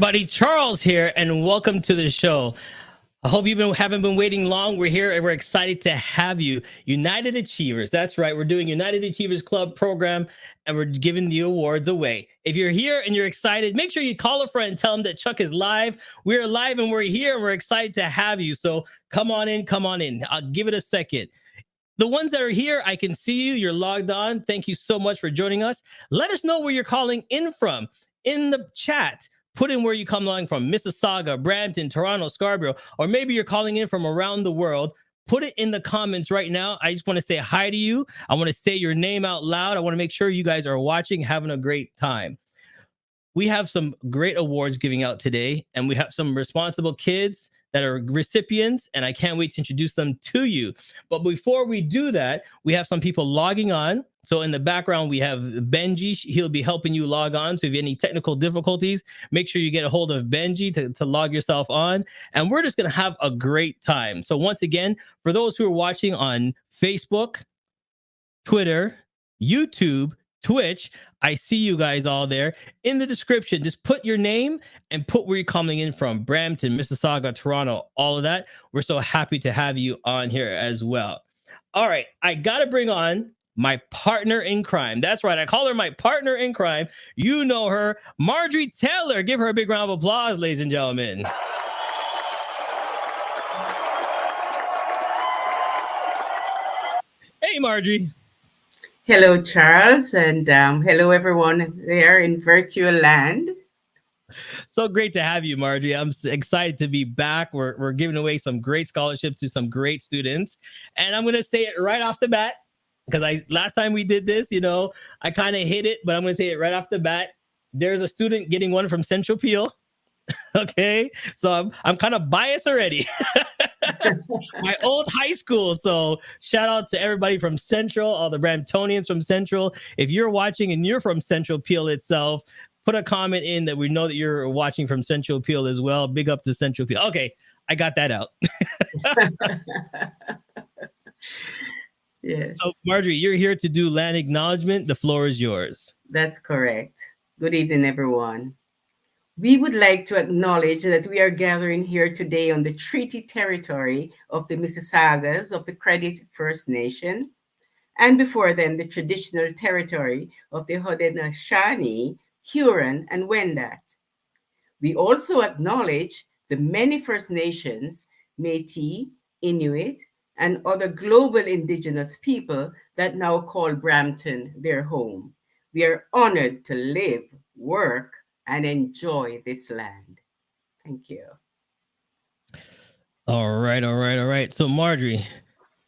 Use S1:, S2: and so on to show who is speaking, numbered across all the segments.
S1: everybody, Charles here, and welcome to the show. I hope you haven't been waiting long. We're here and we're excited to have you. United Achievers. That's right. We're doing United Achievers Club program and we're giving the awards away. If you're here and you're excited, make sure you call a friend and tell them that Chuck is live. We're live and we're here and we're excited to have you. So come on in, come on in. I'll give it a second. The ones that are here, I can see you. You're logged on. Thank you so much for joining us. Let us know where you're calling in from in the chat. Put in where you come along from, Mississauga, Brampton, Toronto, Scarborough, or maybe you're calling in from around the world. Put it in the comments right now. I just want to say hi to you. I want to say your name out loud. I want to make sure you guys are watching, having a great time. We have some great awards giving out today, and we have some responsible kids that are recipients, and I can't wait to introduce them to you. But before we do that, we have some people logging on. So in the background, we have Benji. He'll be helping you log on. So if you have any technical difficulties, make sure you get a hold of Benji to log yourself on. And we're just going to have a great time. So once again, for those who are watching on Facebook, Twitter, YouTube, Twitch, I see you guys all there. In the description, just put your name and put where you're coming in from. Brampton, Mississauga, Toronto, all of that. We're so happy to have you on here as well. All right, I got to bring on my partner in crime. That's right, I call her my partner in crime. You know her, Marjorie Taylor. Give her a big round of applause, ladies and gentlemen. Hey, Marjorie.
S2: Hello, Charles, and hello, everyone there in virtual land.
S1: So great to have you, Marjorie. I'm excited to be back. We're giving away some great scholarships to some great students. And I'm going to say it right off the bat, because last time we did this, I kind of hit it, but I'm going to say it right off the bat. There's a student getting one from Central Peel. Okay, so I'm kind of biased already. My old high school. So shout out to everybody from Central, all the Bramptonians from Central. If you're watching and you're from Central Peel itself, put a comment in that we know that you're watching from Central Peel as well. Big up to Central Peel. Okay, I got that out.
S2: Yes.
S1: So Marjorie, you're here to do land acknowledgement. The floor is yours.
S2: That's correct. Good evening, everyone. We would like to acknowledge that we are gathering here today on the treaty territory of the Mississaugas of the Credit First Nation, and before them the traditional territory of the Haudenosaunee, Huron, and Wendat. We also acknowledge the many First Nations, Métis, Inuit, and other global indigenous people that now call Brampton their home. We are honored to live, work, and enjoy this land. Thank you.
S1: All right. So Marjorie,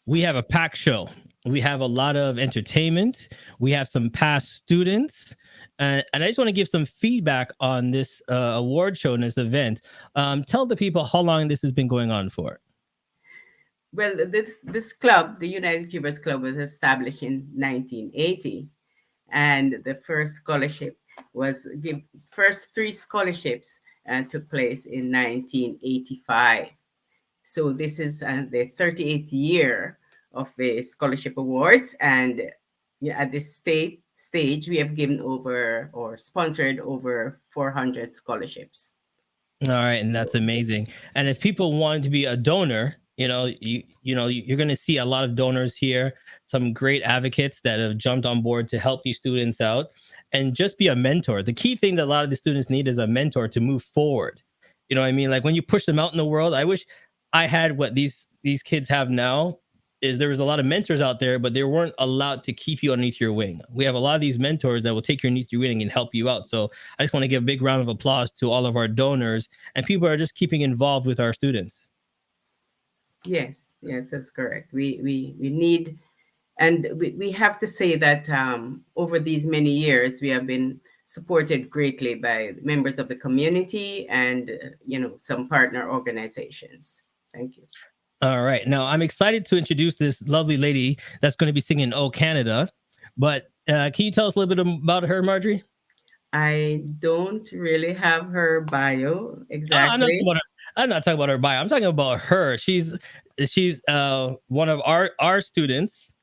S1: we have a packed show. We have a lot of entertainment. We have some past students. And I just want to give some feedback on this award show and this event. Tell the people how long this has been going on for.
S2: Well, this club, the United Achievers Club, was established in 1980. And the first scholarship first 3 scholarships took place in 1985. So this is the 38th year of the scholarship awards, and at this stage we have given over or sponsored over 400 scholarships.
S1: All right, and that's amazing. And if people wanted to be a donor, you're going to see a lot of donors here, some great advocates that have jumped on board to help these students out and just be a mentor. The key thing that a lot of the students need is a mentor to move forward. You know what I mean? Like when you push them out in the world, I wish I had what these kids have now. Is there was a lot of mentors out there, but they weren't allowed to keep you underneath your wing. We have a lot of these mentors that will take you underneath your wing and help you out. So I just want to give a big round of applause to all of our donors and people who are just keeping involved with our students.
S2: Yes, that's correct. We need, and we have to say that over these many years, we have been supported greatly by members of the community and, some partner organizations. Thank you.
S1: All right. Now, I'm excited to introduce this lovely lady that's going to be singing "Oh Canada." But can you tell us a little bit about her, Marjorie?
S2: I don't really have her bio exactly.
S1: I'm not talking about her bio. I'm talking about her. She's one of our students,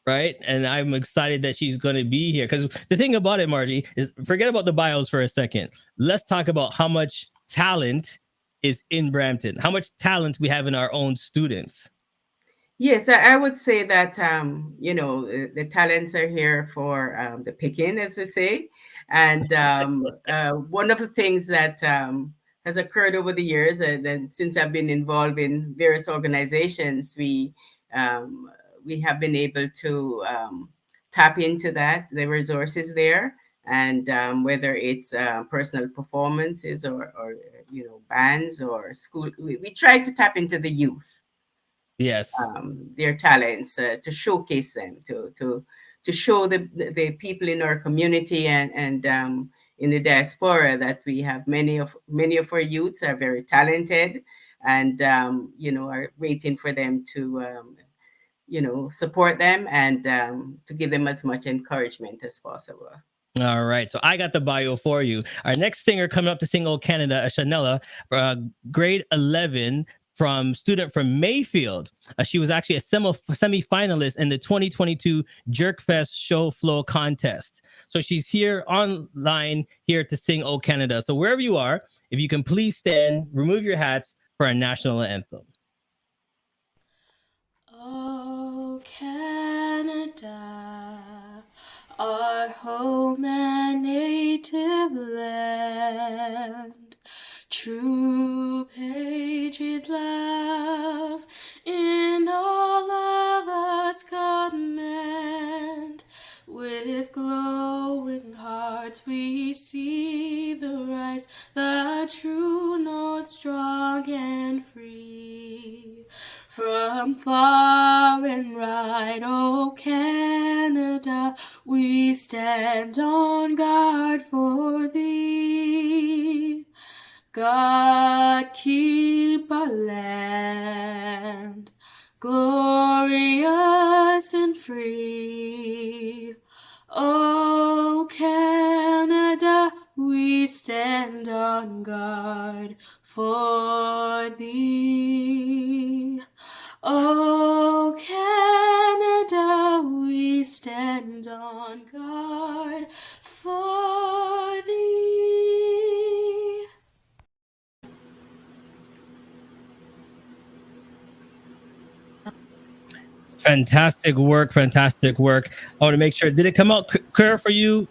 S1: right? And I'm excited that she's going to be here, because the thing about it, Margie, is forget about the bios for a second. Let's talk about how much talent is in Brampton, how much talent we have in our own students.
S2: Yes, I would say that the talents are here for the picking, as they say, and one of the things that has occurred over the years, and since I've been involved in various organizations, um, we have been able to tap into that, the resources there, and whether it's personal performances or bands or school, we try to tap into the youth,
S1: Yes.
S2: their talents, to showcase them, to show the people in our community and in the diaspora that we have many of our youths are very talented, and are waiting for them to support them and to give them as much encouragement as possible.
S1: All right. So I got the bio for you. Our next singer coming up to sing "Oh Canada," Shanella, grade 11, from student from Mayfield. She was actually a semi-finalist in the 2022 Jerkfest Show Flow contest. So she's here online here to sing "Oh Canada." So wherever you are, if you can please stand, remove your hats for our national anthem.
S3: Oh Canada, our home and native land, true patriot love in all of us command. With glowing hearts we see the rise, the true north strong and free. From far and right, oh Canada, we stand on guard for thee. God keep our land glorious and free. Oh Canada, we stand on guard for thee. Oh Canada, we stand on guard for thee.
S1: Fantastic work. Fantastic work. I want to make sure. Did it come out clear for you,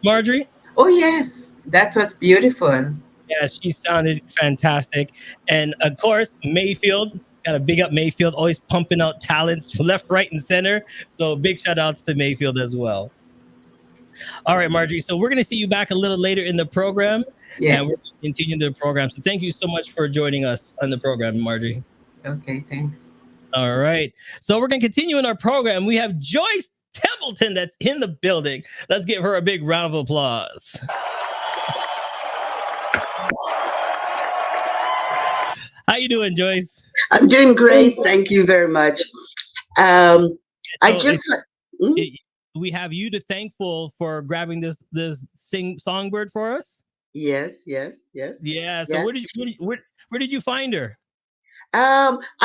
S1: Marjorie?
S2: Oh yes, that was beautiful.
S1: Yeah, she sounded fantastic. And of course, Mayfield, got to big up Mayfield, always pumping out talents left, right, and center. So big shout outs to Mayfield as well. All right, Marjorie. So we're going to see you back a little later in the program, and we're
S2: Yes.
S1: going to continue the program. So thank you so much for joining us on the program, Marjorie.
S2: Okay, thanks.
S1: All right. So we're going to continue in our program. We have Joyce Templeton that's in the building. Let's give her a big round of applause. How you doing, Joyce?
S4: I'm doing great. Thank you very much.
S1: We have you to thankful for grabbing this songbird for us.
S4: Yes.
S1: Yeah. So
S4: Yes.
S1: where did you find her?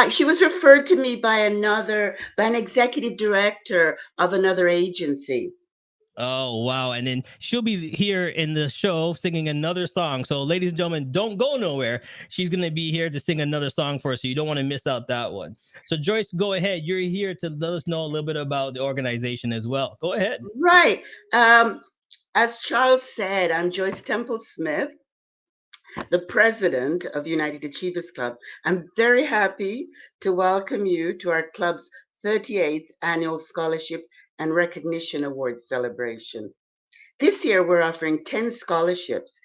S4: She was referred to me by an executive director of another agency.
S1: Oh, wow. And then she'll be here in the show singing another song. So, ladies and gentlemen, don't go nowhere. She's going to be here to sing another song for us. So, you don't want to miss out that one. So, Joyce, go ahead. You're here to let us know a little bit about the organization as well. Go ahead.
S4: Right. As Charles said, I'm Joyce Temple Smith, the president of United Achievers Club. I'm very happy to welcome you to our club's 38th annual Scholarship and Recognition Awards celebration. This year, we're offering 10 scholarships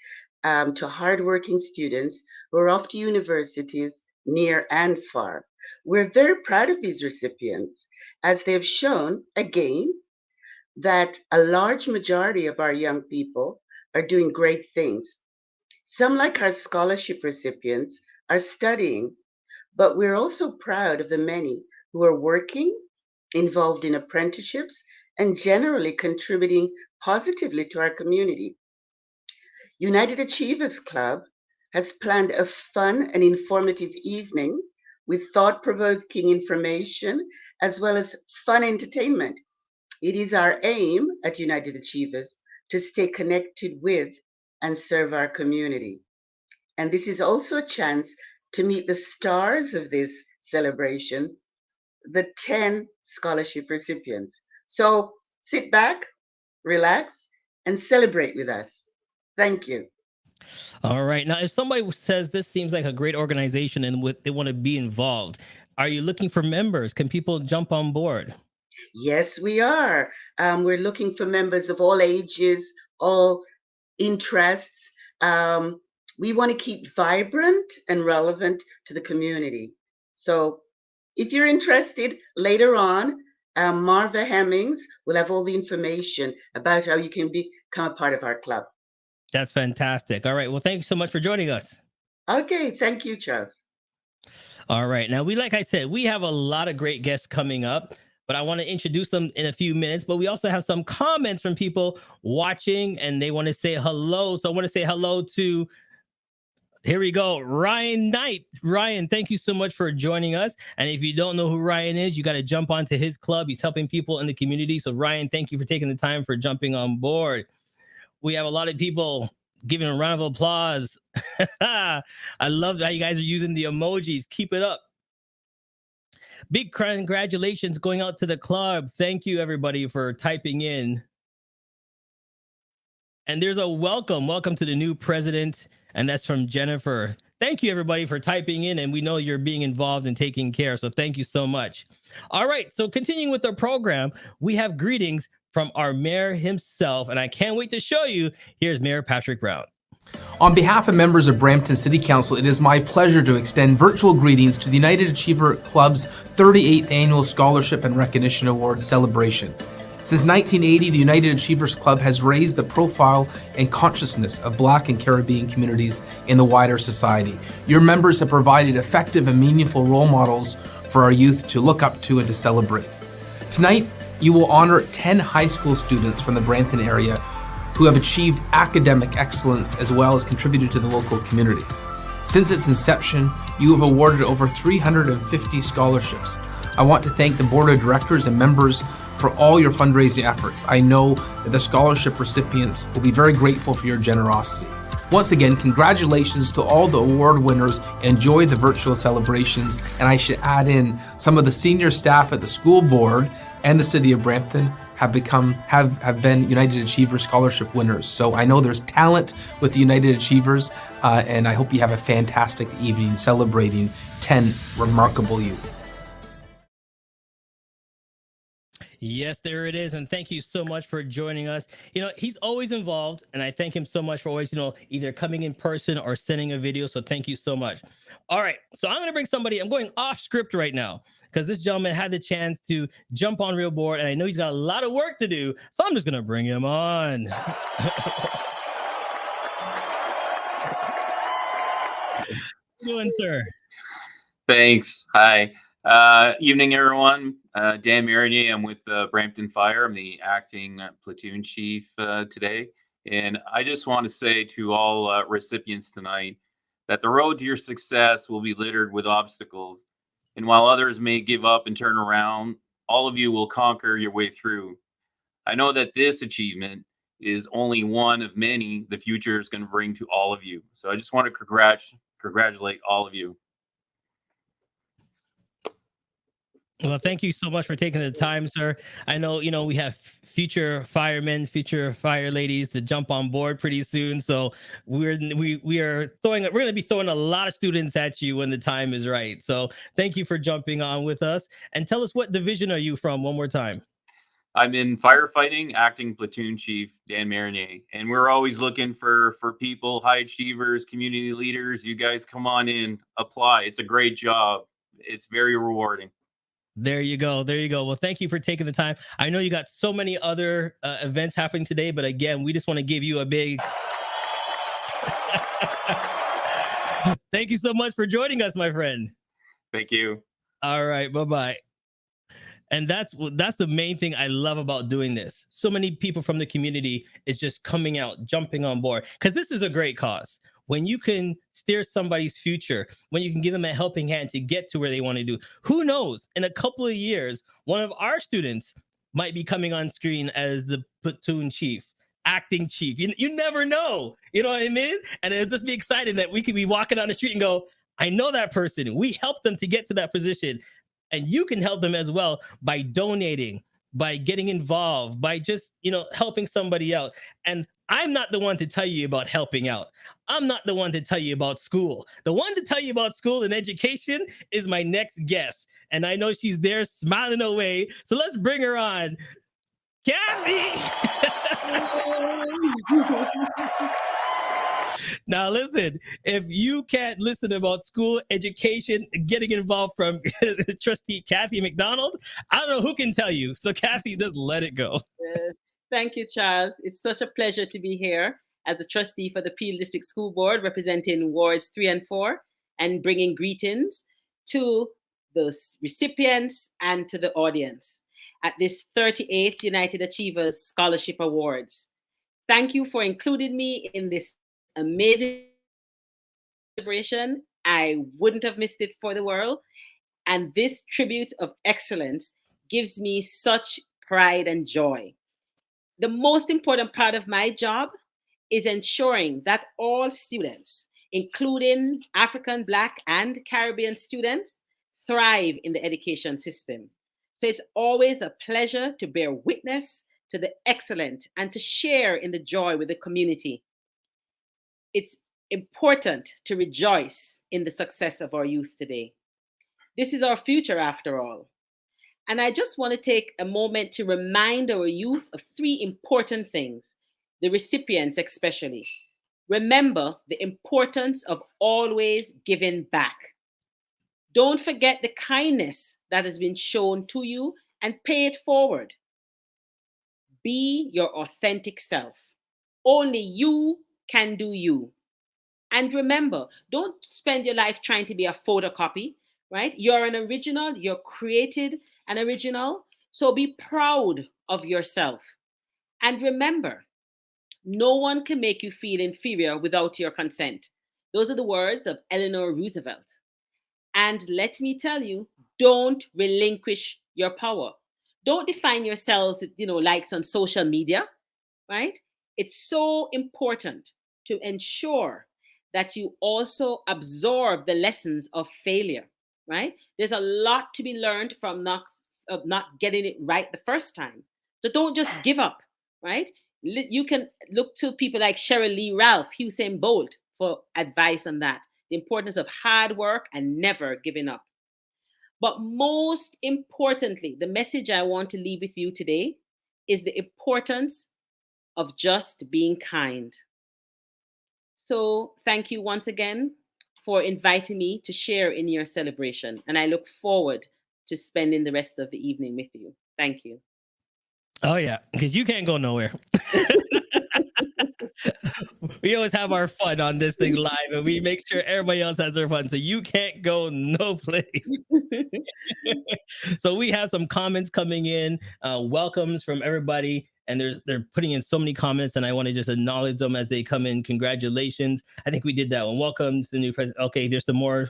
S4: to hardworking students who are off to universities near and far. We're very proud of these recipients, as they've shown, again, that a large majority of our young people are doing great things. Some, like our scholarship recipients, are studying, but we're also proud of the many who are working, involved in apprenticeships, and generally contributing positively to our community. United Achievers Club has planned a fun and informative evening with thought-provoking information as well as fun entertainment. It is our aim at United Achievers to stay connected with and serve our community. And this is also a chance to meet the stars of this celebration, the 10 scholarship recipients. So sit back, relax, and celebrate with us. Thank you.
S1: All right. Now, if somebody says this seems like a great organization and they want to be involved, are you looking for members? Can people jump on board?
S4: Yes, we are. We're looking for members of all ages, all interests. We want to keep vibrant and relevant to the community. So if you're interested, later on, Marva Hemmings will have all the information about how you can become a part of our club.
S1: That's fantastic. All right. Well, thank you so much for joining us.
S4: Okay. Thank you, Charles.
S1: All right. Now, like I said, we have a lot of great guests coming up, but I want to introduce them in a few minutes. But we also have some comments from people watching and they want to say hello. So I want to say hello to, here we go, Ryan Knight. Ryan, thank you so much for joining us. And if you don't know who Ryan is, you got to jump onto his club. He's helping people in the community. So Ryan, thank you for taking the time for jumping on board. We have a lot of people giving a round of applause. I love how you guys are using the emojis. Keep it up. Big congratulations going out to the club. Thank you, everybody, for typing in. And there's a welcome to the new president. And that's from Jennifer. Thank you, everybody, for typing in. And we know you're being involved and taking care. So thank you so much. All right. So continuing with the program, we have greetings from our mayor himself. And I can't wait to show you. Here's Mayor Patrick Brown.
S5: On behalf of members of Brampton City Council, it is my pleasure to extend virtual greetings to the United Achiever Club's 38th Annual Scholarship and Recognition Award celebration. Since 1980, the United Achievers Club has raised the profile and consciousness of Black and Caribbean communities in the wider society. Your members have provided effective and meaningful role models for our youth to look up to and to celebrate. Tonight, you will honor 10 high school students from the Brampton area who have achieved academic excellence as well as contributed to the local community. Since its inception, you have awarded over 350 scholarships. I want to thank the board of directors and members for all your fundraising efforts. I know that the scholarship recipients will be very grateful for your generosity. Once again, congratulations to all the award winners. Enjoy the virtual celebrations. And I should add in some of the senior staff at the school board and the city of Brampton have been United Achievers Scholarship winners. So I know there's talent with the United Achievers, and I hope you have a fantastic evening celebrating 10 remarkable youth.
S1: Yes, there it is. And thank you so much for joining us. You know, he's always involved, and I thank him so much for always, either coming in person or sending a video. So thank you so much. All right. So I'm going to bring somebody, I'm going off script right now because this gentleman had the chance to jump on real board, and I know he's got a lot of work to do. So I'm just going to bring him on. How you doing, sir?
S6: Thanks. Hi. Evening, everyone. Dan Marinier. I'm with Brampton Fire. I'm the acting platoon chief today. And I just want to say to all recipients tonight that the road to your success will be littered with obstacles. And while others may give up and turn around, all of you will conquer your way through. I know that this achievement is only one of many the future is going to bring to all of you. So I just want to congratulate all of you.
S1: Well, thank you so much for taking the time, sir. I know, we have future firemen, future fire ladies to jump on board pretty soon. So we're going to be throwing a lot of students at you when the time is right. So thank you for jumping on with us. And tell us, what division are you from one more time?
S6: I'm in firefighting, acting platoon chief Dan Marinier, and we're always looking for people, high achievers, community leaders. You guys come on in, apply. It's a great job. It's very rewarding.
S1: There you go. Well, thank you for taking the time. I know you got so many other events happening today, but again, we just want to give you a big thank you so much for joining us, my friend.
S6: Thank you.
S1: All right. Bye-bye. And that's the main thing I love about doing this. So many people from the community is just coming out, jumping on board, because this is a great cause. When you can steer somebody's future, when you can give them a helping hand to get to where they want to do, who knows, in a couple of years, one of our students might be coming on screen as the platoon chief, acting chief. You never know. You know what I mean? And it'll just be exciting that we could be walking down the street and go, I know that person. We helped them to get to that position. And you can help them as well by donating, by getting involved, by just, helping somebody out. And I'm not the one to tell you about helping out. I'm not the one to tell you about school. The one to tell you about school and education is my next guest. And I know she's there smiling away. So let's bring her on. Kathy! Now, listen, if you can't listen about school, education, getting involved from Trustee Kathy Mcdonald, I don't know who can tell you. So, Kathy, just let it go.
S7: Thank you, Charles. It's such a pleasure to be here as a trustee for the Peel District School Board, representing wards 3 and 4, and bringing greetings to the recipients and to the audience at this 38th United Achievers Scholarship Awards. Thank you for including me in this amazing celebration. I wouldn't have missed it for the world. And this tribute of excellence gives me such pride and joy. The most important part of my job is ensuring that all students, including African, Black, and Caribbean students, thrive in the education system. So it's always a pleasure to bear witness to the excellent and to share in the joy with the community. It's important to rejoice in the success of our youth today. This is our future, after all. And I just want to take a moment to remind our youth of 3 important things, the recipients especially. Remember the importance of always giving back. Don't forget the kindness that has been shown to you and pay it forward. Be your authentic self. Only you can do you. And remember, don't spend your life trying to be a photocopy, right? You're an original, you're created an original. So be proud of yourself. And remember, no one can make you feel inferior without your consent. Those are the words of Eleanor Roosevelt. And let me tell you, don't relinquish your power. Don't define yourselves with, likes on social media, right? It's so important to ensure that you also absorb the lessons of failure, right? There's a lot to be learned from not getting it right the first time. So don't just give up, right? You can look to people like Cheryl Lee Ralph, Usain Bolt for advice on that. The importance of hard work and never giving up. But most importantly, the message I want to leave with you today is the importance of just being kind. So thank you once again for inviting me to share in your celebration. And I look forward to spending the rest of the evening with you. Thank you.
S1: Oh, yeah, because you can't go nowhere. We always have our fun on this thing live, and we make sure everybody else has their fun. So you can't go no place. So we have some comments coming in, welcomes from everybody. And they're putting in so many comments, and I want to just acknowledge them as they come in. Congratulations. I think we did that one. Welcome to the new president. Okay, there's some more.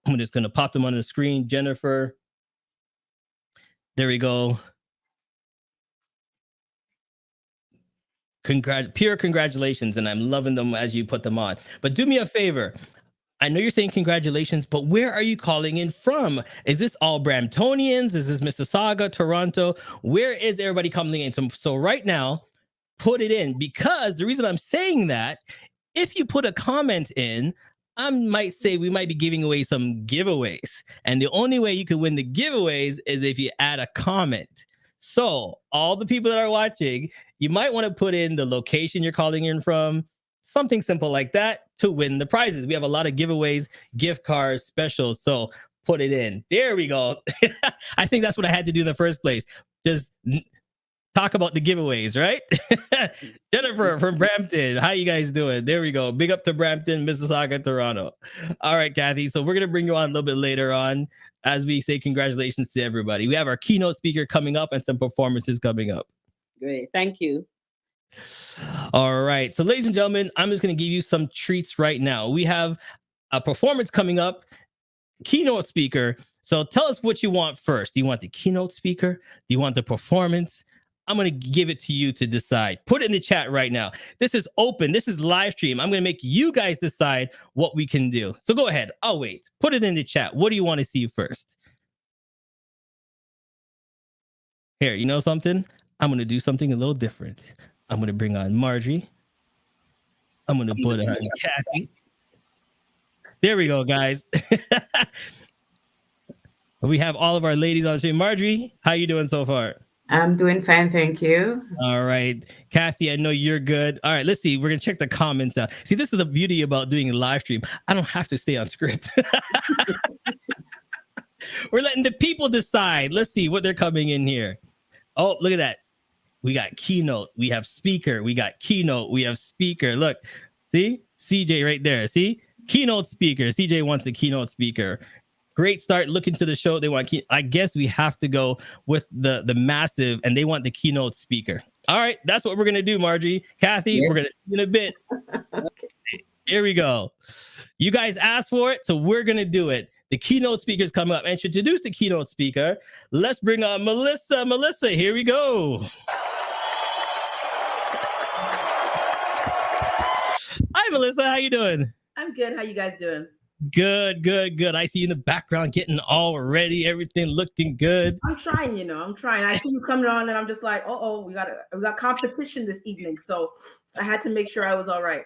S1: I'm just going to pop them on the screen. Jennifer. There we go. Pure congratulations, and I'm loving them as you put them on. But do me a favor. I know you're saying congratulations, but where are you calling in from? Is this all Bramptonians? Is this Mississauga, Toronto? Where is everybody coming in? So right now, put it in, because the reason I'm saying that, if you put a comment in, I might say we might be giving away some giveaways. And the only way you can win the giveaways is if you add a comment. So all the people that are watching, you might want to put in the location you're calling in from, something simple like that, to win the prizes. We have a lot of giveaways, gift cards, specials. So put it in. There we go. I think that's what I had to do in the first place. Just talk about the giveaways, right? Jennifer from Brampton. How you guys doing? There we go. Big up to Brampton, Mississauga, Toronto. All right, Kathy. So we're going to bring you on a little bit later on as we say congratulations to everybody. We have our keynote speaker coming up and some performances coming up.
S7: Great. Thank you.
S1: All right. So ladies and gentlemen, I'm just going to give you some treats right now. We have a performance coming up, keynote speaker. So tell us what you want first. Do you want the keynote speaker? Do you want the performance? I'm going to give it to you to decide. Put it in the chat right now. This is open. This is live stream. I'm going to make you guys decide what we can do. So go ahead. I'll wait. Put it in the chat. What do you want to see first? Here, you know something? I'm going to do something a little different. I'm going to bring on Marjorie. I'm going to put on Kathy. There we go, guys. We have all of our ladies on stream. Marjorie, how you doing so far?
S2: I'm doing fine, thank you.
S1: All right. Kathy, I know you're good. All right, let's see. We're going to check the comments out. See, this is the beauty about doing a live stream. I don't have to stay on script. We're letting the people decide. Let's see what they're coming in here. Oh, look at that. We got Keynote. We have Speaker. We got Keynote. We have Speaker. Look, see? CJ right there. See? Keynote Speaker. CJ wants the Keynote Speaker. Great start. Look into the show. They want. I guess we have to go with the massive, and they want the Keynote Speaker. All right, that's what we're gonna do, Margie. Kathy, yes. We're gonna see in a bit. Okay. Here we go. You guys asked for it, so we're gonna do it. The Keynote Speaker's coming up, and to introduce the Keynote Speaker, let's bring on Melissa. Melissa, here we go. Hi, Melissa. How you doing?
S8: I'm good. How you guys doing?
S1: Good. I see you in the background getting all ready, everything looking good.
S8: I'm trying, I'm trying. I see you coming on and I'm just like, we got competition this evening. So I had to make sure I was all right.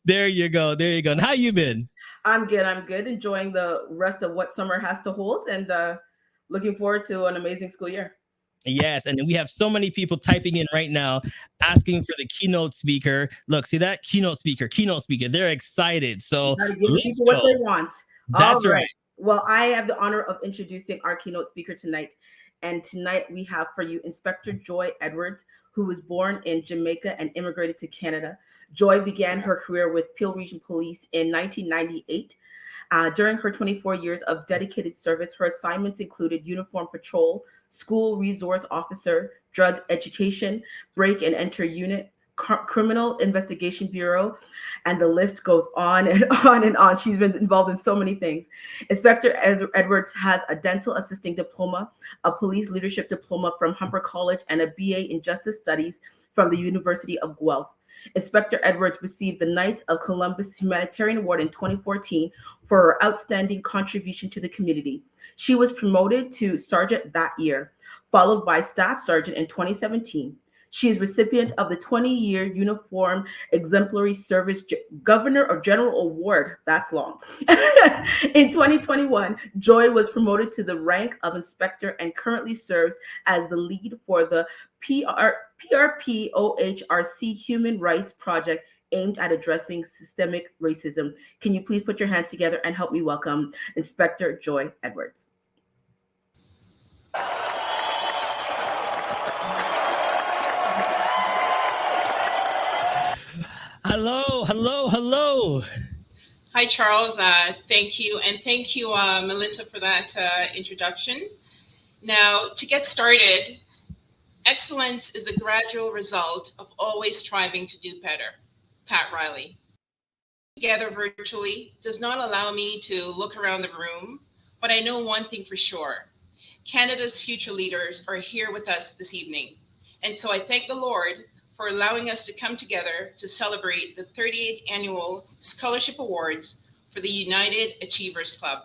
S1: There you go. And how you been?
S8: I'm good. Enjoying the rest of what summer has to hold and looking forward to an amazing school year.
S1: Yes, and we have so many people typing in right now asking for the Keynote Speaker. Look, see that? Keynote Speaker. They're excited. So
S8: give people what they want.
S1: That's right.
S8: Well, I have the honor of introducing our Keynote Speaker tonight. And tonight we have for you Inspector Joy Edwards, who was born in Jamaica and immigrated to Canada. Joy began her career with Peel Region Police in 1998. During her 24 years of dedicated service, her assignments included uniform patrol, school resource officer, drug education, break and enter unit, criminal investigation bureau, and the list goes on and on and on. She's been involved in so many things. Inspector Edwards has a dental assisting diploma, a police leadership diploma from Humber College, and a BA in Justice Studies from the University of Guelph. Inspector Edwards received the Knight of Columbus Humanitarian Award in 2014 for her outstanding contribution to the community. She was promoted to sergeant that year, followed by staff sergeant in 2017. She is recipient of the 20-year Uniform Exemplary Service Governor of General Award. That's long. In 2021, Joy was promoted to the rank of inspector and currently serves as the lead for the PRP-OHRC Human Rights Project aimed at addressing systemic racism. Can you please put your hands together and help me welcome Inspector Joy Edwards?
S1: Hello.
S9: Hi, Charles. Thank you. And thank you, Melissa, for that introduction. Now, to get started, excellence is a gradual result of always striving to do better. Pat Riley. Together virtually does not allow me to look around the room, but I know one thing for sure. Canada's future leaders are here with us this evening. And so I thank the Lord for allowing us to come together to celebrate the 38th Annual Scholarship Awards for the United Achievers Club.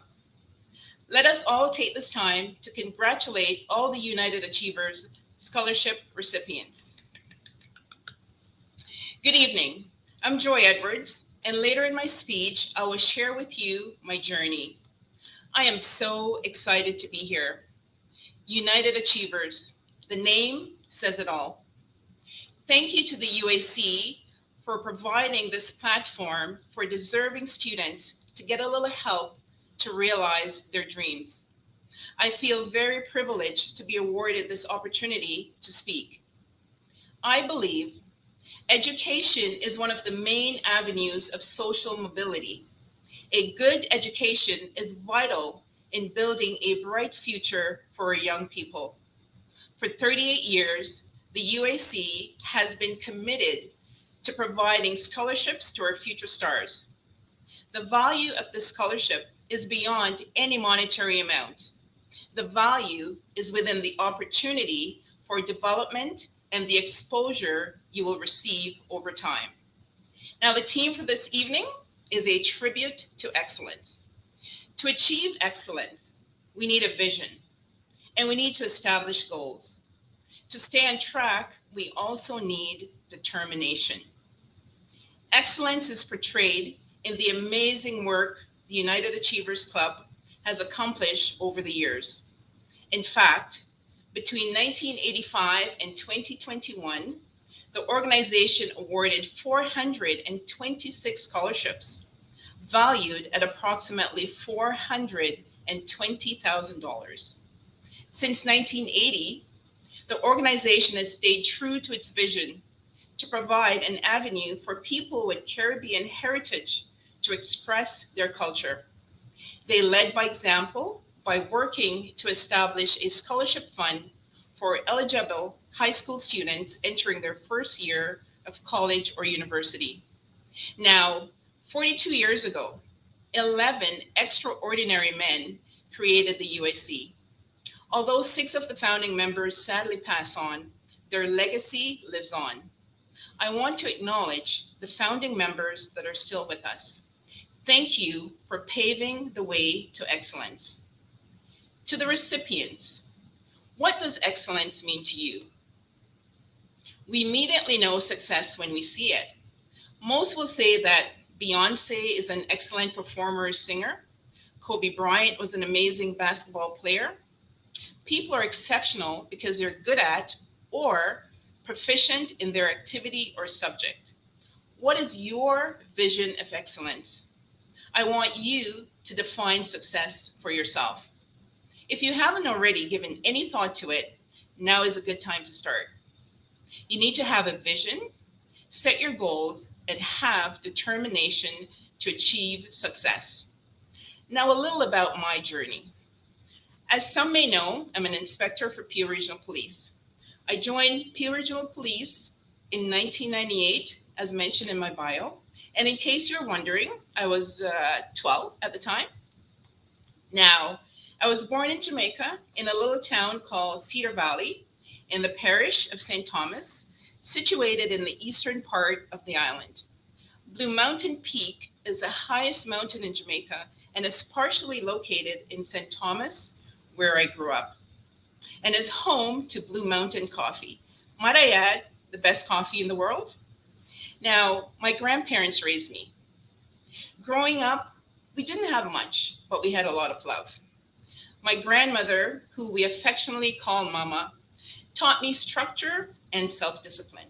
S9: Let us all take this time to congratulate all the United Achievers Scholarship recipients. Good evening, I'm Joy Edwards, and later in my speech, I will share with you my journey. I am so excited to be here. United Achievers, the name says it all. Thank you to the UAC for providing this platform for deserving students to get a little help to realize their dreams. I feel very privileged to be awarded this opportunity to speak. I believe education is one of the main avenues of social mobility. A good education is vital in building a bright future for our young people. For 38 years, the UAC has been committed to providing scholarships to our future stars. The value of this scholarship is beyond any monetary amount. The value is within the opportunity for development and the exposure you will receive over time. Now, the theme for this evening is a tribute to excellence. To achieve excellence, we need a vision, and we need to establish goals. To stay on track, we also need determination. Excellence is portrayed in the amazing work the United Achievers Club has accomplished over the years. In fact, between 1985 and 2021, the organization awarded 426 scholarships, valued at approximately $420,000. Since 1980, the organization has stayed true to its vision to provide an avenue for people with Caribbean heritage to express their culture. They led by example by working to establish a scholarship fund for eligible high school students entering their first year of college or university. Now, 42 years ago, 11 extraordinary men created the UAC. Although 6 of the founding members sadly passed on, their legacy lives on. I want to acknowledge the founding members that are still with us. Thank you for paving the way to excellence. To the recipients, what does excellence mean to you? We immediately know success when we see it. Most will say that Beyonce is an excellent performer or singer. Kobe Bryant was an amazing basketball player. People are exceptional because they're good at or proficient in their activity or subject. What is your vision of excellence? I want you to define success for yourself. If you haven't already given any thought to it, now is a good time to start. You need to have a vision, set your goals, and have determination to achieve success. Now, a little about my journey. As some may know, I'm an inspector for Peel Regional Police. I joined Peel Regional Police in 1998, as mentioned in my bio. And in case you're wondering, I was 12 at the time. Now, I was born in Jamaica in a little town called Cedar Valley in the parish of St. Thomas, situated in the eastern part of the island. Blue Mountain Peak is the highest mountain in Jamaica and is partially located in St. Thomas, where I grew up, and is home to Blue Mountain Coffee. Might I add, the best coffee in the world? Now, my grandparents raised me. Growing up, we didn't have much, but we had a lot of love. My grandmother, who we affectionately call Mama, taught me structure and self-discipline.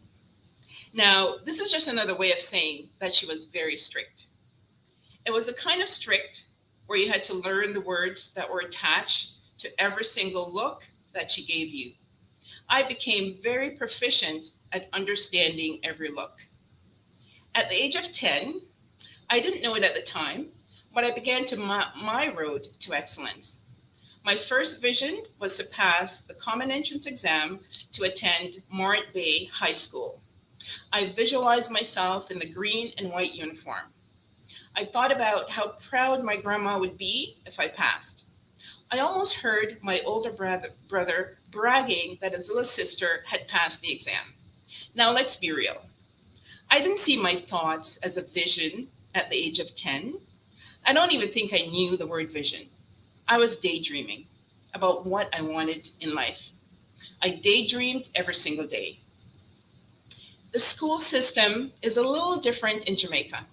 S9: Now, this is just another way of saying that she was very strict. It was a kind of strict where you had to learn the words that were attached to every single look that she gave you. I became very proficient at understanding every look. At the age of 10, I didn't know it at the time, but I began to my road to excellence. My first vision was to pass the Common Entrance exam to attend Morant Bay High School. I visualized myself in the green and white uniform. I thought about how proud my grandma would be if I passed. I almost heard my older brother bragging that his little sister had passed the exam. Now let's be real. I didn't see my thoughts as a vision at the age of 10. I don't even think I knew the word vision. I was daydreaming about what I wanted in life. I daydreamed every single day. The school system is a little different in Jamaica.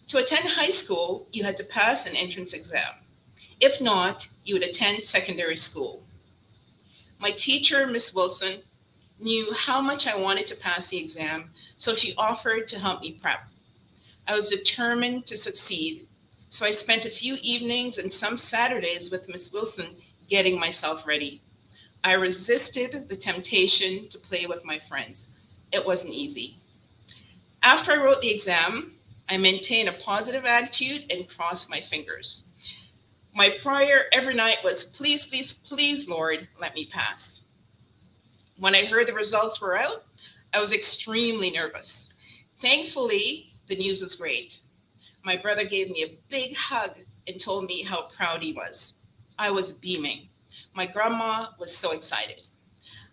S9: To attend high school, you had to pass an entrance exam. If not, you would attend secondary school. My teacher, Miss Wilson, knew how much I wanted to pass the exam, so she offered to help me prep. I was determined to succeed, so I spent a few evenings and some Saturdays with Miss Wilson getting myself ready. I resisted the temptation to play with my friends. It wasn't easy. After I wrote the exam, I maintained a positive attitude and crossed my fingers. My prayer every night was, please, please, please, Lord, let me pass. When I heard the results were out, I was extremely nervous. Thankfully, the news was great. My brother gave me a big hug and told me how proud he was. I was beaming. My grandma was so excited.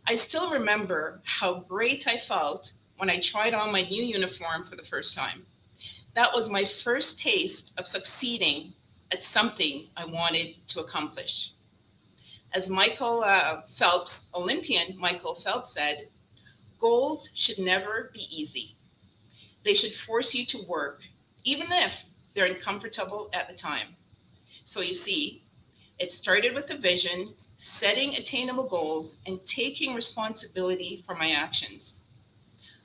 S9: I still remember how great I felt when I tried on my new uniform for the first time. That was my first taste of succeeding at something I wanted to accomplish. As Olympian Michael Phelps said, goals should never be easy. They should force you to work, even if they're uncomfortable at the time. So you see, it started with a vision, setting attainable goals, and taking responsibility for my actions.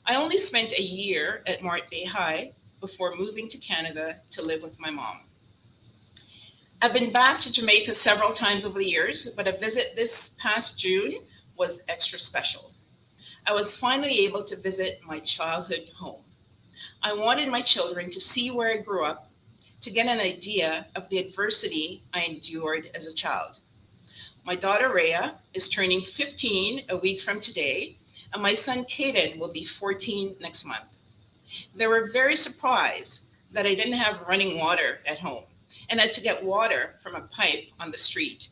S9: I only spent a year at Mart Bay High before moving to Canada to live with my mom. I've been back to Jamaica several times over the years, but a visit this past June was extra special. I was finally able to visit my childhood home. I wanted my children to see where I grew up, to get an idea of the adversity I endured as a child. My daughter Rhea is turning 15 a week from today, and my son Caden will be 14 next month. They were very surprised that I didn't have running water at home and had to get water from a pipe on the street.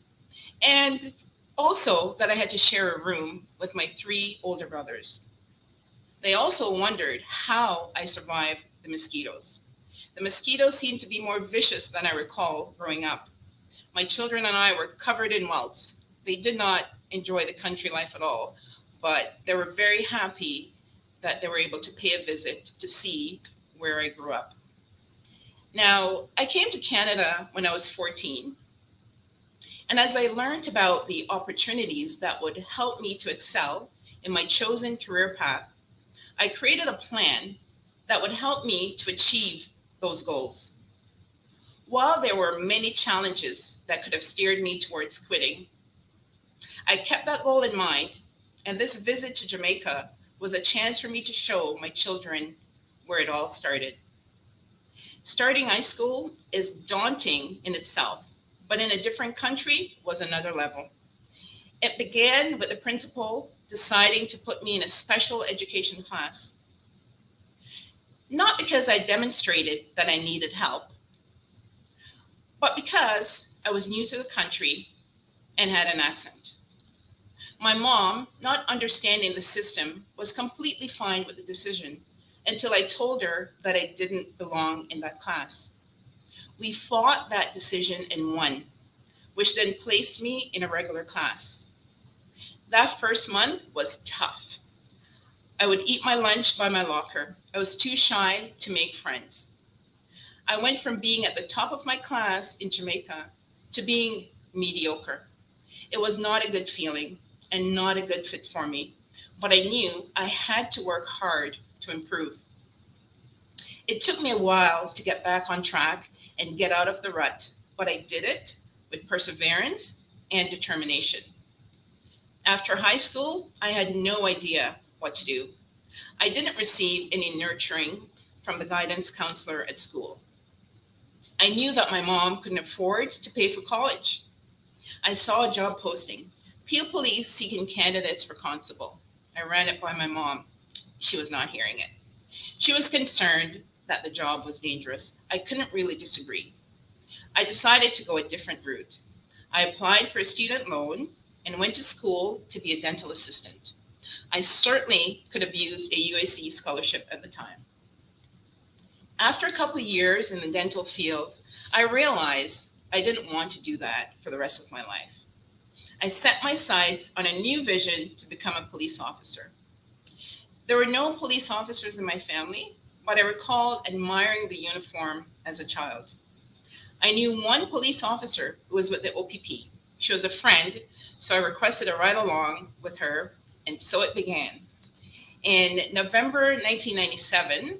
S9: And also that I had to share a room with my 3 older brothers. They also wondered how I survived the mosquitoes. The mosquitoes seemed to be more vicious than I recall growing up. My children and I were covered in welts. They did not enjoy the country life at all, but they were very happy that they were able to pay a visit to see where I grew up. Now, I came to Canada when I was 14. And as I learned about the opportunities that would help me to excel in my chosen career path, I created a plan that would help me to achieve those goals. While there were many challenges that could have steered me towards quitting, I kept that goal in mind, and this visit to Jamaica was a chance for me to show my children where it all started. Starting high school is daunting in itself, but in a different country was another level. It began with the principal deciding to put me in a special education class. Not because I demonstrated that I needed help, but because I was new to the country and had an accent. My mom, not understanding the system, was completely fine with the decision until I told her that I didn't belong in that class. We fought that decision and won, which then placed me in a regular class. That first month was tough. I would eat my lunch by my locker. I was too shy to make friends. I went from being at the top of my class in Jamaica to being mediocre. It was not a good feeling and not a good fit for me, but I knew I had to work hard to improve. It took me a while to get back on track and get out of the rut, but I did it with perseverance and determination. After high school, I had no idea what to do. I didn't receive any nurturing from the guidance counselor at school. I knew that my mom couldn't afford to pay for college. I saw a job posting, Peel Police seeking candidates for constable. I ran it by my mom. She was not hearing it. She was concerned that the job was dangerous. I couldn't really disagree. I decided to go a different route. I applied for a student loan and went to school to be a dental assistant. I certainly could have used a UAC scholarship at the time. After a couple of years in the dental field, I realized I didn't want to do that for the rest of my life. I set my sights on a new vision to become a police officer. There were no police officers in my family, but I recalled admiring the uniform as a child. I knew one police officer who was with the OPP. She was a friend, so I requested a ride along with her, and so it began. In November 1997,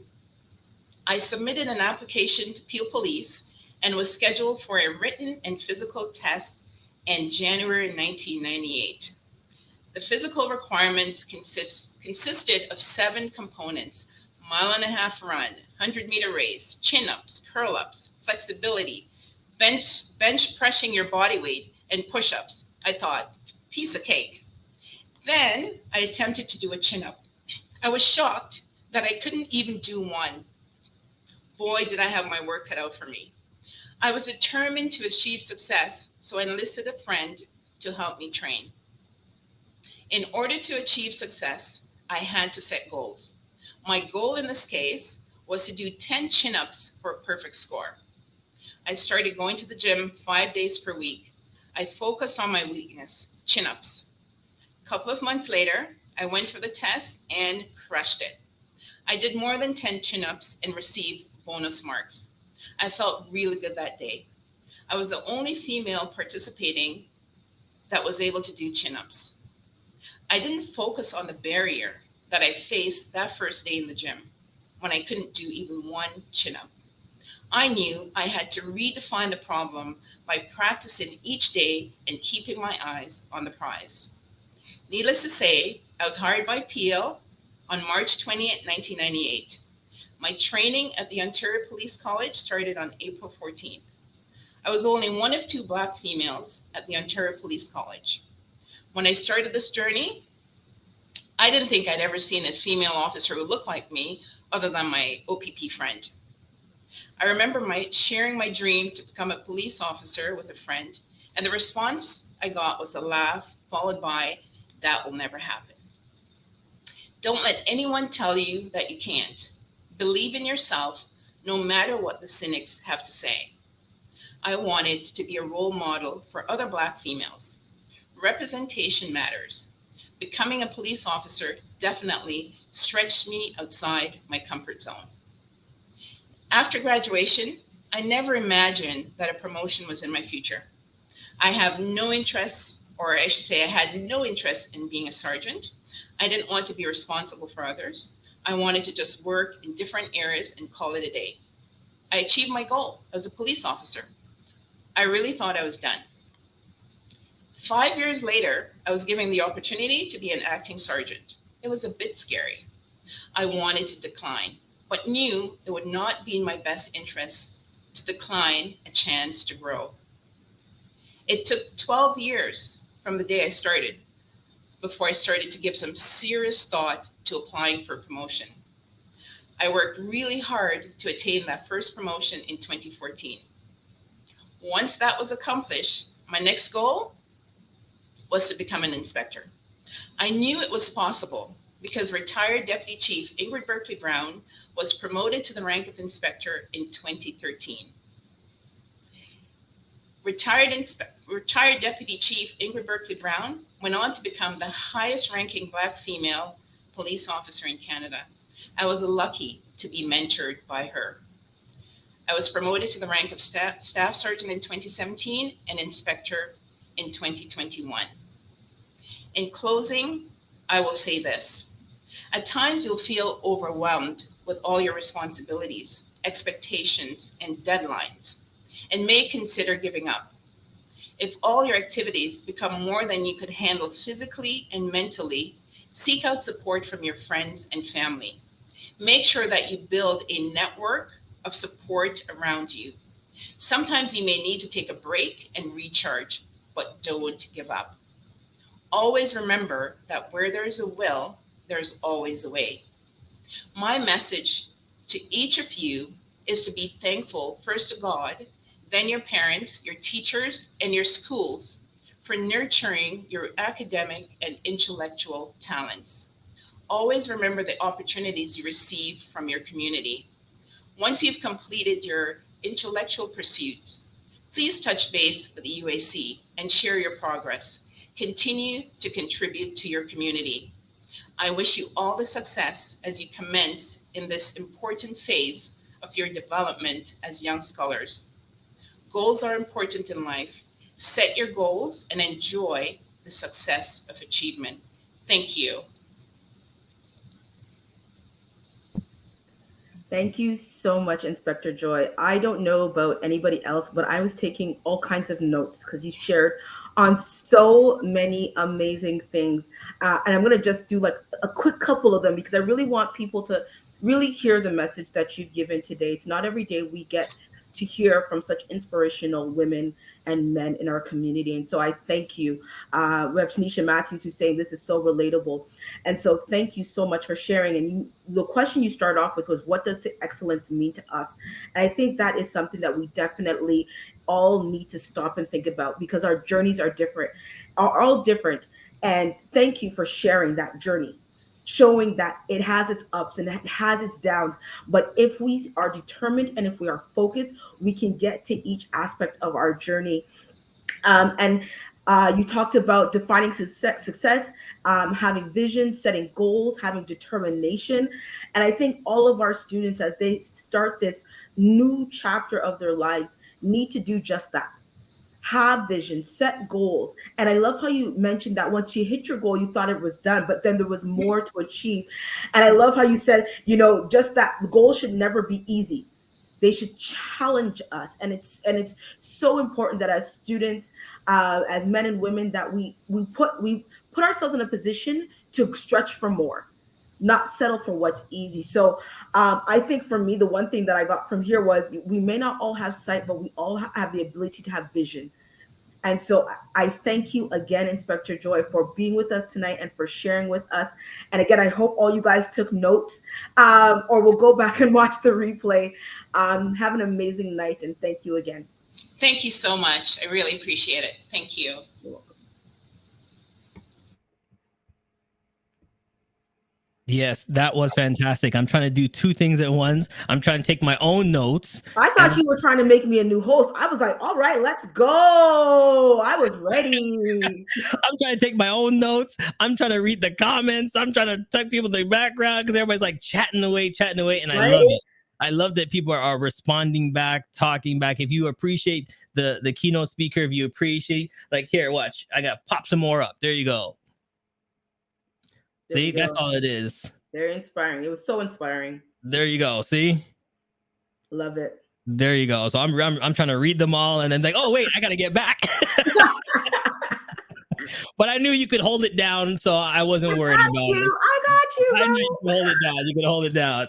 S9: I submitted an application to Peel Police and was scheduled for a written and physical test in January 1998. The physical requirements consisted of 7 components: mile-and-a-half run, 100-meter race, chin-ups, curl-ups, flexibility, bench pressing your body weight, and push-ups. I thought, piece of cake. Then I attempted to do a chin-up. I was shocked that I couldn't even do one. Boy, did I have my work cut out for me. I was determined to achieve success, so I enlisted a friend to help me train. In order to achieve success, I had to set goals. My goal in this case was to do 10 chin-ups for a perfect score. I started going to the gym 5 days per week. I focused on my weakness, chin-ups. A couple of months later, I went for the test and crushed it. I did more than 10 chin-ups and received bonus marks. I felt really good that day. I was the only female participating that was able to do chin-ups. I didn't focus on the barrier that I faced that first day in the gym when I couldn't do even one chin-up. I knew I had to redefine the problem by practicing each day and keeping my eyes on the prize. Needless to say, I was hired by PL on March 20th, 1998. My training at the Ontario Police College started on April 14th. I was only one of 2 Black females at the Ontario Police College. When I started this journey, I didn't think I'd ever seen a female officer who looked like me other than my OPP friend. I remember sharing my dream to become a police officer with a friend, and the response I got was a laugh followed by, "That will never happen." Don't let anyone tell you that you can't. Believe in yourself, no matter what the cynics have to say. I wanted to be a role model for other Black females. Representation matters. Becoming a police officer definitely stretched me outside my comfort zone. After graduation, I never imagined that a promotion was in my future. I have no interest, or I should say I had no interest in being a sergeant. I didn't want to be responsible for others. I wanted to just work in different areas and call it a day. I achieved my goal as a police officer. I really thought I was done. 5 years later, I was given the opportunity to be an acting sergeant. It was a bit scary. I wanted to decline, but knew it would not be in my best interest to decline a chance to grow. It took 12 years from the day I started before I started to give some serious thought to applying for promotion. I worked really hard to attain that first promotion in 2014. Once that was accomplished, my next goal was to become an inspector. I knew it was possible because retired Deputy Chief Ingrid Berkeley Brown was promoted to the rank of inspector in 2013. Retired Deputy Chief Ingrid Berkeley Brown went on to become the highest ranking Black female police officer in Canada. I was lucky to be mentored by her. I was promoted to the rank of staff sergeant in 2017 and inspector in 2021. In closing, I will say this. At times you'll feel overwhelmed with all your responsibilities, expectations, and deadlines, and may consider giving up. If all your activities become more than you could handle physically and mentally, seek out support from your friends and family. Make sure that you build a network of support around you. Sometimes you may need to take a break and recharge, but don't give up. Always remember that where there's a will, there's always a way. My message to each of you is to be thankful first to God, then your parents, your teachers, and your schools for nurturing your academic and intellectual talents. Always remember the opportunities you receive from your community. Once you've completed your intellectual pursuits, please touch base with the UAC and share your progress. Continue to contribute to your community. I wish you all the success as you commence in this important phase of your development as young scholars. Goals are important in life. Set your goals and enjoy the success of achievement. Thank you.
S8: Thank you so much, Inspector Joy. I don't know about anybody else, but I was taking all kinds of notes because you shared on so many amazing things. And I'm going to just do like a quick couple of them because I really want people to really hear the message that you've given today. It's not every day we get to hear from such inspirational women and men in our community. And so I thank you. We have Tanisha Matthews who's saying this is so relatable. And so thank you so much for sharing. And the question you started off with was, what does excellence mean to us? And I think that is something that we definitely all need to stop and think about, because our journeys are all different. And thank you for sharing that journey, showing that it has its ups and it has its downs. But if we are determined and if we are focused, we can get to each aspect of our journey. You talked about defining success, having vision, setting goals, having determination. And I think all of our students, as they start this new chapter of their lives, need to do just that. Have vision, set goals. And I love how you mentioned that once you hit your goal, you thought it was done, but then there was more to achieve. And I love how you said, just that the goal should never be easy. They should challenge us. And it's so important that as students, as men and women, that we put ourselves in a position to stretch for more, not settle for what's easy. So I think for me, the one thing that I got from here was we may not all have sight, but we all have the ability to have vision. And so I thank you again, Inspector Joy, for being with us tonight and for sharing with us. And again, I hope all you guys took notes or will go back and watch the replay. Have an amazing night, and thank you again.
S9: Thank you so much. I really appreciate it. Thank you.
S8: You're welcome.
S1: Yes, that was fantastic. I'm trying to do two things at once. I'm trying to take my own notes.
S8: I thought you were trying to make me a new host. I was like, all right, let's go. I was ready.
S1: I'm trying to take my own notes. I'm trying to read the comments. I'm trying to tell people the background because everybody's like chatting away. And I love it. I love that people are responding back, talking back. If you appreciate the keynote speaker, if you appreciate, like, here, watch, I got pop some more up. There you go. See, that's all it is.
S8: They're inspiring. It was so inspiring.
S1: There you go. See?
S8: Love it.
S1: There you go. So I'm trying to read them all and then like, oh, wait, I got to get back. But I knew you could hold it down, so I wasn't worried about it.
S8: I got you.
S1: I knew you could hold it down. You could hold it down.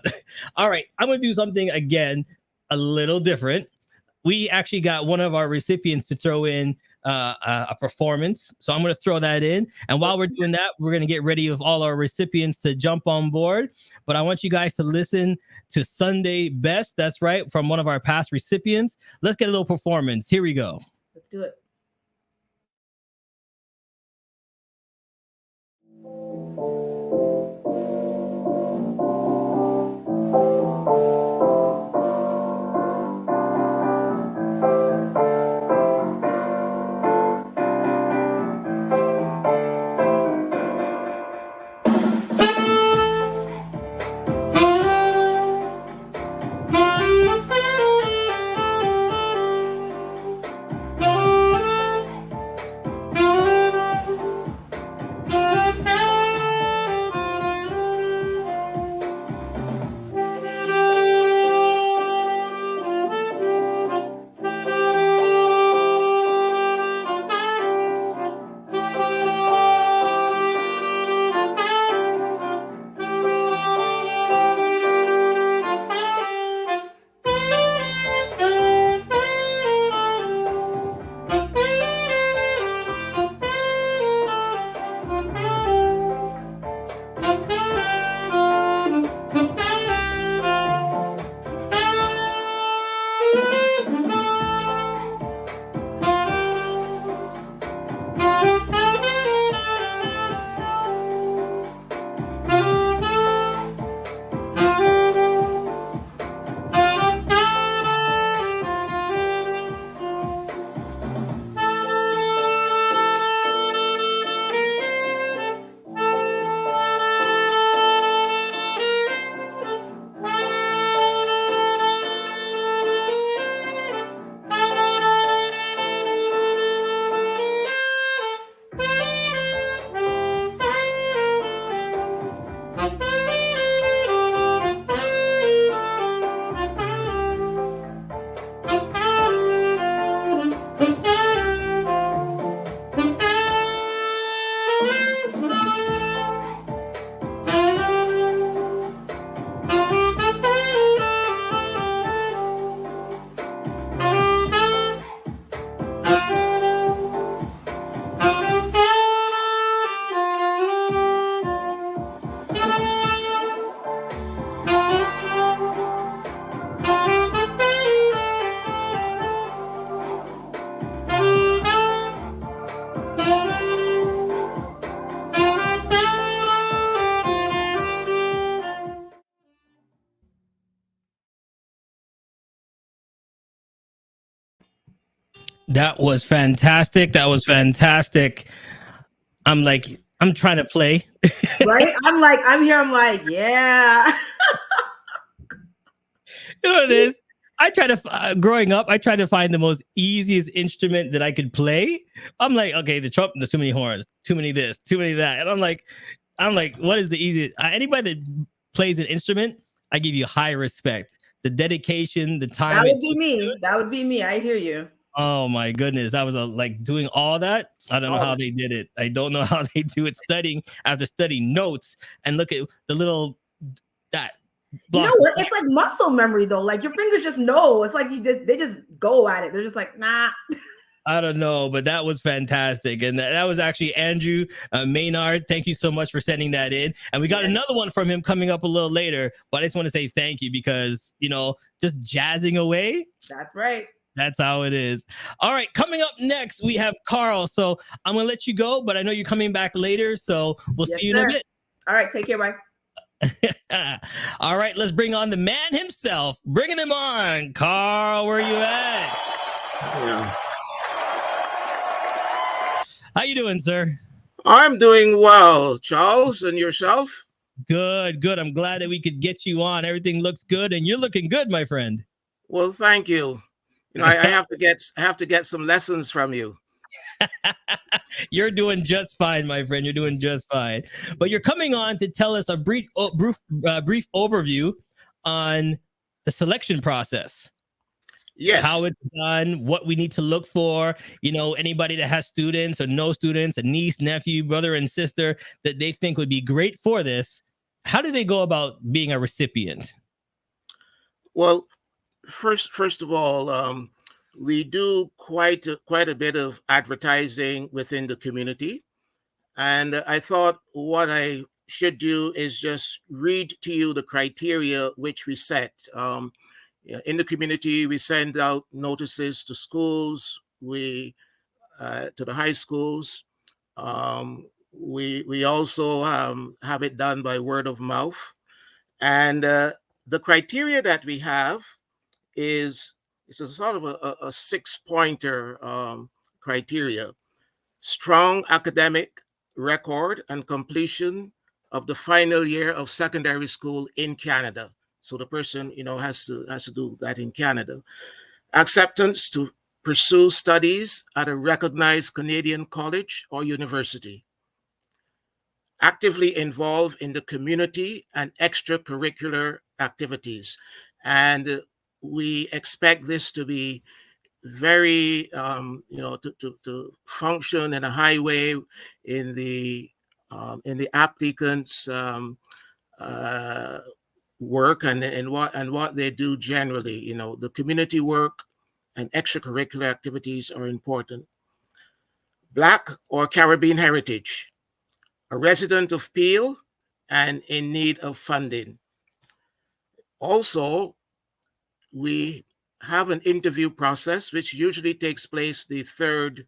S1: All right. I'm going to do something, again, a little different. We actually got one of our recipients to throw in a performance. So I'm going to throw that in. And while we're doing that, we're going to get ready with all our recipients to jump on board. But I want you guys to listen to Sunday Best. That's right. From one of our past recipients. Let's get a little performance. Here we go.
S8: Let's do it.
S1: That was fantastic. That was fantastic. I'm trying to play.
S8: Right? I'm here. I'm like, yeah.
S1: You know what it is? I try to growing up. I tried to find the most easiest instrument that I could play. I'm like, okay, the trumpet. There's too many horns, too many this, too many that, and I'm like, what is the easiest? Anybody that plays an instrument, I give you high respect. The dedication, the time.
S8: That would be me. That would be me. I hear you.
S1: Oh my goodness, that was like doing all that. I don't know how they did it. I don't know how they do it. Studying after studying notes, and look at the little that.
S8: You know what? It's like muscle memory though. Like your fingers just know. It's like they just go at it. They're just like, nah.
S1: I don't know, but that was fantastic. And that was actually Andrew Maynard. Thank you so much for sending that in. And we got another one from him coming up a little later. But I just want to say thank you because, just jazzing away.
S8: That's right.
S1: That's how it is. All right. Coming up next, we have Carl. So I'm going to let you go, but I know you're coming back later. So we'll see you in a bit.
S8: All right. Take care, Bryce.
S1: All right. Let's bring on the man himself. Bringing him on. Carl, where are you at?
S10: Yeah.
S1: How you doing, sir?
S10: I'm doing well, Charles, and yourself?
S1: Good. I'm glad that we could get you on. Everything looks good, and you're looking good, my friend.
S10: Well, thank you. I have to get some lessons from you.
S1: You're doing just fine, my friend. You're doing just fine. But you're coming on to tell us a brief overview on the selection process.
S10: Yes.
S1: How it's done, what we need to look for, anybody that has students or no students, a niece, nephew, brother, and sister that they think would be great for this. How do they go about being a recipient?
S10: Well, first of all, we do quite a bit of advertising within the community. And I thought what I should do is just read to you the criteria which we set. In the community, we send out notices to schools, to the high schools. We also have it done by word of mouth. And the criteria that we have is a sort of a six-pointer criteria. Strong academic record and completion of the final year of secondary school in Canada. So the person, has to do that in Canada. Acceptance to pursue studies at a recognized Canadian college or university. Actively involved in the community and extracurricular activities. And we expect this to be very, to function in a high way in the applicants' work and what they do generally. The community work and extracurricular activities are important. Black or Caribbean heritage, a resident of Peel and in need of funding. Also, we have an interview process which usually takes place the third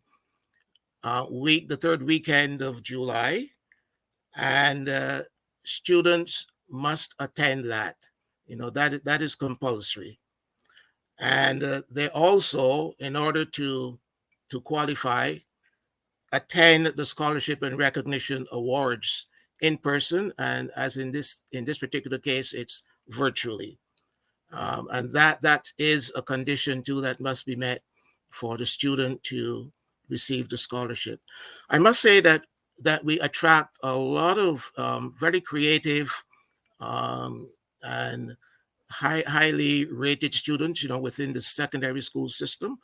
S10: weekend of July, and students must attend that. That is compulsory. And they also, in order to qualify, attend the scholarship and recognition awards in person, and as in this particular case, it's virtually. And that is a condition too that must be met for the student to receive the scholarship. I must say that we attract a lot of very creative and highly rated students, within the secondary school system.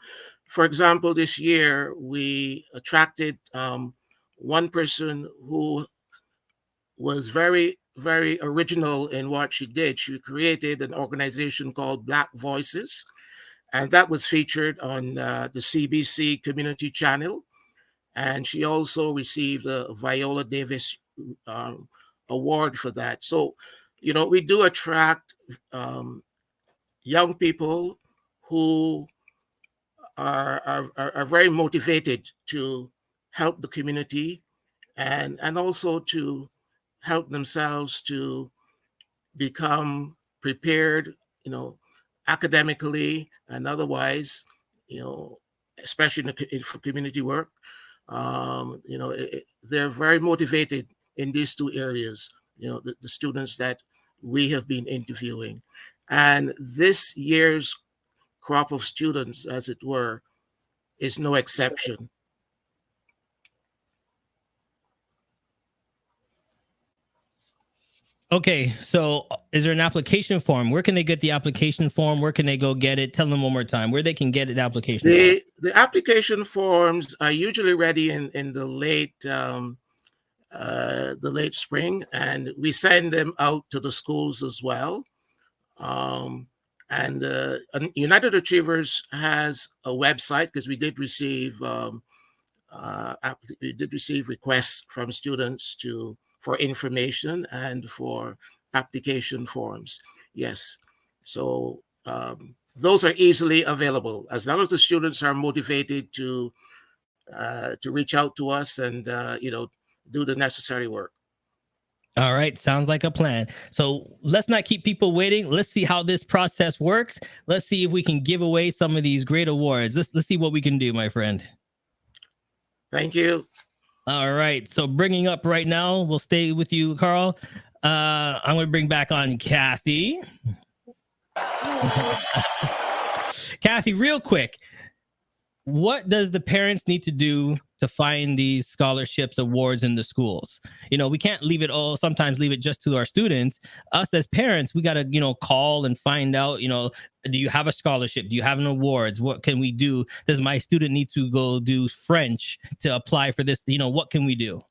S10: For example, this year we attracted one person who was very, very original in what she did. She created an organization called Black Voices, and that was featured on the CBC Community Channel. And she also received a Viola Davis award for that. So, we do attract young people who are very motivated to help the community and also to help themselves to become prepared, academically and otherwise, especially for community work. They're very motivated in these two areas, the students that we have been interviewing. And this year's crop of students, as it were, is no exception.
S1: Okay, so is there an application form? Where can they get the application form? Where can they go get it? Tell them one more time where they can get the application.
S10: The application forms are usually ready in the late spring, and we send them out to the schools as well. And United Achievers has a website, because we did receive requests from students for information and for application forms. Yes. So those are easily available as long as the students are motivated to reach out to us and do the necessary work.
S1: All right, sounds like a plan. So let's not keep people waiting. Let's see how this process works. Let's see if we can give away some of these great awards. Let's see what we can do, my friend.
S10: Thank you.
S1: All right, so bringing up right now, we'll stay with you, Carl. I'm going to bring back on Kathy. Kathy, real quick, what does the parents need to do to find these scholarships, awards in the schools? We can't sometimes leave it just to our students. Us as parents, we got to, call and find out, do you have a scholarship? Do you have an awards? What can we do? Does my student need to go do French to apply for this? What can we do?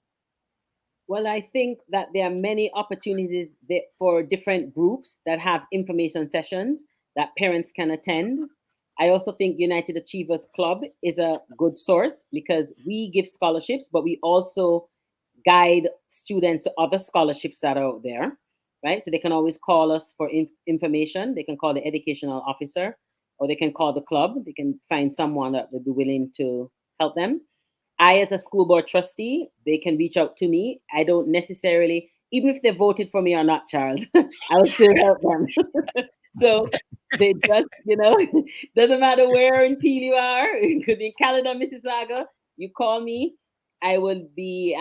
S7: Well, I think that there are many opportunities for different groups that have information sessions that parents can attend. I also think United Achievers Club is a good source because we give scholarships, but we also guide students to other scholarships that are out there, right? So they can always call us for information. They can call the educational officer, or they can call the club. They can find someone that would be willing to help them. I, as a school board trustee, they can reach out to me. I don't necessarily, even if they voted for me or not, Charles, I will still help them. So they just, doesn't matter where in Peel you are. It could be in Canada, Mississauga. You call me. I will be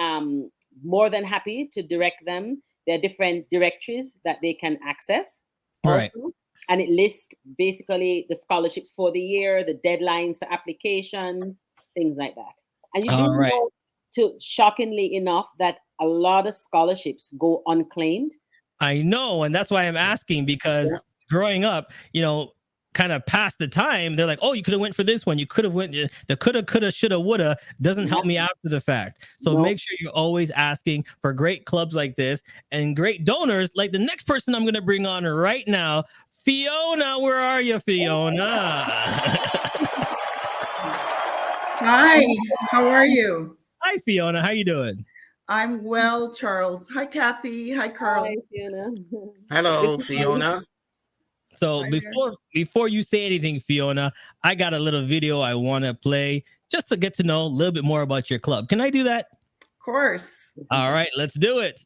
S7: more than happy to direct them. There are different directories that they can access.
S1: Right.
S7: Also. And it lists basically the scholarships for the year, the deadlines for applications, things like that. And you do know, shockingly enough, that a lot of scholarships go unclaimed. I
S1: know, and that's why I'm asking, because growing up, kind of past the time, they're like, oh, you could have went for this one. You could have went, the coulda, shoulda, woulda doesn't help me after the fact. So make sure you're always asking for great clubs like this and great donors like the next person I'm going to bring on right now. Fiona, where are you, Fiona?
S11: Hi, how are you?
S1: Hi, Fiona. How you doing?
S11: I'm well, Charles. Hi, Kathy. Hi, Carl.
S7: Hi, Fiona.
S10: Hello, Fiona.
S1: So before you say anything, Fiona, I got a little video I want to play just to get to know a little bit more about your club. Can I do that?
S11: Of course.
S1: All right, let's do it.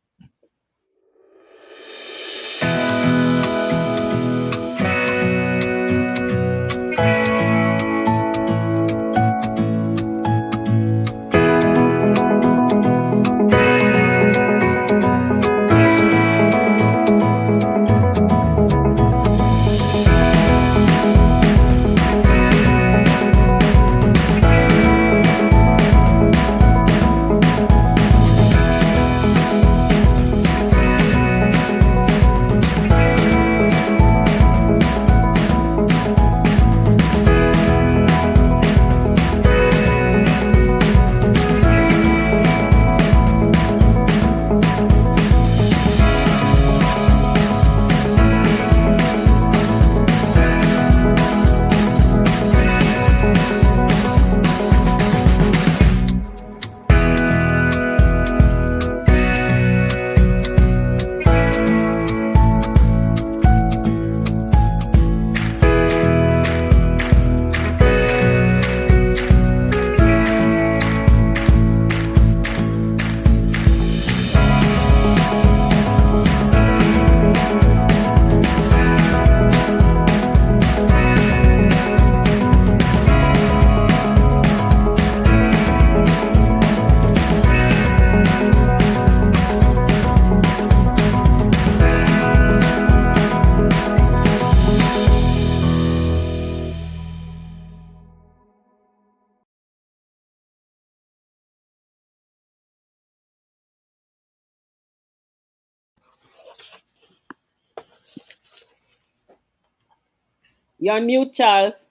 S7: You're on mute, Charles.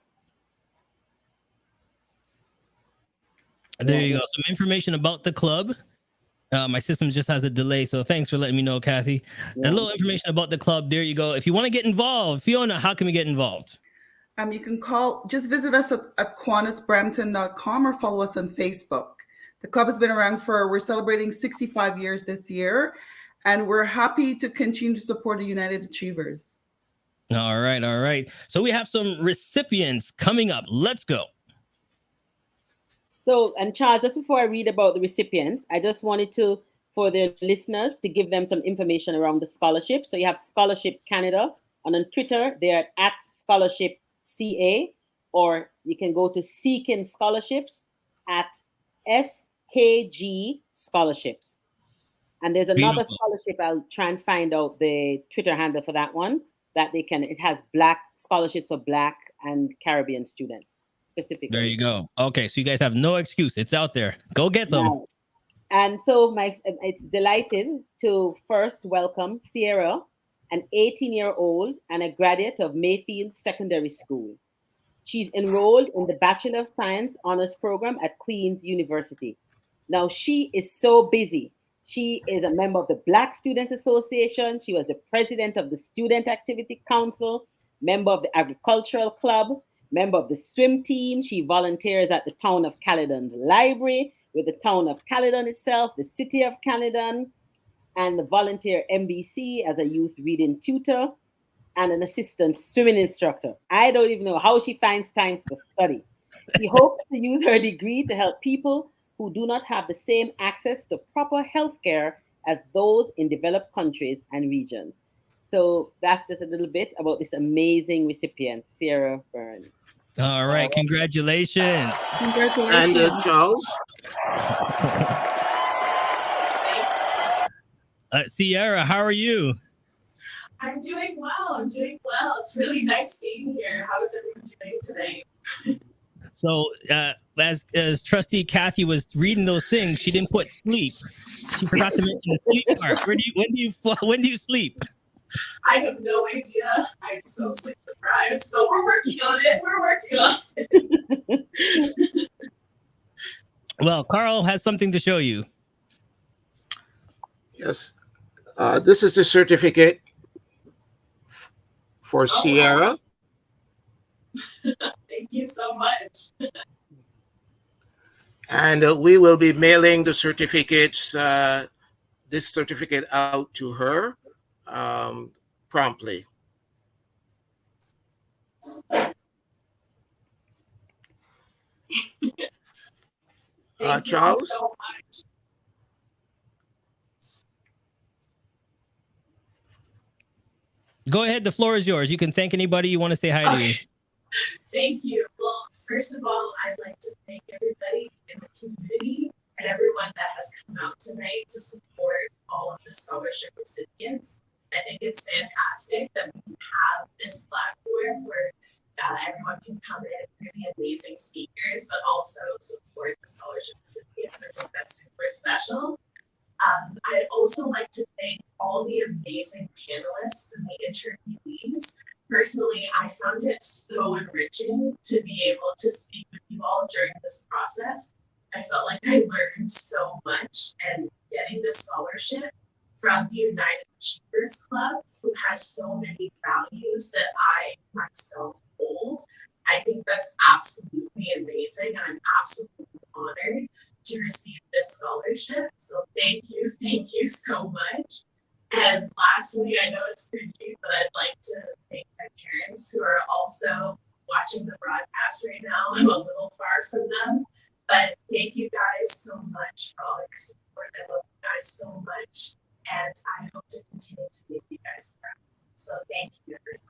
S1: There you go. Some information about the club. My system just has a delay, so thanks for letting me know, Kathy. A little information about the club. There you go. If you want to get involved, Fiona, how can we get involved?
S11: You can just visit us at QuantusBrampton.com or follow us on Facebook. The club has been around we're celebrating 65 years this year, and we're happy to continue to support the United Achievers.
S1: All right. So we have some recipients coming up. Let's go.
S7: So, and Charles, just before I read about the recipients, I just wanted to, for the listeners, to give them some information around the scholarship. So you have Scholarship Canada, and on Twitter, they're at Scholarship CA, or you can go to Seeking Scholarships at SKG Scholarships. And there's another scholarship, I'll try and find out the Twitter handle for that one, that it has Black scholarships for Black and Caribbean students. Specifically.
S1: There you go. Okay, so you guys have no excuse. It's out there. Go get them.
S7: Right. And so it's delighted to first welcome Sierra, an 18-year-old and a graduate of Mayfield Secondary School. She's enrolled in the Bachelor of Science Honors Program at Queen's University. Now, she is so busy. She is a member of the Black Students Association. She was the president of the Student Activity Council, member of the Agricultural Club, member of the swim team. She volunteers at the Town of Caledon's library, with the Town of Caledon itself, the City of Caledon, and the volunteer MBC as a youth reading tutor and an assistant swimming instructor. I don't even know how she finds time to study. She hopes to use her degree to help people who do not have the same access to proper health care as those in developed countries and regions. So that's just a little bit about this amazing recipient, Sierra Byrne.
S1: All right, congratulations.
S10: And Charles.
S1: Sierra, how are you?
S12: I'm doing well. It's really nice being here. How is everyone doing today?
S1: So as Trustee Kathy was reading those things, she didn't put sleep. She forgot to mention the sleep part. When do you sleep?
S12: I have no idea. I'm so sleep deprived, but we're working on it.
S1: Well, Carl has something to show you.
S10: Yes. This is the certificate for Sierra.
S12: Wow. Thank you so much.
S10: And we will be mailing the certificates, this certificate out to her promptly. Charles?
S12: So much.
S1: Go ahead, the floor is yours. You can thank anybody you want to say hi to.
S12: Thank you. Well, first of all, I'd like to thank everybody in the community and everyone that has come out tonight to support all of the scholarship recipients. I think it's fantastic that we can have this platform where everyone can come in and hear the amazing speakers, but also support the scholarship recipients. I think that's super special. I'd also like to thank all the amazing panelists and the interviewees. Personally, I found it so enriching to be able to speak with you all during this process. I felt like I learned so much, and getting this scholarship from the United Achievers Club, who has so many values that I myself hold, I think that's absolutely amazing. And I'm absolutely honored to receive this scholarship. So thank you so much. And lastly, I know it's pretty, but I'd like to thank my parents who are also watching the broadcast right now. I'm a little far from them, but thank you guys so much for all your support. I love you guys so much, and I hope to continue to make you guys proud. So thank you, everyone.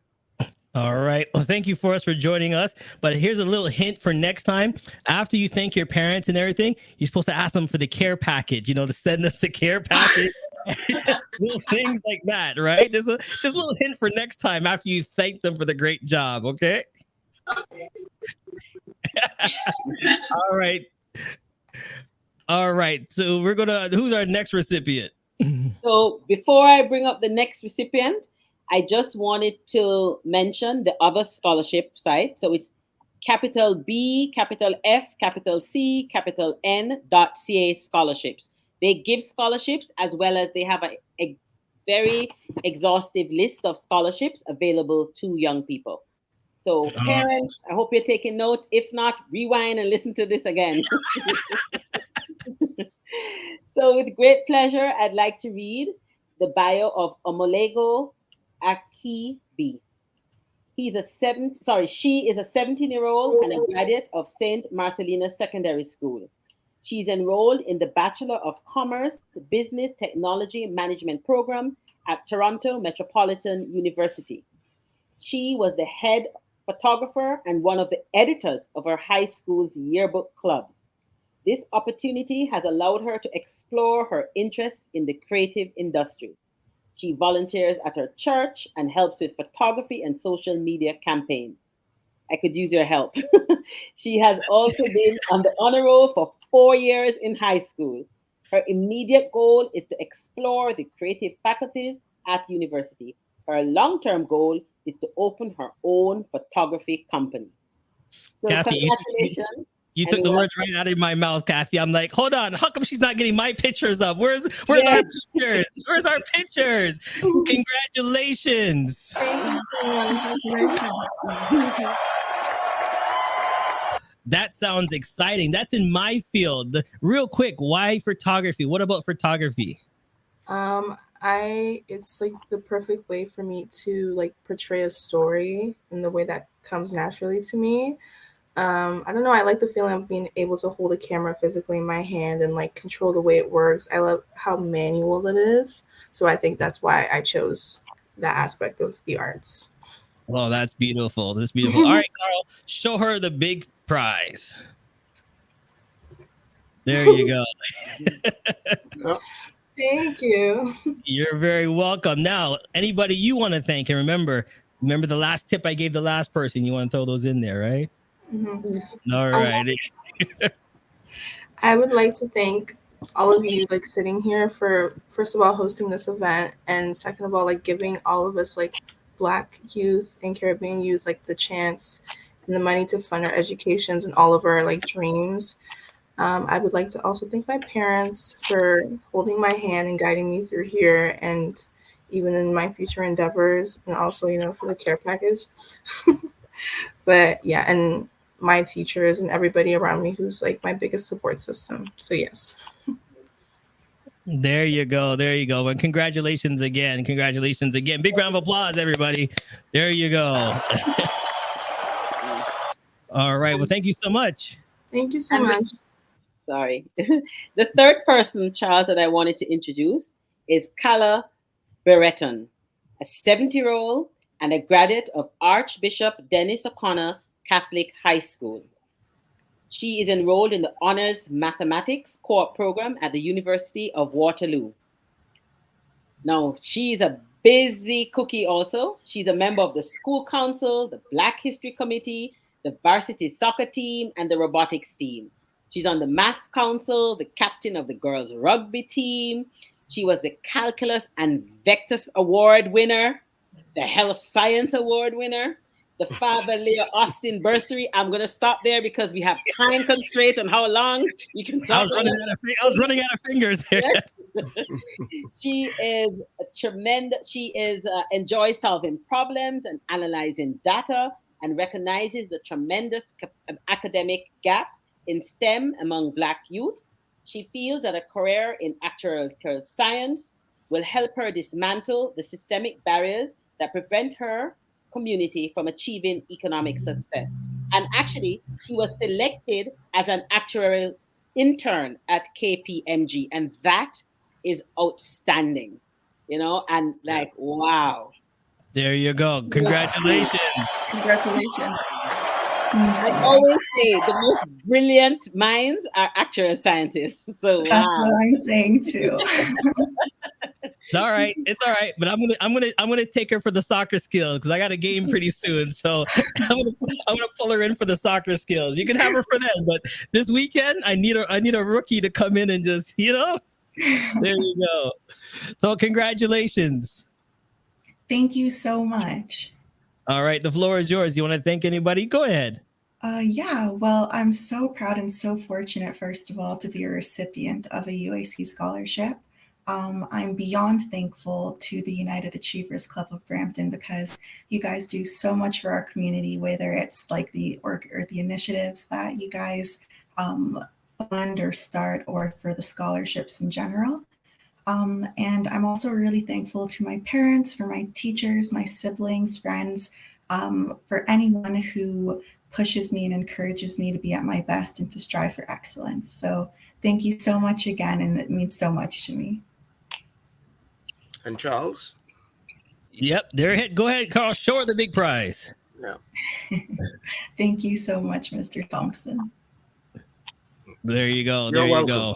S1: All right. Well, thank you for joining us. But here's a little hint for next time. After you thank your parents and everything, you're supposed to ask them for the care package, to send us the care package. Little things like that, right? Just a little hint for next time after you thank them for the great job, okay?
S12: Okay.
S1: All right. So who's our next recipient?
S7: So before I bring up the next recipient, I just wanted to mention the other scholarship site. So it's capital B, capital F, capital C, capital N.ca scholarships. They give scholarships as well as they have a very exhaustive list of scholarships available to young people. So parents, I hope you're taking notes. If not, rewind and listen to this again. So with great pleasure, I'd like to read the bio of Omolego Akibi. She is a 17-year-old and a graduate of St. Marcelina Secondary School. She's enrolled in the Bachelor of Commerce Business Technology Management program at Toronto Metropolitan University. She was the head photographer and one of the editors of her high school's yearbook club. This opportunity has allowed her to explore her interests in the creative industries. She volunteers at her church and helps with photography and social media campaigns. I could use your help. She has also been on the honor roll for 4 years in high school. Her immediate goal is to explore the creative faculties at university. Her long-term goal is to open her own photography company. So
S1: Kathy,
S7: congratulations.
S1: you took the words right out of my mouth, Kathy. I'm like, hold on, how come she's not getting my pictures up? Where's our pictures? Where's our pictures? Congratulations.
S3: Thank you so much.
S1: That sounds exciting. That's in my field. Real quick, why photography? What about photography?
S13: It's like the perfect way for me to like portray a story in the way that comes naturally to me. I don't know. I like the feeling of being able to hold a camera physically in my hand and like control the way it works. I love how manual it is. So I think that's why I chose that aspect of the arts.
S1: Oh, that's beautiful. That's beautiful. All right, Carl, show her the big prize. There you go.
S13: Thank you.
S1: You're very welcome. Now, anybody you want to thank, and remember the last tip I gave the last person. You want to throw those in there, right?
S13: Mm-hmm.
S1: All right.
S13: I would like to thank all of you like sitting here for, first of all, hosting this event, and second of all, like giving all of us like Black youth and Caribbean youth like the chance and the money to fund our educations and all of our like dreams. I would like to also thank my parents for holding my hand and guiding me through here and even in my future endeavors, and also, you know, for the care package. But yeah, and my teachers and everybody around me who's like my biggest support system. So yes.
S1: There you go. There you go. And congratulations again. Congratulations again. Big round of applause, everybody. There you go. All right. Well, thank you so much.
S13: Thank you so much.
S7: Sorry. The third person, Charles, that I wanted to introduce is Kyra Berettan, a 70-year-old and a graduate of Archbishop Dennis O'Connor Catholic High School. She is enrolled in the Honors Mathematics Co-op program at the University of Waterloo. Now, she's a busy cookie also. She's a member of the school council, the Black History Committee, the varsity soccer team, and the robotics team. She's on the math council, the captain of the girls rugby team. She was the Calculus and Vectus Award winner, the Health Science Award winner, the Father Leo Austin Bursary. I'm going to stop there because we have time constraints on how long you can talk.
S1: I was running out of fingers here.
S7: She is a tremendous, enjoys solving problems and analyzing data and recognizes the tremendous academic gap in STEM among Black youth. She feels that a career in actuarial science will help her dismantle the systemic barriers that prevent her community from achieving economic success. And actually, she was selected as an actuarial intern at KPMG, and that is outstanding, you know, and like, wow.
S1: There you go. Congratulations.
S3: Congratulations.
S7: I always say the most brilliant minds are actual scientists. So
S14: that's what I'm saying too.
S1: It's all right. It's all right. But I'm gonna take her for the soccer skills because I got a game pretty soon. So I'm gonna pull her in for the soccer skills. You can have her for that, but this weekend I need a rookie to come in and just, you know. There you go. So congratulations.
S14: Thank you so much.
S1: All right, the floor is yours. You want to thank anybody? Go ahead.
S14: Yeah, well, I'm so proud and so fortunate, first of all, to be a recipient of a UAC scholarship. I'm beyond thankful to the United Achievers Club of Brampton because you guys do so much for our community, whether it's like the initiatives that you guys fund or start, or for the scholarships in general. And I'm also really thankful to my parents, for my teachers, my siblings, friends, for anyone who pushes me and encourages me to be at my best and to strive for excellence. So thank you so much again, and it means so much to me.
S10: And Charles?
S1: Yep, there. Go ahead, Carl. Show her the big prize.
S10: Yeah.
S14: Thank you so much, Mr. Thompson.
S1: There you go.
S10: You're
S1: There
S10: welcome.
S1: you go.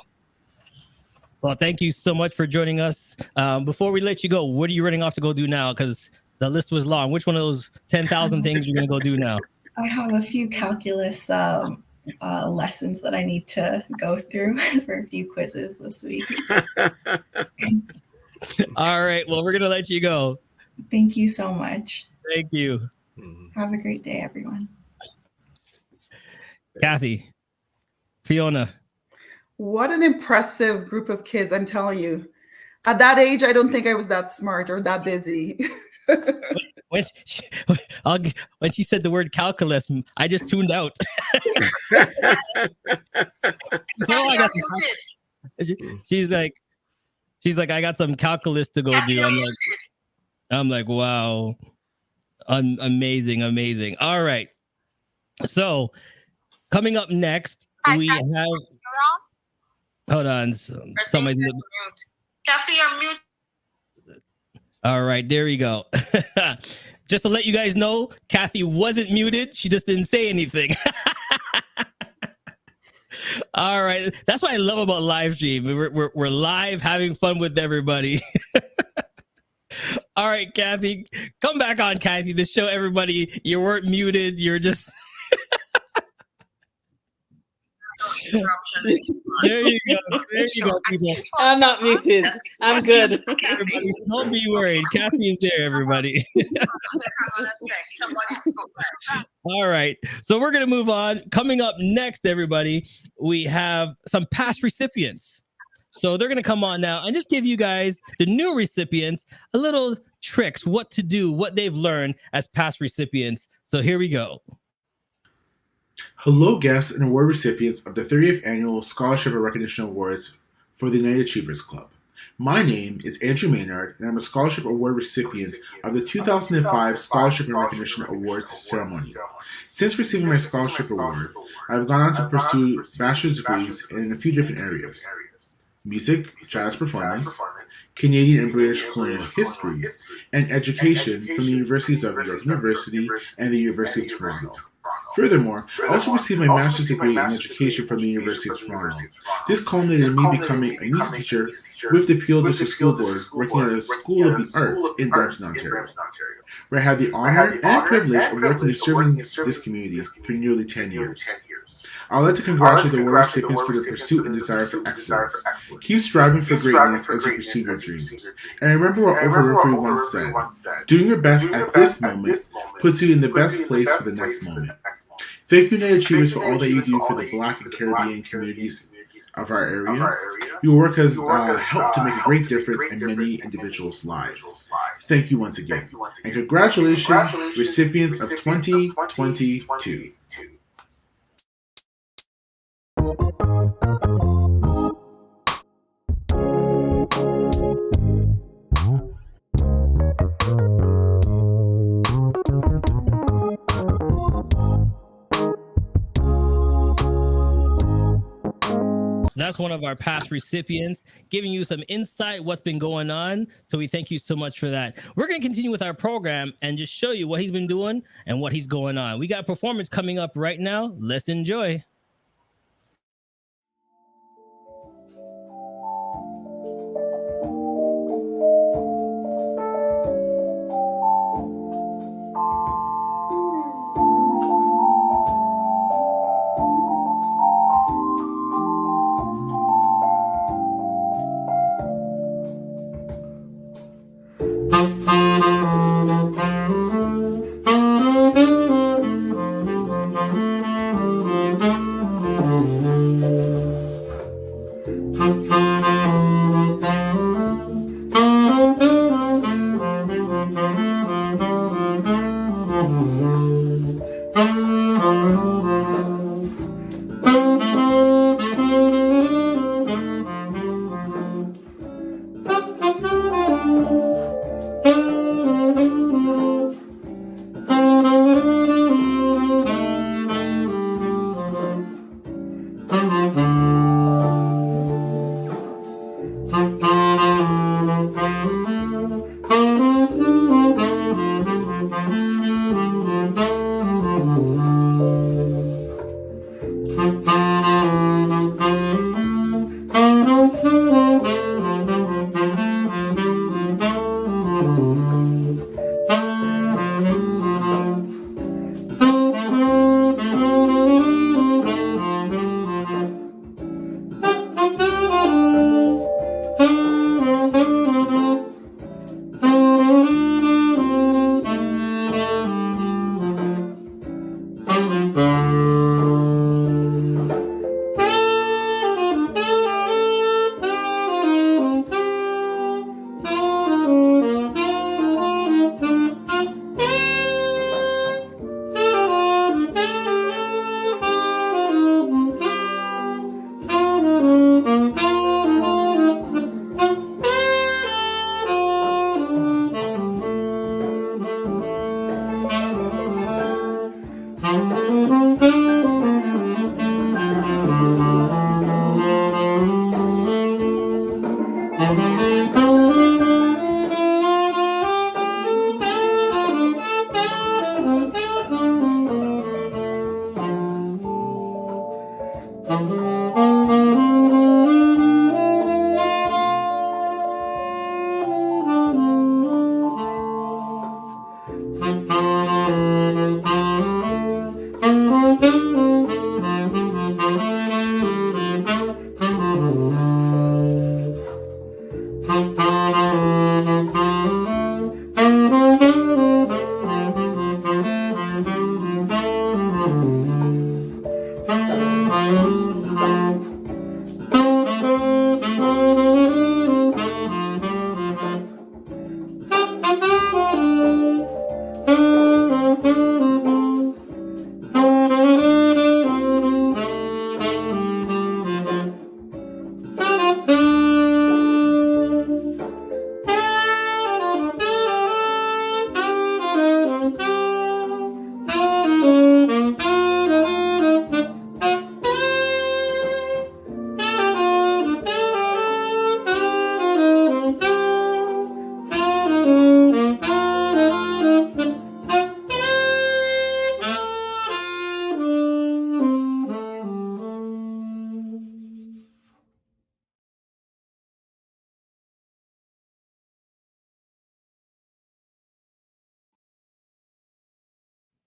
S1: Well, thank you so much for joining us. Before we let you go, what are you running off to go do now? Because the list was long. Which one of those 10,000 things you're going to go do now?
S14: I have a few calculus lessons that I need to go through for a few quizzes this week.
S1: All right. Well, we're going to let you go.
S14: Thank you so much.
S1: Thank you.
S14: Have a great day, everyone.
S1: Kathy, Fiona.
S11: What an impressive group of kids, I'm telling you. At that age, I don't think I was that smart or that busy.
S1: When she said the word calculus, I just tuned out. She's like, I got some calculus to go do. I'm like, wow, amazing. All right. So coming up next, we have. Hold on. Somebody.
S15: Kathy, you're mute.
S1: All right, there we go. Just to let you guys know, Kathy wasn't muted. She just didn't say anything. All right. That's what I love about live stream. We're live having fun with everybody. All right, Kathy. Come back on, Kathy, to show everybody you weren't muted. You're just... There you go, people.
S7: I'm not muted. I'm good.
S1: Everybody, don't be worried. Kathy is there, everybody. All right. So we're going to move on. Coming up next, everybody, we have some past recipients. So they're going to come on now and just give you guys, the new recipients, a little tricks, what to do, what they've learned as past recipients. So here we go.
S16: Hello, guests and award recipients of the 30th Annual Scholarship and Recognition Awards for the United Achievers Club. My name is Andrew Maynard, and I'm a Scholarship Award recipient of the 2005 Scholarship and Recognition Awards ceremony. Since receiving my scholarship award, I've gone on to pursue bachelor's degrees in a few different areas: music, jazz performance, Canadian and British colonial history, and education from the universities of York University and the University of Toronto. Furthermore, I also received my master's degree in education from the University of Toronto. This culminated in me becoming a music teacher with the Peel District School Board, working at the School of the Arts in Brampton, Ontario, where I had the honor and privilege of working and serving this community for nearly 10 years. I would like to congratulate the award recipients for their pursuit and desire for excellence. Keep striving for greatness as you pursue your dreams. And I remember what Oprah Winfrey once said, doing your best at this moment puts you in the best place for the next moment. Thank you, United Achievers, for all that you do for the Black and Caribbean communities of our area. Your work has helped to make a great difference in many individuals' lives. Thank you once again. And congratulations, recipients of 2022.
S1: That's one of our past recipients, giving you some insight what's been going on. So we thank you so much for that. We're going to continue with our program and just show you what he's been doing and what he's going on. We got a performance coming up right now. Let's enjoy.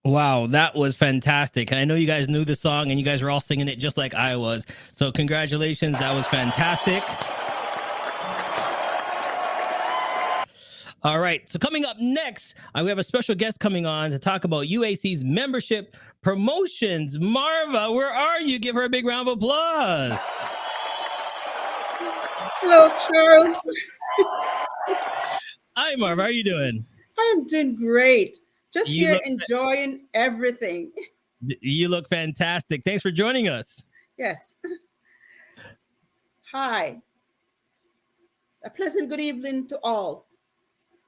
S1: Wow, that was fantastic. And I know you guys knew the song and you guys were all singing it just like I was. So congratulations, that was fantastic. All right, so coming up next, we have a special guest coming on to talk about UAC's membership promotions. Marva, where are you? Give her a big round of applause.
S17: Hello, Charles.
S1: Hi, Marva, how are you doing?
S17: I am doing great. Just
S1: You
S17: here
S1: look-
S17: enjoying everything.
S1: You look fantastic. Thanks for joining us.
S17: Yes. Hi. A pleasant good evening to all.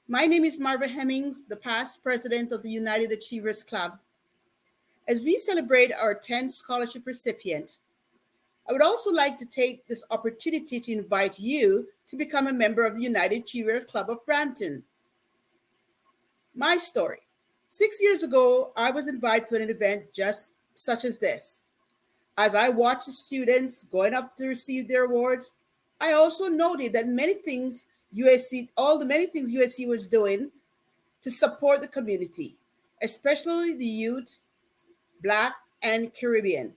S17: My name is Marva Hemmings, the past president of the United Achievers Club. As we celebrate our 10th scholarship recipient, I would also like to take this opportunity to invite you to become a member of the United Achievers Club of Brampton. My story. 6 years ago, I was invited to an event just such as this. As I watched the students going up to receive their awards, I also noted that all the many things USC was doing to support the community, especially the youth, Black and Caribbean.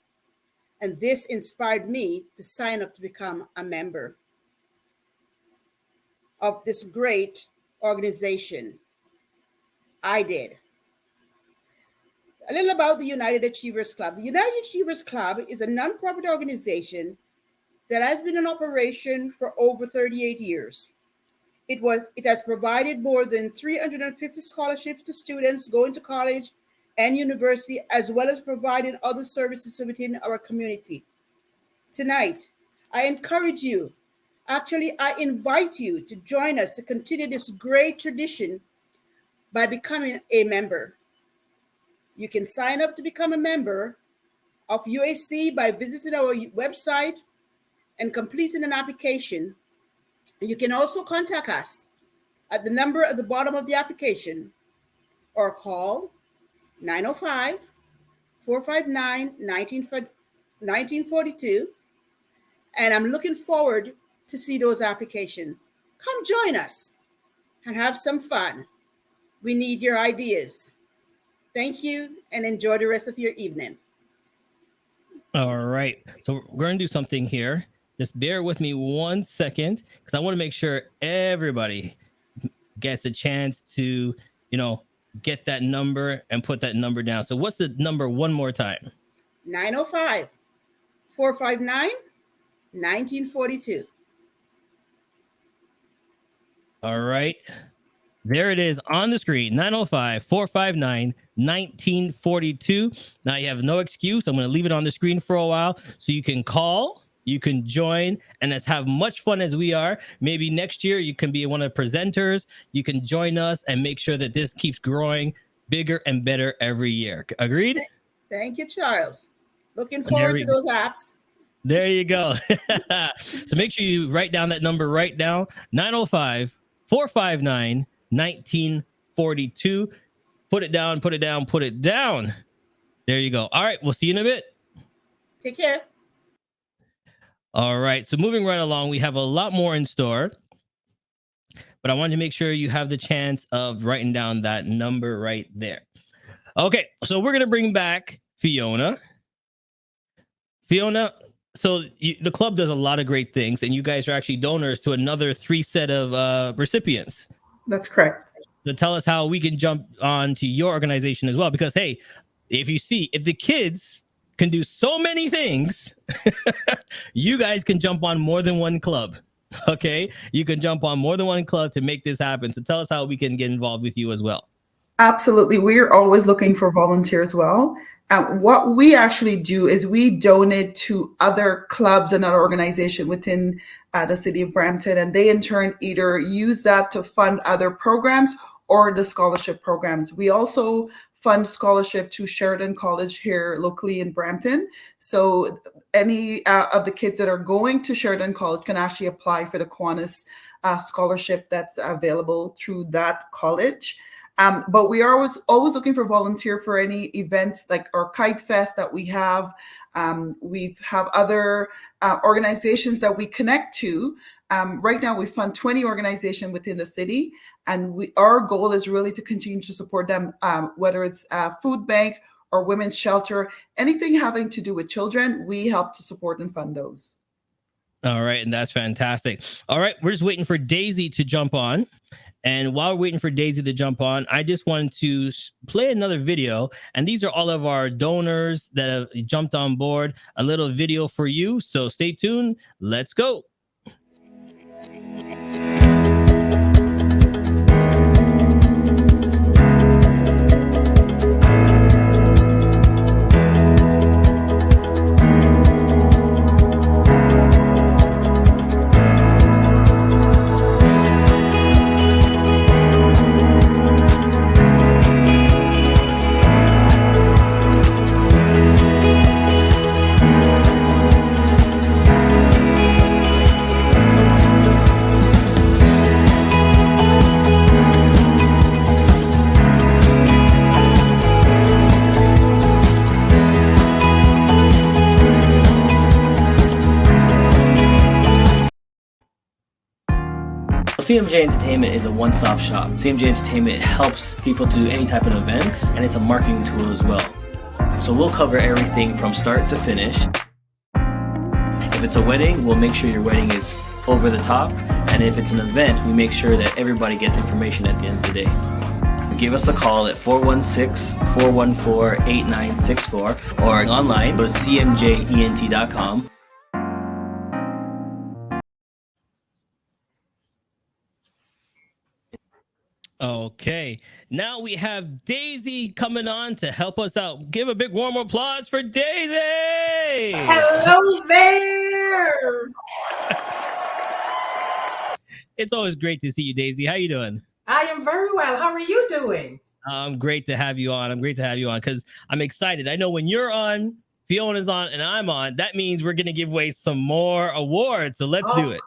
S17: And this inspired me to sign up to become a member of this great organization. I did. A little about the United Achievers Club. The United Achievers Club is a nonprofit organization that has been in operation for over 38 years. It has provided more than 350 scholarships to students going to college and university, as well as providing other services within our community. Tonight, I encourage you, actually, I invite you to join us to continue this great tradition by becoming a member. You can sign up to become a member of UAC by visiting our website and completing an application. You can also contact us at the number at the bottom of the application or call 905-459-1942. And I'm looking forward to see those applications. Come join us and have some fun. We need your ideas. Thank you and enjoy the rest of your evening.
S1: All right. So we're going to do something here. Just bear with me 1 second because I want to make sure everybody gets a chance to, get that number and put that number down. So what's the number one more time?
S17: 905-459-1942.
S1: All right. There it is on the screen, 905-459-1942. Now you have no excuse. I'm going to leave it on the screen for a while so you can call, you can join, and let's have much fun as we are. Maybe next year you can be one of the presenters. You can join us and make sure that this keeps growing bigger and better every year. Agreed?
S17: Thank you, Charles. Looking forward to those apps.
S1: There you go. So make sure you write down that number right now, 905-459-1942. Put it down, put it down, put it down. There you go. All right, we'll see you in a bit.
S17: Take care.
S1: All right, so moving right along, we have a lot more in store, but I wanted to make sure you have the chance of writing down that number right there. Okay, so we're going to bring back Fiona. Fiona, so the club does a lot of great things, and you guys are actually donors to another 3 set of recipients.
S11: That's correct.
S1: So tell us how we can jump on to your organization as well, because, hey, if the kids can do so many things, you guys can jump on more than one club. Okay, you can jump on more than one club to make this happen. So tell us how we can get involved with you as well.
S11: Absolutely. We're always looking for volunteers as well. What we actually do is we donate to other clubs and other organizations within the city of Brampton, and they in turn either use that to fund other programs or the scholarship programs. We also fund scholarship to Sheridan College here locally in Brampton. So any of the kids that are going to Sheridan College can actually apply for the Kiwanis scholarship that's available through that college. But we are always looking for volunteer for any events like our Kite Fest that we have. We have other organizations that we connect to. Right now, we fund 20 organizations within the city, and our goal is really to continue to support them, whether it's food bank or women's shelter, anything having to do with children, we help to support and fund those.
S1: All right, and that's fantastic. All right, we're just waiting for Daisy to jump on. And while we're waiting for Daisy to jump on, I just wanted to play another video. And these are all of our donors that have jumped on board. A little video for you. So stay tuned. Let's go.
S18: CMJ Entertainment is a one-stop shop. CMJ Entertainment helps people do any type of events, and it's a marketing tool as well. So we'll cover everything from start to finish. If it's a wedding, we'll make sure your wedding is over the top. And if it's an event, we make sure that everybody gets information at the end of the day. Give us a call at 416-414-8964 or online, go to cmjent.com.
S1: Okay, now we have Daisy coming on to help us out. Give a big warm applause for Daisy.
S19: Hello there.
S1: It's always great to see you, Daisy. How you doing?
S19: I am very well. How are you doing?
S1: Great to have you on. I'm great to have you on because I'm excited. I know when you're on, Fiona's on, and I'm on, that means we're going to give away some more awards. So let's do it.
S19: Of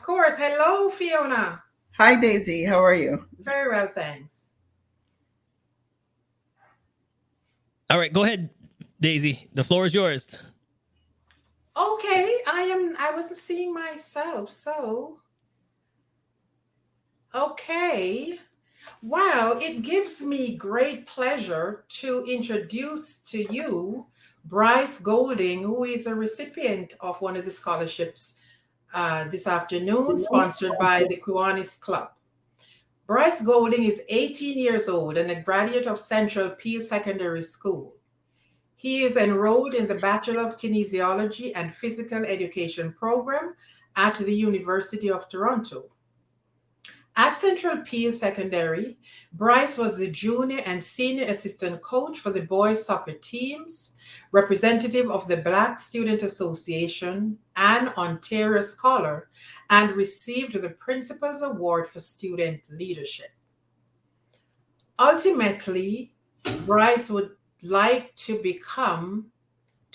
S19: course. Hello, Fiona.
S11: Hi, Daisy. How are you?
S19: Very well, thanks.
S1: All right, go ahead, Daisy. The floor is yours.
S19: Okay, I wasn't seeing myself, so. Okay. Well, it gives me great pleasure to introduce to you Bryce Golding, who is a recipient of one of the scholarships this afternoon, sponsored by the Kiwanis Club. Bryce Golding is 18 years old and a graduate of Central Peel Secondary School. He is enrolled in the Bachelor of Kinesiology and Physical Education program at the University of Toronto. At Central Peel Secondary, Bryce was the junior and senior assistant coach for the boys soccer teams, representative of the Black Student Association, and Ontario Scholar, and received the Principal's Award for Student Leadership. Ultimately, Bryce would like to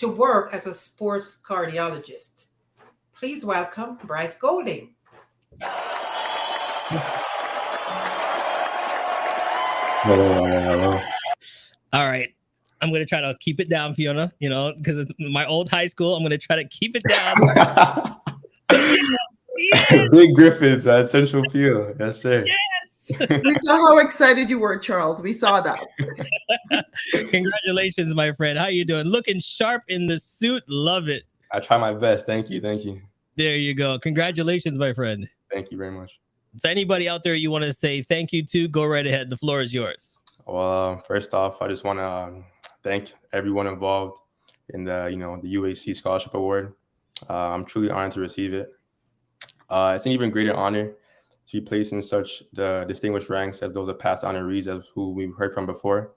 S19: work as a sports cardiologist. Please welcome Bryce Golding.
S20: Hello.
S1: All right. I'm going to try to keep it down, Fiona, because it's my old high school. I'm going to try to keep it down.
S20: Yes. Big Griffins at Central Peel. Yes, sir.
S1: Yes.
S11: We saw how excited you were, Charles. We saw that.
S1: Congratulations, my friend. How you doing? Looking sharp in the suit. Love it.
S20: I try my best. Thank you.
S1: There you go. Congratulations, my friend.
S20: Thank you very much.
S1: So anybody out there you want to say thank you to, go right ahead. The floor is yours.
S20: Well, first off, I just want to thank everyone involved in the UAC Scholarship Award. I'm truly honored to receive it. It's an even greater honor to be placed in such the distinguished ranks as those of past honorees as who we've heard from before,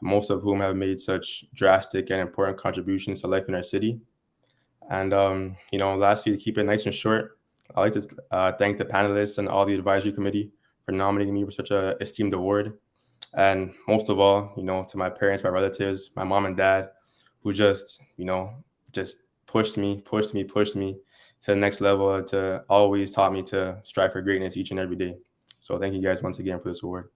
S20: most of whom have made such drastic and important contributions to life in our city. And, lastly, to keep it nice and short, I'd like to thank the panelists and all the advisory committee for nominating me for such an esteemed award. And most of all, to my parents, my relatives, my mom and dad, who just pushed me to the next level, to always taught me to strive for greatness each and every day. So thank you guys once again for this award.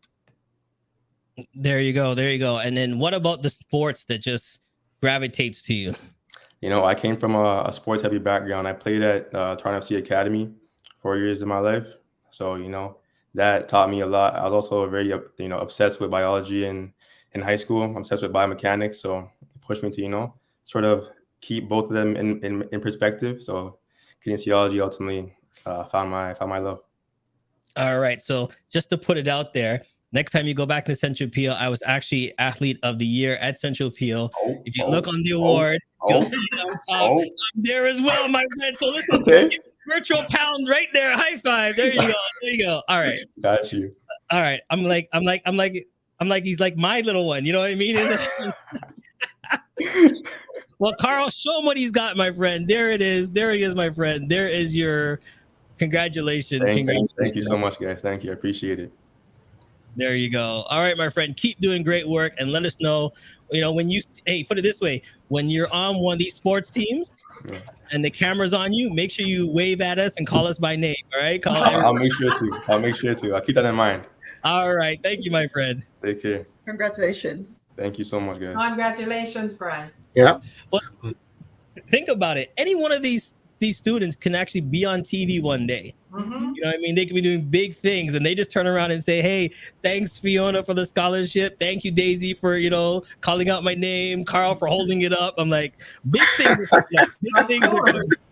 S1: There you go. There you go. And then what about the sports that just gravitates to you?
S20: You know, I came from a sports heavy background. I played at Toronto FC Academy 4 years of my life. So, you know, that taught me a lot. I was also very, you know, obsessed with biology in high school. I'm obsessed with biomechanics. So it pushed me to, you know, sort of keep both of them in perspective. So kinesiology ultimately found my love.
S1: All right. So just to put it out there, next time you go back to Central Peel, I was actually Athlete of the Year at Central Peel. If you look on the award, you'll see it on top. I'm there as well, my friend. So listen, virtual pound right there. High five. There you go. There you go. All right.
S20: Got you.
S1: All right. I'm like he's like my little one. You know what I mean? Well, Carl, show him what he's got, my friend. There it is. There he is, my friend. There is your congratulations.
S20: Thank you so much, guys. Thank you. I appreciate it.
S1: There you go. All right, my friend, keep doing great work and let us know, you know, when you, hey, put it this way, when you're on one of these sports teams and the camera's on you, make sure you wave at us and call us by name. All right.
S20: I'll make sure to. I'll keep that in mind.
S1: All right. Thank you, my friend.
S20: Take care.
S11: Congratulations.
S20: Thank you so much, guys.
S19: Congratulations, Bryce.
S10: Yeah.
S1: Well, think about it. Any one of these students can actually be on TV one day.
S19: Mm-hmm.
S1: You know what I mean? They can be doing big things and they just turn around and say, hey, thanks, Fiona, for the scholarship. Thank you, Daisy, for, you know, calling out my name. Carl for holding it up. I'm like, big things. Big things.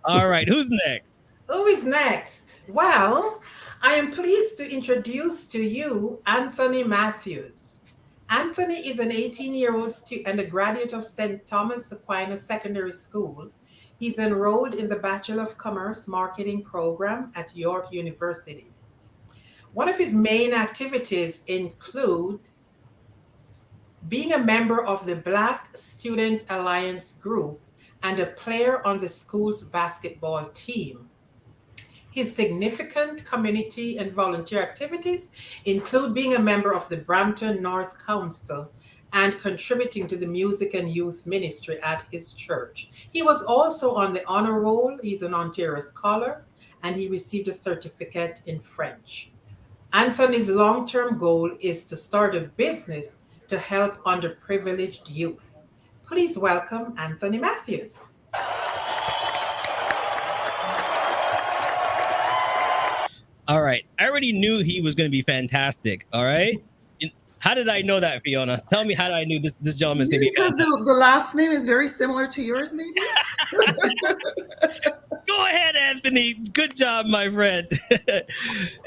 S1: All right. Who's next?
S19: Who is next? Well, I am pleased to introduce to you Anthony Matthews. Anthony is an 18-year-old student and a graduate of St. Thomas Aquinas Secondary School. He's enrolled in the Bachelor of Commerce Marketing program at York University. One of his main activities include being a member of the Black Student Alliance group and a player on the school's basketball team. His significant community and volunteer activities include being a member of the Brampton North Council and contributing to the music and youth ministry at his church. He was also on the honor roll. He's an Ontario Scholar, and he received a certificate in French. Anthony's long-term goal is to start a business to help underprivileged youth. Please welcome Anthony Matthews.
S1: All right. I already knew he was going to be fantastic. All right. How did I know that, Fiona? Tell me how I knew this gentleman's going to be
S11: fantastic. Because the last name is very similar to yours, maybe?
S1: Go ahead, Anthony. Good job, my friend.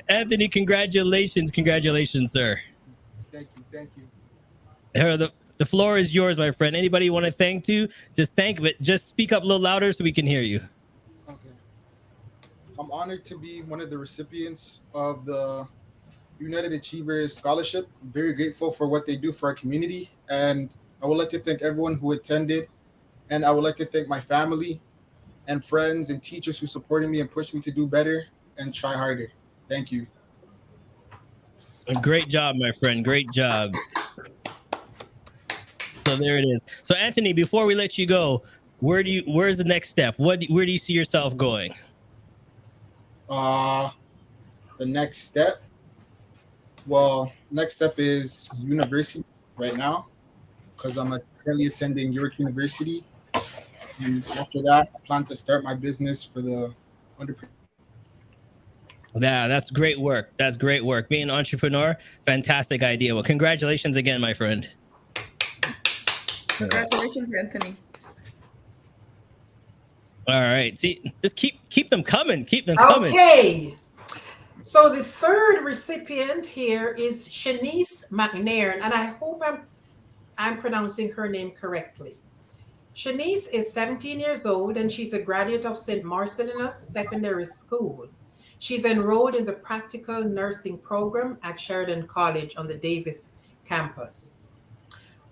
S1: Anthony, congratulations. Congratulations, sir.
S21: Thank you. Thank you.
S1: The floor is yours, my friend. Anybody you want to thank to? Just thank, but just speak up a little louder so we can hear you.
S21: Okay. I'm honored to be one of the recipients of the United Achievers Scholarship. I'm very grateful for what they do for our community. And I would like to thank everyone who attended. And I would like to thank my family and friends and teachers who supported me and pushed me to do better and try harder. Thank you.
S1: Great job, my friend. Great job. So there it is. So Anthony, before we let you go, where's the next step? Where do you see yourself going?
S21: The next step? Well, next step is university right now, because I'm currently attending York University. And after that, I plan to start my business for the underprivileged.
S1: Yeah, that's great work. That's great work. Being an entrepreneur, fantastic idea. Well, congratulations again, my friend.
S11: Congratulations, Anthony.
S1: All right. See, just keep them coming. Keep them coming.
S19: Okay. So the third recipient here is Shanice Mcnairn, and I hope I'm pronouncing her name correctly. Shanice is 17 years old, and she's a graduate of St. Marcells Secondary School. She's enrolled in the practical nursing program at Sheridan College on the Davis campus.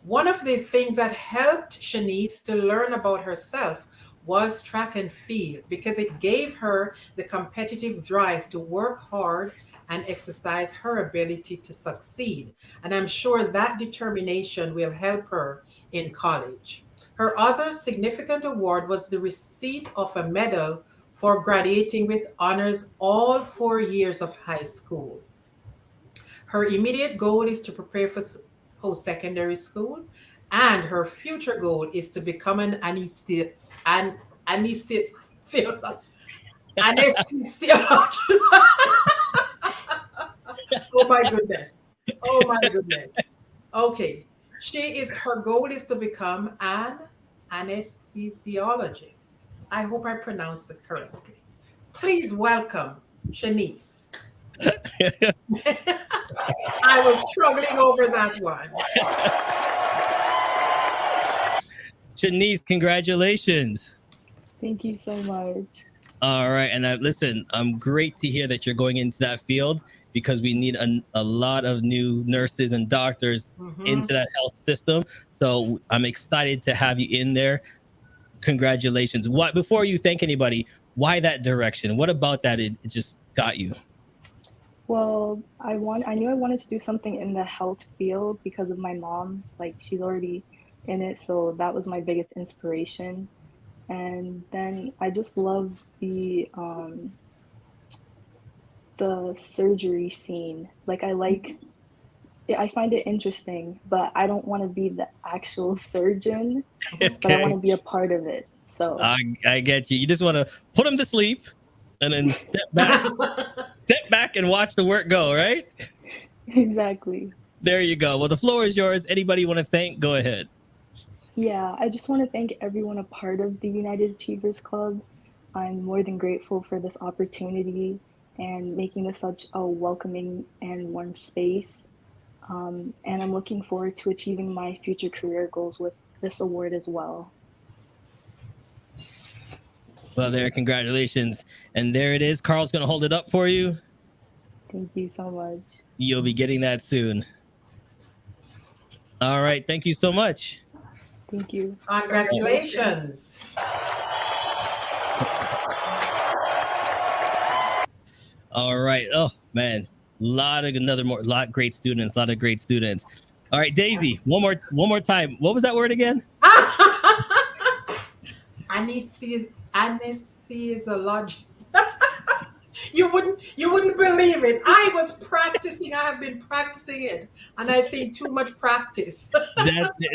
S19: One of the things that helped Shanice to learn about herself was track and field, because it gave her the competitive drive to work hard and exercise her ability to succeed. And I'm sure that determination will help her in college. Her other significant award was the receipt of a medal for graduating with honors all 4 years of high school. Her immediate goal is to prepare for post-secondary school, and her future goal is to become an anesthesiologist. Oh my goodness. Oh my goodness. Okay. Her goal is to become an anesthesiologist. I hope I pronounced it correctly. Please welcome Shanice. I was struggling over that one.
S1: Shanice, congratulations.
S3: Thank you so much.
S1: All right. And listen, great to hear that you're going into that field because we need a lot of new nurses and doctors into that health system. So I'm excited to have you in there. Congratulations. Before you thank anybody, why that direction? What about that? It just got you.
S3: Well, I knew I wanted to do something in the health field because of my mom. Like, she's already in it, so that was my biggest inspiration. And then I just love the surgery scene. Like, I find it interesting, but I don't want to be the actual surgeon, but I want to be a part of it. So
S1: I get you. You just want to put them to sleep and then step back and watch the work go, right?
S3: Exactly.
S1: There you go. Well, the floor is yours. Anybody you want to thank, go ahead.
S3: Yeah, I just want to thank everyone a part of the United Achievers Club. I'm more than grateful for this opportunity and making this such a welcoming and warm space. And I'm looking forward to achieving my future career goals with this award as well.
S1: Well, congratulations. And there it is. Carl's going to hold it up for you.
S3: Thank you so much.
S1: You'll be getting that soon. All right. Thank you so much.
S3: Thank you.
S19: Congratulations.
S1: All right. Oh, man. lot of great students. All right, Daisy, one more time. What was that word again?
S19: Anesthesiologist. You wouldn't believe it. I was practicing. I have been practicing it, and I think too much practice.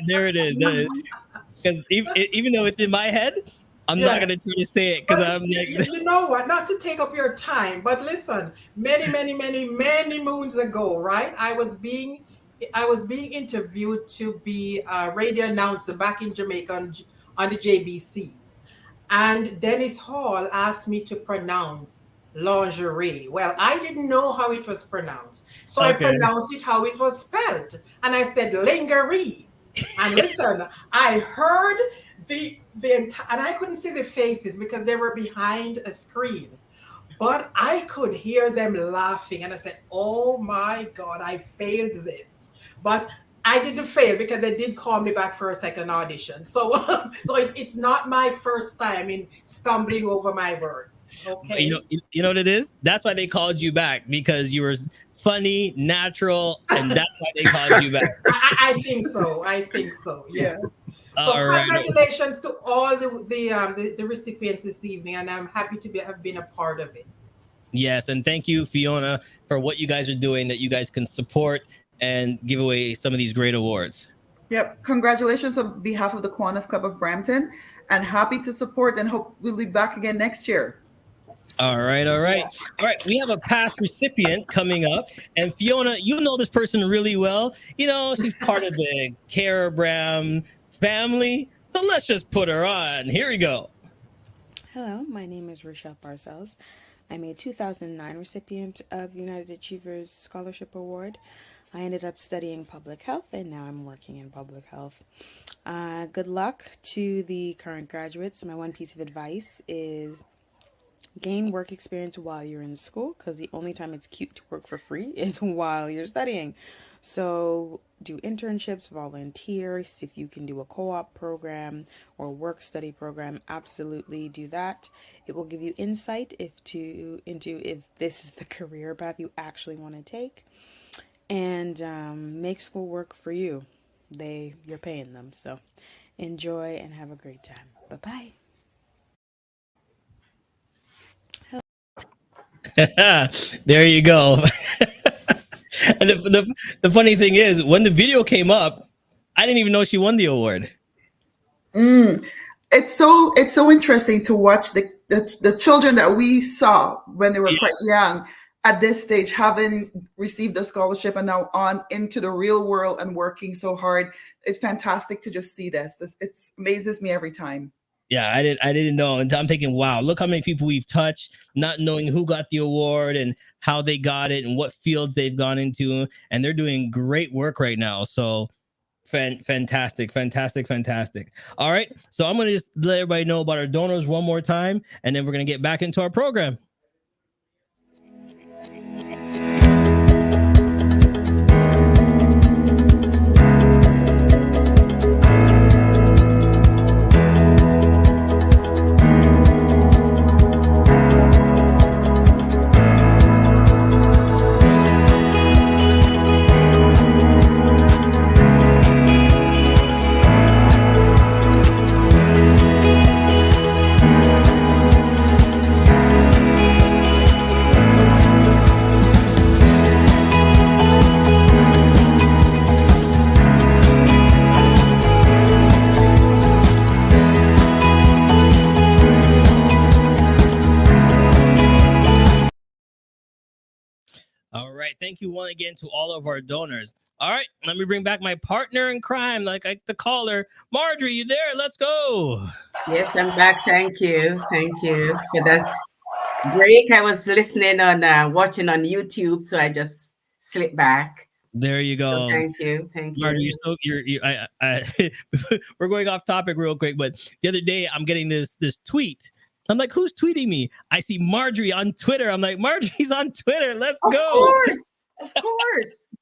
S1: There it is. Because even though it's in my head, I'm not going to try to say it because I'm like,
S19: you know what? Not to take up your time, but listen. Many moons ago, right? I was being interviewed to be a radio announcer back in Jamaica on the JBC, and Dennis Hall asked me to pronounce lingerie. Well, I didn't know how it was pronounced, so I pronounced it how it was spelled, and I said lingerie. And listen, I heard the and I couldn't see the faces because they were behind a screen, but I could hear them laughing, and I said, "Oh my God, I failed this!" But I didn't fail because they did call me back for a second audition. So, it's not my first time in stumbling over my words. Okay.
S1: You know what it is? That's why they called you back, because you were funny, natural, and that's why they called you back.
S19: I think so. Yes. So congratulations to all the recipients this evening, and I'm happy to have been a part of it.
S1: Yes, and thank you, Fiona, for what you guys are doing, that you guys can support and give away some of these great awards.
S11: Yep. Congratulations on behalf of the Kiwanis Club of Brampton, and happy to support, and hope we'll be back again next year.
S1: All right. We have a past recipient coming up, and Fiona, you know this person really well. You know, she's part of the Cairo family. So let's just put her on. Here we go.
S4: Hello, my name is Rochelle Marcells. I'm a 2009 recipient of United Achievers Scholarship Award. I ended up studying public health, and now I'm working in public health. Good luck to the current graduates. My one piece of advice is gain work experience while you're in school, because the only time it's cute to work for free is while you're studying. So do internships, volunteer, see if you can do a co-op program or work study program. Absolutely do that. It will give you insight into if this is the career path you actually want to take, and make school work for you. You're paying them, so Enjoy and have a great time. Bye-bye.
S1: There you go. And the funny thing is, when the video came up, I didn't even know she won the award.
S11: It's so interesting to watch the children that we saw when they were quite young at this stage, having received the scholarship and now on into the real world and working so hard. It's fantastic to just see this. It amazes me every time.
S1: Yeah, I didn't know. And I'm thinking, wow, look how many people we've touched, not knowing who got the award and how they got it and what fields they've gone into. And they're doing great work right now. So fantastic. All right. So I'm going to just let everybody know about our donors one more time, and then we're going to get back into our program. All right. Thank you once again to all of our donors. All right. Let me bring back my partner in crime, like I the caller. Marjorie, you there? Let's go.
S2: Yes, I'm back. Thank you for that break. I was listening on watching on YouTube, so I just slipped back.
S1: There you go.
S2: So thank you.
S1: Marjorie, we're going off topic real quick, but the other day I'm getting this tweet. I'm like, who's tweeting me? I see Marjorie on Twitter. I'm like, Marjorie's on Twitter. Let's go.
S2: Of course.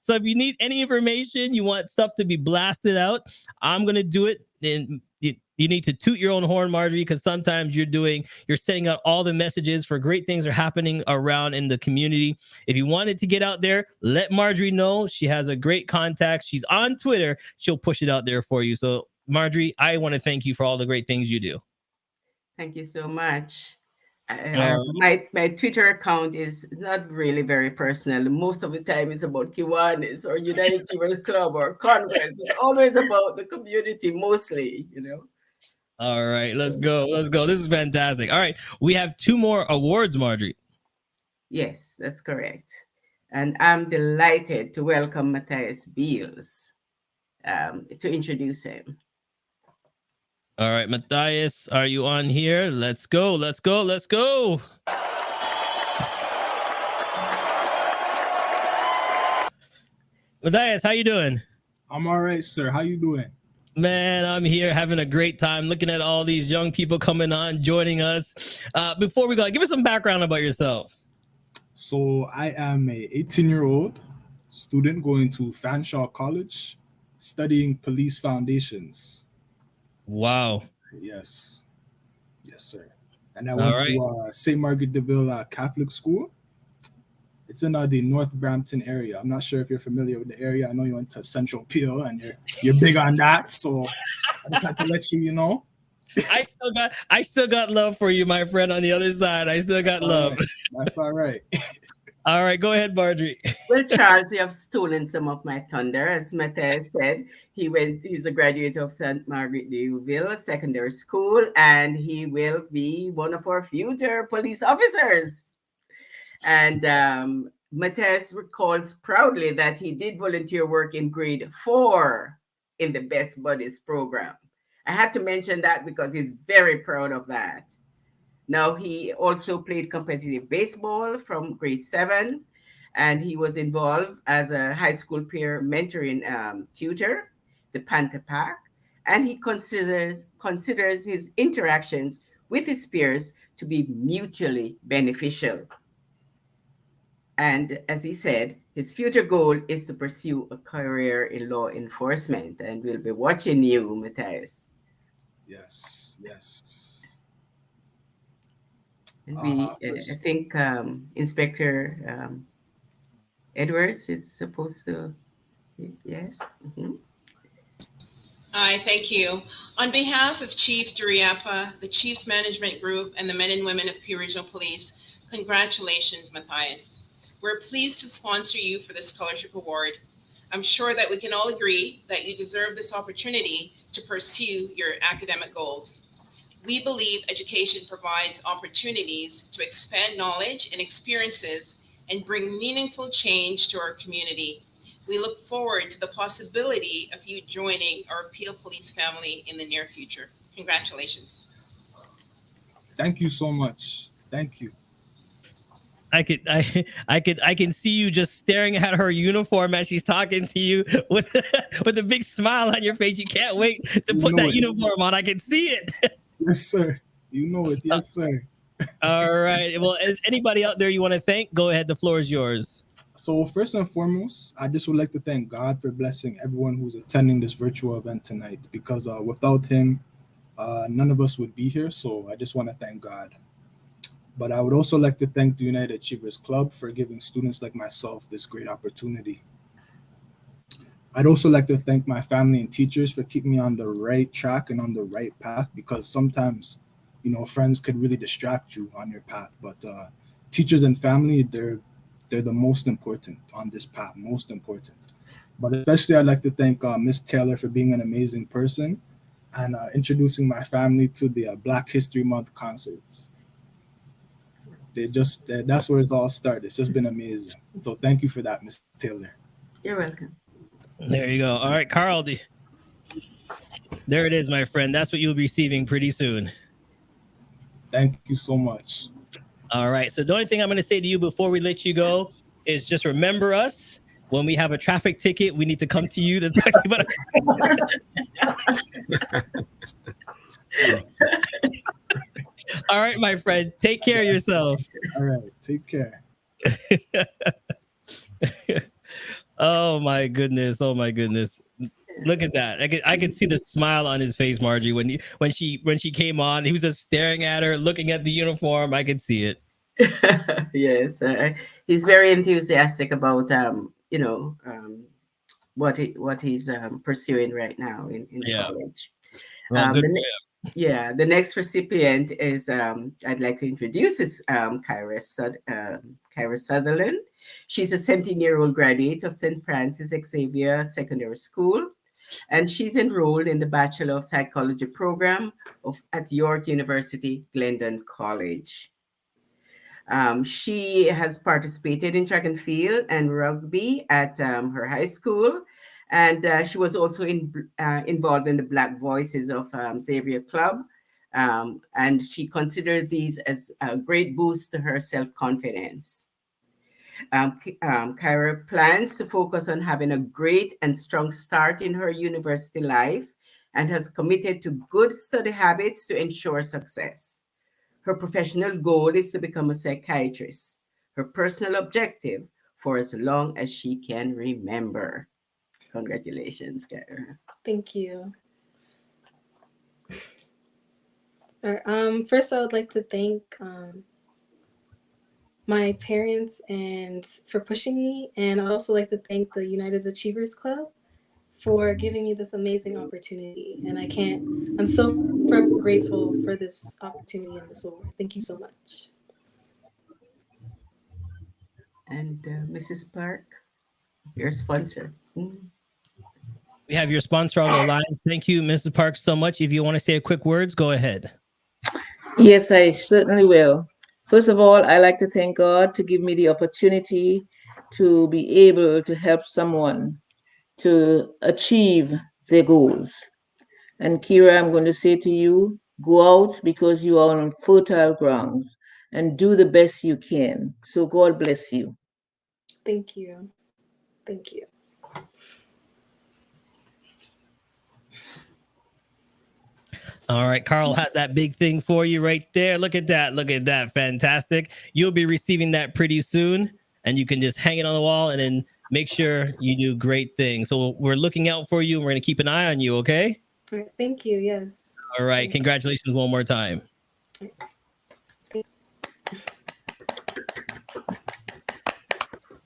S1: So if you need any information, you want stuff to be blasted out, I'm going to do it. And you need to toot your own horn, Marjorie, because sometimes you're sending out all the messages for great things are happening around in the community. If you want it to get out there, let Marjorie know. She has a great contact. She's on Twitter. She'll push it out there for you. So Marjorie, I want to thank you for all the great things you do.
S2: Thank you so much. My Twitter account is not really very personal. Most of the time it's about Kiwanis or United Achievers Club or Congress. It's always about the community mostly,
S1: All right, let's go. This is fantastic. All right, we have 2 more awards, Marjorie.
S2: Yes, that's correct. And I'm delighted to welcome Matthias Beals to introduce him.
S1: All right, Matthias, are you on here? Let's go. Matthias, how you doing?
S5: I'm all right, sir. How you doing?
S1: Man, I'm here having a great time looking at all these young people coming on, joining us. Before we go, give us some background about yourself.
S5: So I am a 18-year-old student going to Fanshawe College, studying police foundations.
S1: Wow.
S5: Yes, sir. And I went to St. Margaret de Ville Catholic School. It's in the North Brampton area. I'm not sure if you're familiar with the area. I know you went to Central Peel and you're big on that. So I just had to let you know.
S1: I still got love for you, my friend, on the other side. I still got love.
S5: Right. That's all right.
S1: All right, go ahead, Marjorie.
S2: Well, Charles, you have stolen some of my thunder. As Matthias said, he's a graduate of St. Margaret de Ville Secondary School, and he will be one of our future police officers. And Matthias recalls proudly that he did volunteer work in grade 4 in the Best Buddies program. I had to mention that because he's very proud of that. Now, he also played competitive baseball from grade 7, and he was involved as a high school peer mentoring tutor, the Panther Pack, and he considers his interactions with his peers to be mutually beneficial. And as he said, his future goal is to pursue a career in law enforcement, and we'll be watching you, Matthias.
S5: Yes.
S2: And I think Inspector Edwards is supposed to, yes. Mm-hmm.
S9: Hi, thank you. On behalf of Chief Duriapa, the Chiefs Management Group, and the men and women of Peel Regional Police, congratulations, Matthias. We're pleased to sponsor you for the Scholarship Award. I'm sure that we can all agree that you deserve this opportunity to pursue your academic goals. We believe education provides opportunities to expand knowledge and experiences and bring meaningful change to our community. We look forward to the possibility of you joining our Peel Police family in the near future. Congratulations.
S5: Thank you so much. Thank you.
S1: I can see you just staring at her uniform as she's talking to you with a big smile on your face. You can't wait to put that uniform on. I can see it.
S5: Yes, sir. You know it. Yes, sir.
S1: All right. Well, is anybody out there you want to thank? Go ahead. The floor is yours.
S5: So first and foremost, I just would like to thank God for blessing everyone who's attending this virtual event tonight, because without him, none of us would be here. So I just want to thank God. But I would also like to thank the United Achievers Club for giving students like myself this great opportunity. I'd also like to thank my family and teachers for keeping me on the right track and on the right path, because sometimes, friends could really distract you on your path. But teachers and family, they're the most important on this path, most important. But especially I'd like to thank Miss Taylor for being an amazing person and introducing my family to the Black History Month concerts. That's where it's all started. It's just been amazing. So thank you for that, Miss Taylor.
S2: You're welcome.
S1: There you go. All right, Carl. There it is, my friend. That's what you'll be receiving pretty soon.
S5: Thank you so much.
S1: All right. So the only thing I'm going to say to you before we let you go is just remember us. When we have a traffic ticket, we need to come to you to talk about it. All right, my friend. Take care of yourself.
S5: All right. Take care.
S1: Oh my goodness. Oh my goodness. Look at that. I could see the smile on his face, Margie, when she came on. He was just staring at her, looking at the uniform. I could see it.
S2: Yes, he's very enthusiastic about what he's pursuing right now in college.
S1: Well, good
S2: the next recipient is I'd like to introduce is Kyra Sutherland. She's a 17-year-old graduate of St. Francis Xavier Secondary School, and she's enrolled in the Bachelor of Psychology program at York University, Glendon College. She has participated in track and field and rugby at her high school, and she was also involved in the Black Voices of Xavier Club, and she considered these as a great boost to her self-confidence. Kyra plans to focus on having a great and strong start in her university life and has committed to good study habits to ensure success. Her professional goal is to become a psychiatrist, her personal objective for as long as she can remember. Congratulations, Kyra.
S6: Thank you. All right, first, I would like to thank my parents and for pushing me, and I'd also like to thank the United Achievers Club for giving me this amazing opportunity. And I'm so grateful for this opportunity and this award. Thank you so much.
S2: And Mrs. Park, your sponsor.
S1: We have your sponsor on the line. Thank you, Mrs. Park, so much. If you want to say a quick words, go ahead.
S22: Yes, I certainly will. First of all, I like to thank God to give me the opportunity to be able to help someone to achieve their goals. And Kyra, I'm going to say to you, go out because you are on fertile grounds and do the best you can. So God bless you.
S6: Thank you. Thank you.
S1: All right, Carl has that big thing for you right there. Look at that. Look at that. Fantastic. You'll be receiving that pretty soon, and you can just hang it on the wall and then make sure you do great things. So we're looking out for you, and we're going to keep an eye on you, okay?
S6: All right, thank you. Yes.
S1: All right. Congratulations one more time.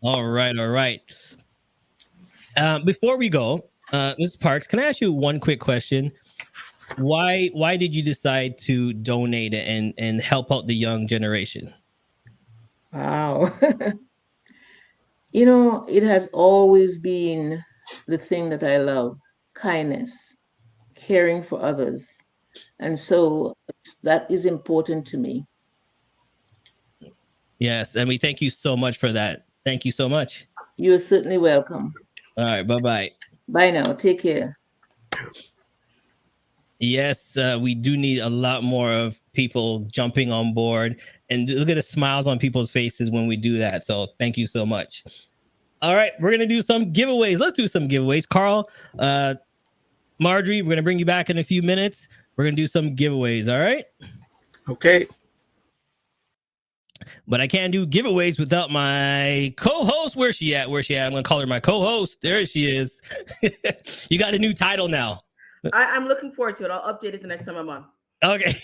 S1: All right. All right. Before we go, Ms. Parks, can I ask you one quick question? Why did you decide to donate and help out the young generation?
S22: Wow. You know, it has always been the thing that I love, kindness, caring for others. And so that is important to me.
S1: Yes, and we thank you so much for that. Thank you so much.
S22: You're certainly welcome.
S1: All right, bye-bye.
S22: Bye now. Take care.
S1: Yes, we do need a lot more of people jumping on board, and look at the smiles on people's faces when we do that. So thank you so much. All right, we're gonna do some giveaways. Let's do some giveaways. Carl, Marjorie, we're gonna bring you back in a few minutes. We're gonna do some giveaways. All right.
S10: Okay.
S1: But I can't do giveaways without my co-host. Where's she at? Where's she at? I'm gonna call her my co-host. There she is. You got a new title now.
S8: I'm looking forward to it. I'll update it the next time I'm on.
S1: Okay.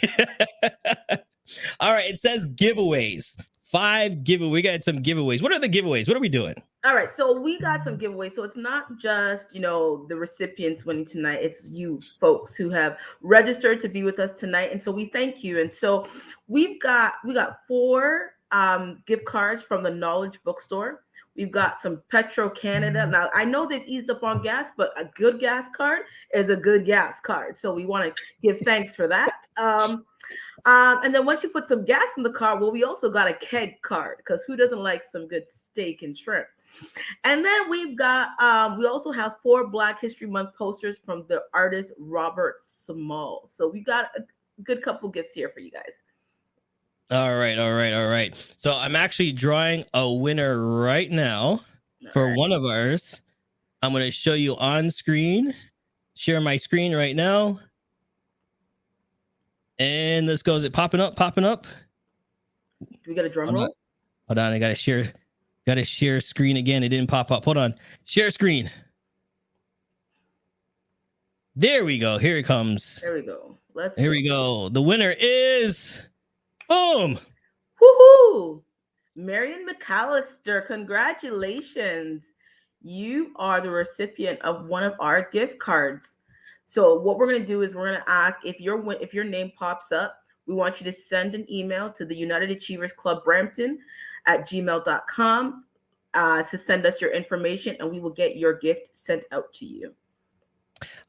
S1: All right. It says giveaways. 5 giveaways. We got some giveaways. What are the giveaways? What are we doing?
S8: All right. So we got some giveaways. So it's not just, the recipients winning tonight. It's you folks who have registered to be with us tonight. And so we thank you. And so we got 4 gift cards from the Knowledge Bookstore. We've got some Petro Canada. Now, I know they've eased up on gas, but a good gas card is a good gas card. So we want to give thanks for that. And then once you put some gas in the car, well, we also got a keg card, because who doesn't like some good steak and shrimp? And then we've got, we also have 4 Black History Month posters from the artist Robert Small. So we got a good couple gifts here for you guys.
S1: All right. So I'm actually drawing a winner right now for one of ours. I'm going to show you on screen. Share my screen right now. And let's go. Is it popping up?
S8: Do we got a drum roll?
S1: Hold on. I got to share screen again. It didn't pop up. Hold on. Share screen. There we go. Here it comes.
S8: There we go.
S1: Here we go. The winner is... Boom!
S8: Woohoo! Marion McAllister, congratulations. You are the recipient of one of our gift cards. So what we're going to do is we're going to ask if your name pops up, we want you to send an email to the United Achievers Club Brampton at gmail.com to send us your information, and we will get your gift sent out to you.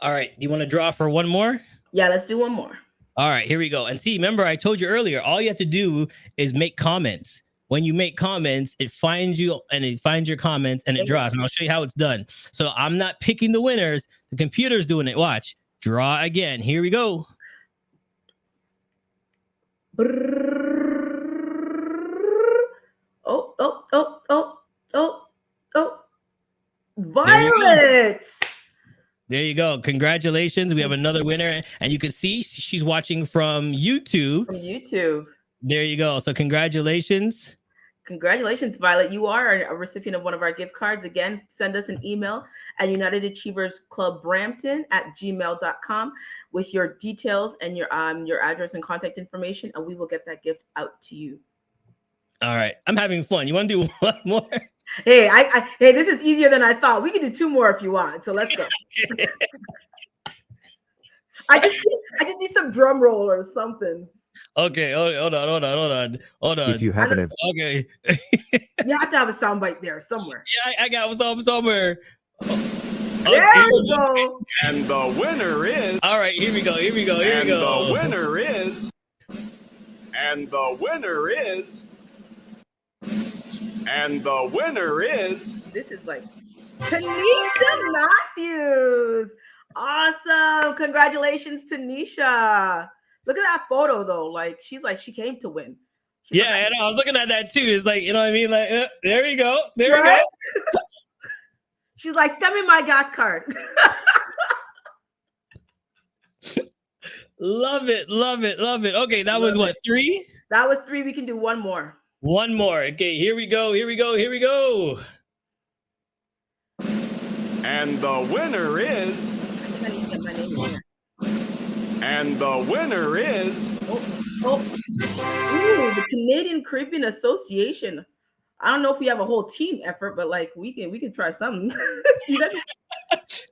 S1: All right. Do you want to draw for one more?
S8: Yeah, let's do one more.
S1: All right, here we go. And see, remember, I told you earlier, all you have to do is make comments. When you make comments, it finds you and it finds your comments and it draws. And I'll show you how it's done. So I'm not picking the winners. The computer's doing it. Watch. Draw again. Here we go.
S8: Oh. Violets.
S1: There you go. Congratulations. We have another winner. And you can see she's watching from YouTube. There you go. So congratulations.
S8: Congratulations, Violet. You are a recipient of one of our gift cards. Again, send us an email at United Achievers Club Brampton at gmail.com with your details and your address and contact information, and we will get that gift out to you.
S1: All right. I'm having fun. You want to do one more?
S8: Hey, hey, this is easier than I thought. We can do 2 more if you want. So let's go. I just need some drum roll or something.
S1: Okay. Hold on.
S12: If you have an
S1: okay.
S8: You have to have a soundbite there somewhere.
S1: Yeah, I got some somewhere.
S8: There we go.
S23: And the winner is.
S1: All right, here we go.
S23: And the winner is. And the winner is. And the winner is.
S8: This is like Tanisha Matthews. Awesome. Congratulations, Tanisha. Look at that photo though. Like she came to win.
S1: She's I know. I was looking at that too. It's like, you know what I mean? Like, there we go. There we go.
S8: She's like, send me my gas card.
S1: Love it. Okay, that was what, 3?
S8: That was 3. We can do one more.
S1: One more. Okay, here we go.
S23: And the winner is. And the winner is.
S8: Ooh, the Canadian Caribbean Association. I don't know if we have a whole team effort, but like we can try something.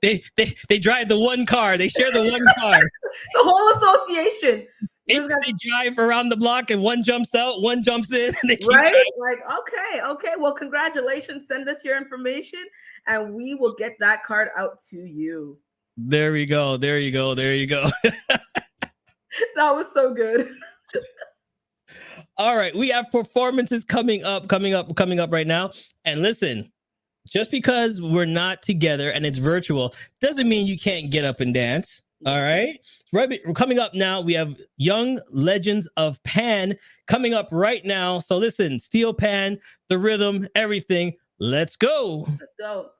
S1: They drive the one car. They share the one car.
S8: The whole association.
S1: They drive around the block and one jumps out, one jumps in. And they keep
S8: right?
S1: driving.
S8: Like, okay. Well, congratulations. Send us your information and we will get that card out to you.
S1: There we go. There you go. There you go.
S8: That was so good.
S1: All right. We have performances coming up right now. And listen, just because we're not together and it's virtual doesn't mean you can't get up and dance. All right. Right. Coming up now, we have Young Legends of Pan coming up right now. So listen, Steel Pan, the rhythm, everything. Let's go.
S8: Let's go.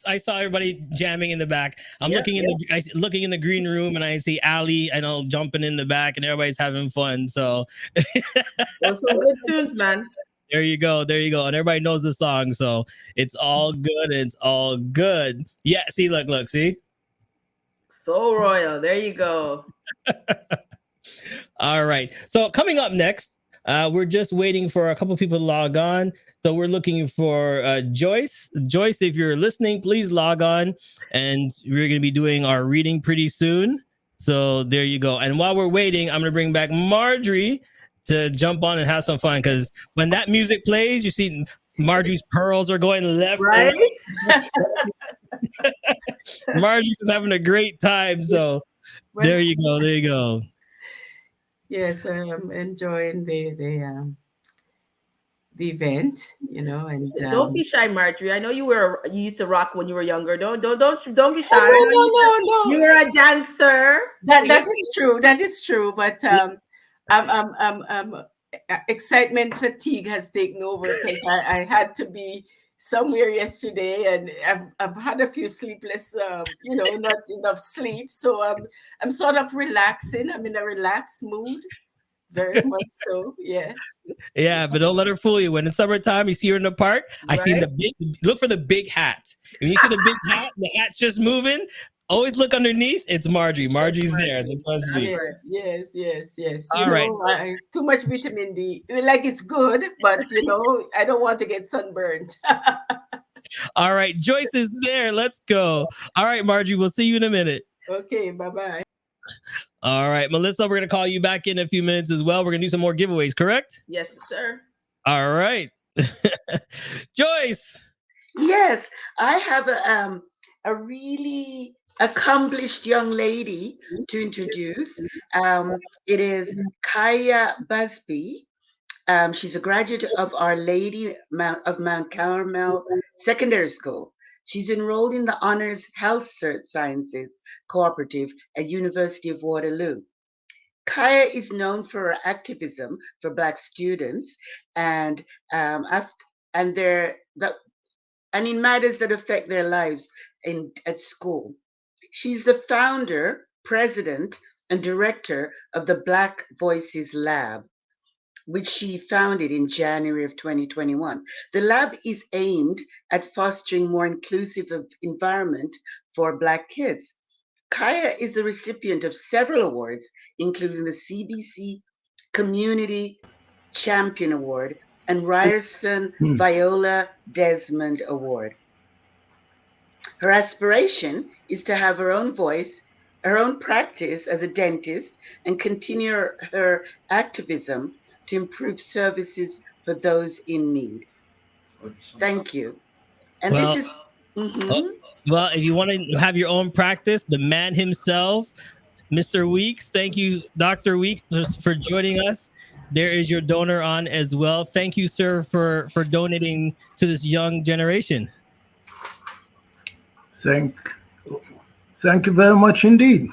S1: I saw everybody jamming in the back. I'm looking in the green room and I see Ali, I know, jumping in the back and everybody's having fun. So
S8: those some good tunes, man.
S1: There you go. There you go. And everybody knows the song. So it's all good. It's all good. Yeah. See, look, see?
S8: So royal. There you go.
S1: All right. So coming up next, we're just waiting for a couple people to log on. So we're looking for Joyce. Joyce, if you're listening, please log on. And we're going to be doing our reading pretty soon. So there you go. And while we're waiting, I'm going to bring back Marjorie to jump on and have some fun. Because when that music plays, you see Marjorie's pearls are going left.
S8: Right?
S1: Marjorie's having a great time. So there you go. There you go.
S2: Yes, I'm enjoying the event, you know, and
S8: don't be shy, Marjorie. I know you used to rock when you were younger. Don't be shy.
S2: Oh, no.
S8: You were a dancer.
S2: That is true. That is true. But excitement fatigue has taken over because I had to be somewhere yesterday, and I've had a few sleepless, not enough sleep. So I'm sort of relaxing. I'm in a relaxed mood. Very much so, yes.
S1: Yeah, but don't let her fool you. When it's summertime, you see her in the park. I see look for the big hat. When you see the big hat, the hat's just moving. Always look underneath. It's Marjorie. Marjorie's there. So trust me.
S2: Yes.
S1: All right.
S2: Too much vitamin D. Like it's good, but I don't want to get sunburned.
S1: All right, Joyce is there. Let's go. All right, Marjorie. We'll see you in a minute.
S2: Okay. Bye.
S1: All right, Melissa, we're going to call you back in a few minutes as well. We're going to do some more giveaways, correct?
S8: Yes, sir.
S1: All right. Joyce.
S12: Yes, I have a really accomplished young lady to introduce. It is Kyra Busby. She's a graduate of Our Lady of Mount Carmel Secondary School. She's enrolled in the Honors Health Sciences Cooperative at University of Waterloo. Kyra is known for her activism for Black students and and in matters that affect their lives at school. She's the founder, president, and director of the Black Voices Lab, which she founded in January of 2021. The lab is aimed at fostering more inclusive environment for Black kids. Kyra is the recipient of several awards, including the CBC Community Champion Award and Ryerson Viola Desmond Award. Her aspiration is to have her own voice, her own practice as a dentist, and continue her activism to improve services for those in need. Thank you. And
S1: Well,
S12: this is...
S1: well, if you want to have your own practice, the man himself, Mr. Weeks. Thank you, Dr. Weeks, for joining us. There is your donor on as well. Thank you, sir, for donating to this young generation.
S13: Thank you very much indeed.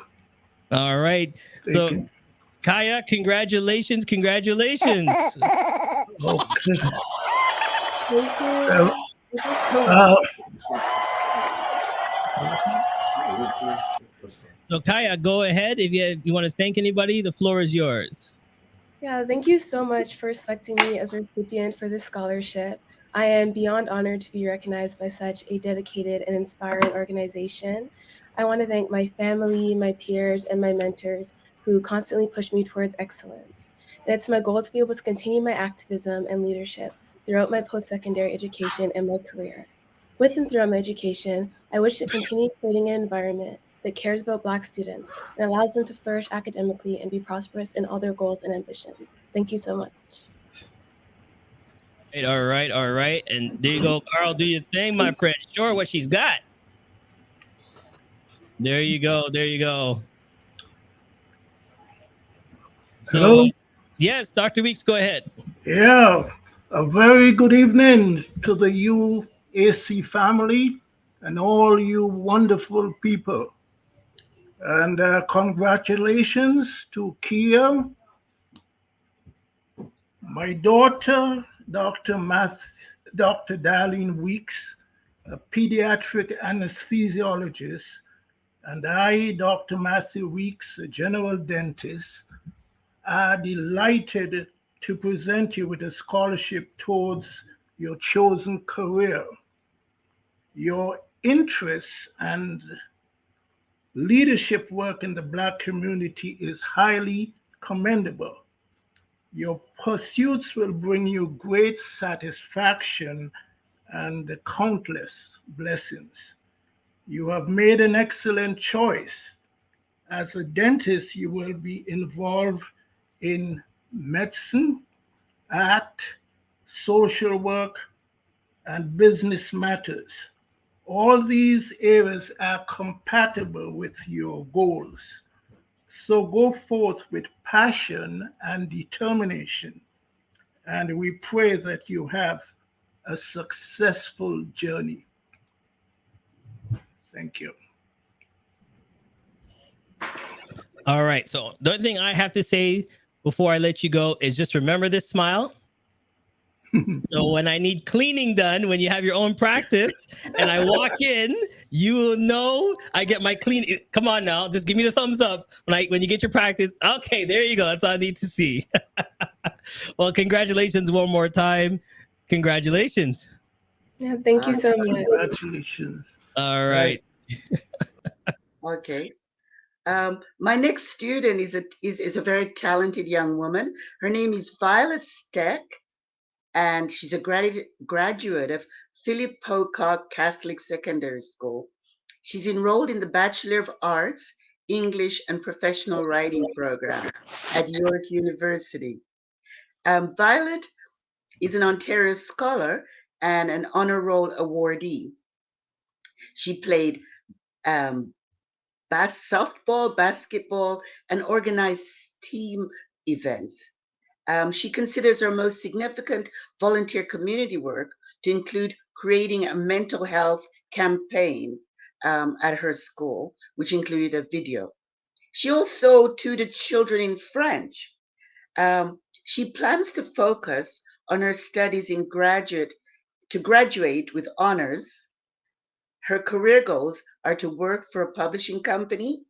S1: All right.
S13: Thank you.
S1: Kaya, congratulations. Congratulations.
S13: Okay.
S6: Thank you.
S1: So Kaya, go ahead. If you want to thank anybody, the floor is yours.
S6: Yeah, thank you so much for selecting me as a recipient for this scholarship. I am beyond honored to be recognized by such a dedicated and inspiring organization. I want to thank my family, my peers, and my mentors who constantly push me towards excellence. And it's my goal to be able to continue my activism and leadership throughout my post-secondary education and my career. With and throughout my education, I wish to continue creating an environment that cares about Black students and allows them to flourish academically and be prosperous in all their goals and ambitions. Thank you so much.
S1: All right. And there you go. Carl, do your thing, my friend. Show her what she's got. There you go. So, yes, Dr. Weeks, go ahead.
S13: Yeah, a very good evening to the UAC family and all you wonderful people. And congratulations to Kia, my daughter, Dr. Darlene Weeks, a pediatric anesthesiologist, and I, Dr. Matthew Weeks, a general dentist, are delighted to present you with a scholarship towards your chosen career. Your interests and leadership work in the Black community is highly commendable. Your pursuits will bring you great satisfaction and countless blessings. You have made an excellent choice. As a dentist, you will be involved in medicine, art, social work, and business matters. All these areas are compatible with your goals. So go forth with passion and determination, and we pray that you have a successful journey. Thank you.
S1: All right. So the other thing I have to say before I let you go is just remember this smile. So when I need cleaning done, when you have your own practice and I walk in, you will know I get my clean. Come on now, just give me the thumbs up when you get your practice. Okay, there you go. That's all I need to see. Well, congratulations one more time. Congratulations.
S6: Yeah, thank you so much.
S13: Congratulations.
S1: All right.
S12: Okay. My next student is a very talented young woman. Her name is Violet Steck, and she's a graduate of Philip Pocock Catholic Secondary School. She's enrolled in the Bachelor of Arts, English and Professional Writing program at York University. Violet is an Ontario Scholar and an honor roll awardee. She played softball, basketball, and organized team events. She considers her most significant volunteer community work to include creating a mental health campaign at her school, which included a video. She also tutored children in French. She plans to focus on her studies to graduate with honors. Her career goals are to work for a publishing company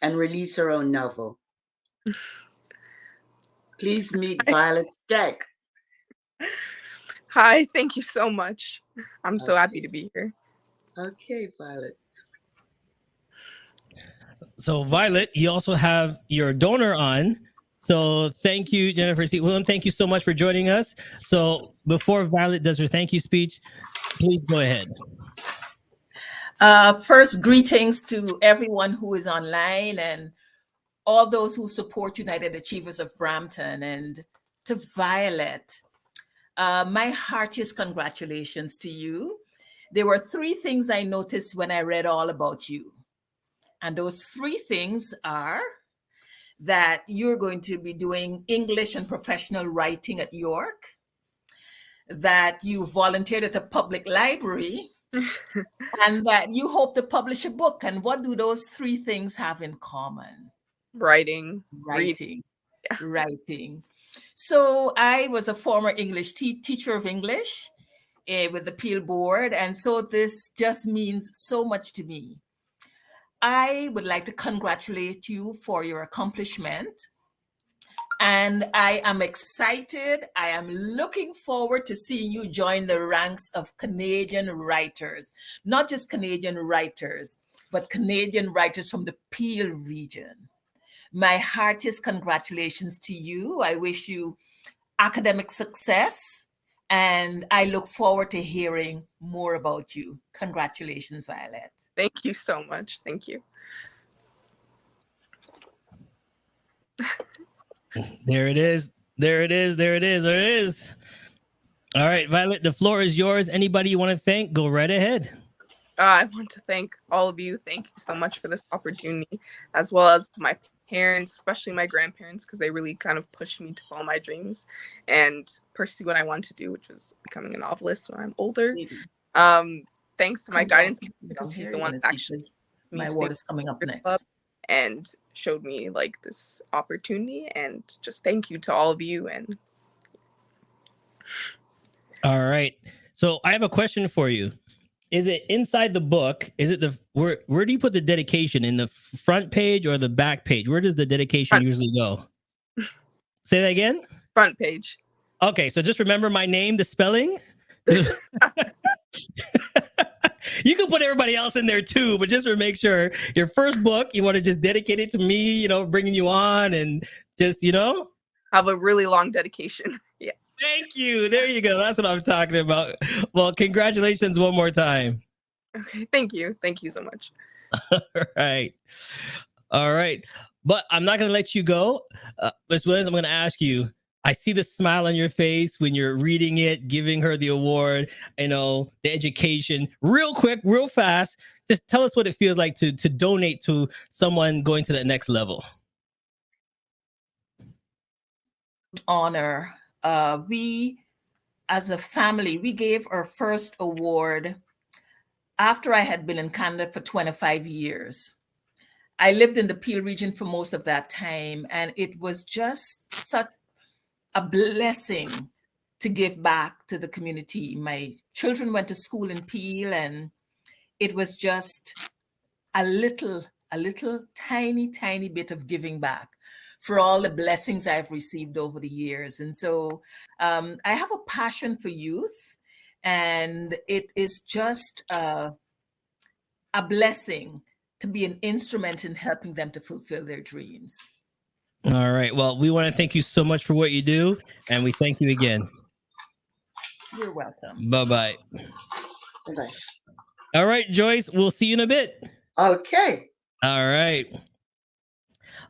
S12: and release her own novel. Please meet Violet Steck.
S7: Hi, thank you so much. I'm so happy to be here.
S12: Okay, Violet.
S1: So Violet, you also have your donor on. So thank you, Jennifer C. William. Thank you so much for joining us. So before Violet does her thank you speech, please go ahead.
S14: First, greetings to everyone who is online and all those who support United Achievers of Brampton, and to Violet. My heartiest congratulations to you. There were 3 things I noticed when I read all about you. And those 3 things are that you're going to be doing English and professional writing at York, that you volunteered at a public library, and that you hope to publish a book. And what do those 3 things have in common?
S7: Writing.
S14: Writing. So I was a former English teacher of English with the Peel Board. And so this just means so much to me. I would like to congratulate you for your accomplishment. And I am excited. I am looking forward to seeing you join the ranks of Canadian writers, not just Canadian writers, but Canadian writers from the Peel region. My heartiest congratulations to you. I wish you academic success, and I look forward to hearing more about you. Congratulations, Violet.
S7: Thank you so much. Thank you.
S1: There it is. There it is. There it is. There it is. All right, Violet, the floor is yours. Anybody you want to thank, go right ahead.
S7: I want to thank all of you. Thank you so much for this opportunity, as well as my parents, especially my grandparents, because they really kind of pushed me to follow my dreams and pursue what I want to do, which was becoming a novelist when I'm older. Thanks to my guidance because he's the one that actually
S14: my award is coming up next.
S7: And showed me like this opportunity, and just thank you to all of you. And
S1: all right, so I have a question for you. Is it inside the book? Is it where do you put the dedication, in the front page or the back page? Where does the dedication usually go? Say that again.
S7: Front page.
S1: Okay, so just remember my name, the spelling. You can put everybody else in there too, but just to make sure, your first book, you want to just dedicate it to me, bringing you on, and just,
S7: have a really long dedication. Yeah.
S1: Thank you. There you go. That's what I'm talking about. Well, congratulations one more time.
S7: Okay. Thank you. Thank you so much.
S1: All right. All right. But I'm not going to let you go. Ms. Williams, I'm going to ask you, I see the smile on your face when you're reading it, giving her the award, the education. Real quick, real fast, just tell us what it feels like to donate to someone going to that next level.
S14: Honor. We, as a family, we gave our first award after I had been in Canada for 25 years. I lived in the Peel region for most of that time, and it was just such a blessing to give back to the community. My children went to school in Peel, and it was just a little tiny bit of giving back for all the blessings I've received over the years. And so I have a passion for youth, and it is just a blessing to be an instrument in helping them to fulfill their dreams.
S1: All right. Well, we want to thank you so much for what you do, and we thank you again.
S14: You're welcome.
S1: Bye-bye.
S12: Bye-bye.
S1: All right, Joyce, we'll see you in a bit.
S12: Okay.
S1: All right.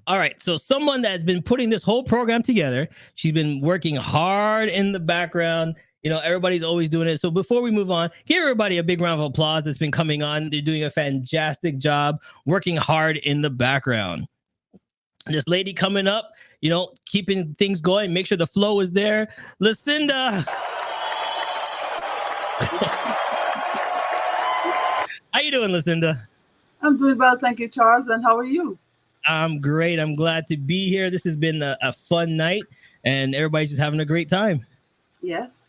S1: All right. So someone that's been putting this whole program together, she's been working hard in the background, Everybody's always doing it. So before we move on, give everybody a big round of applause that's been coming on. They're doing a fantastic job, working hard in the background. This lady coming up, keeping things going, make sure the flow is there. Lucinda. How you doing, Lucinda?
S15: I'm doing well, thank you, Charles. And how are you?
S1: I'm great. I'm glad to be here. This has been a fun night, and everybody's just having a great time.
S15: Yes.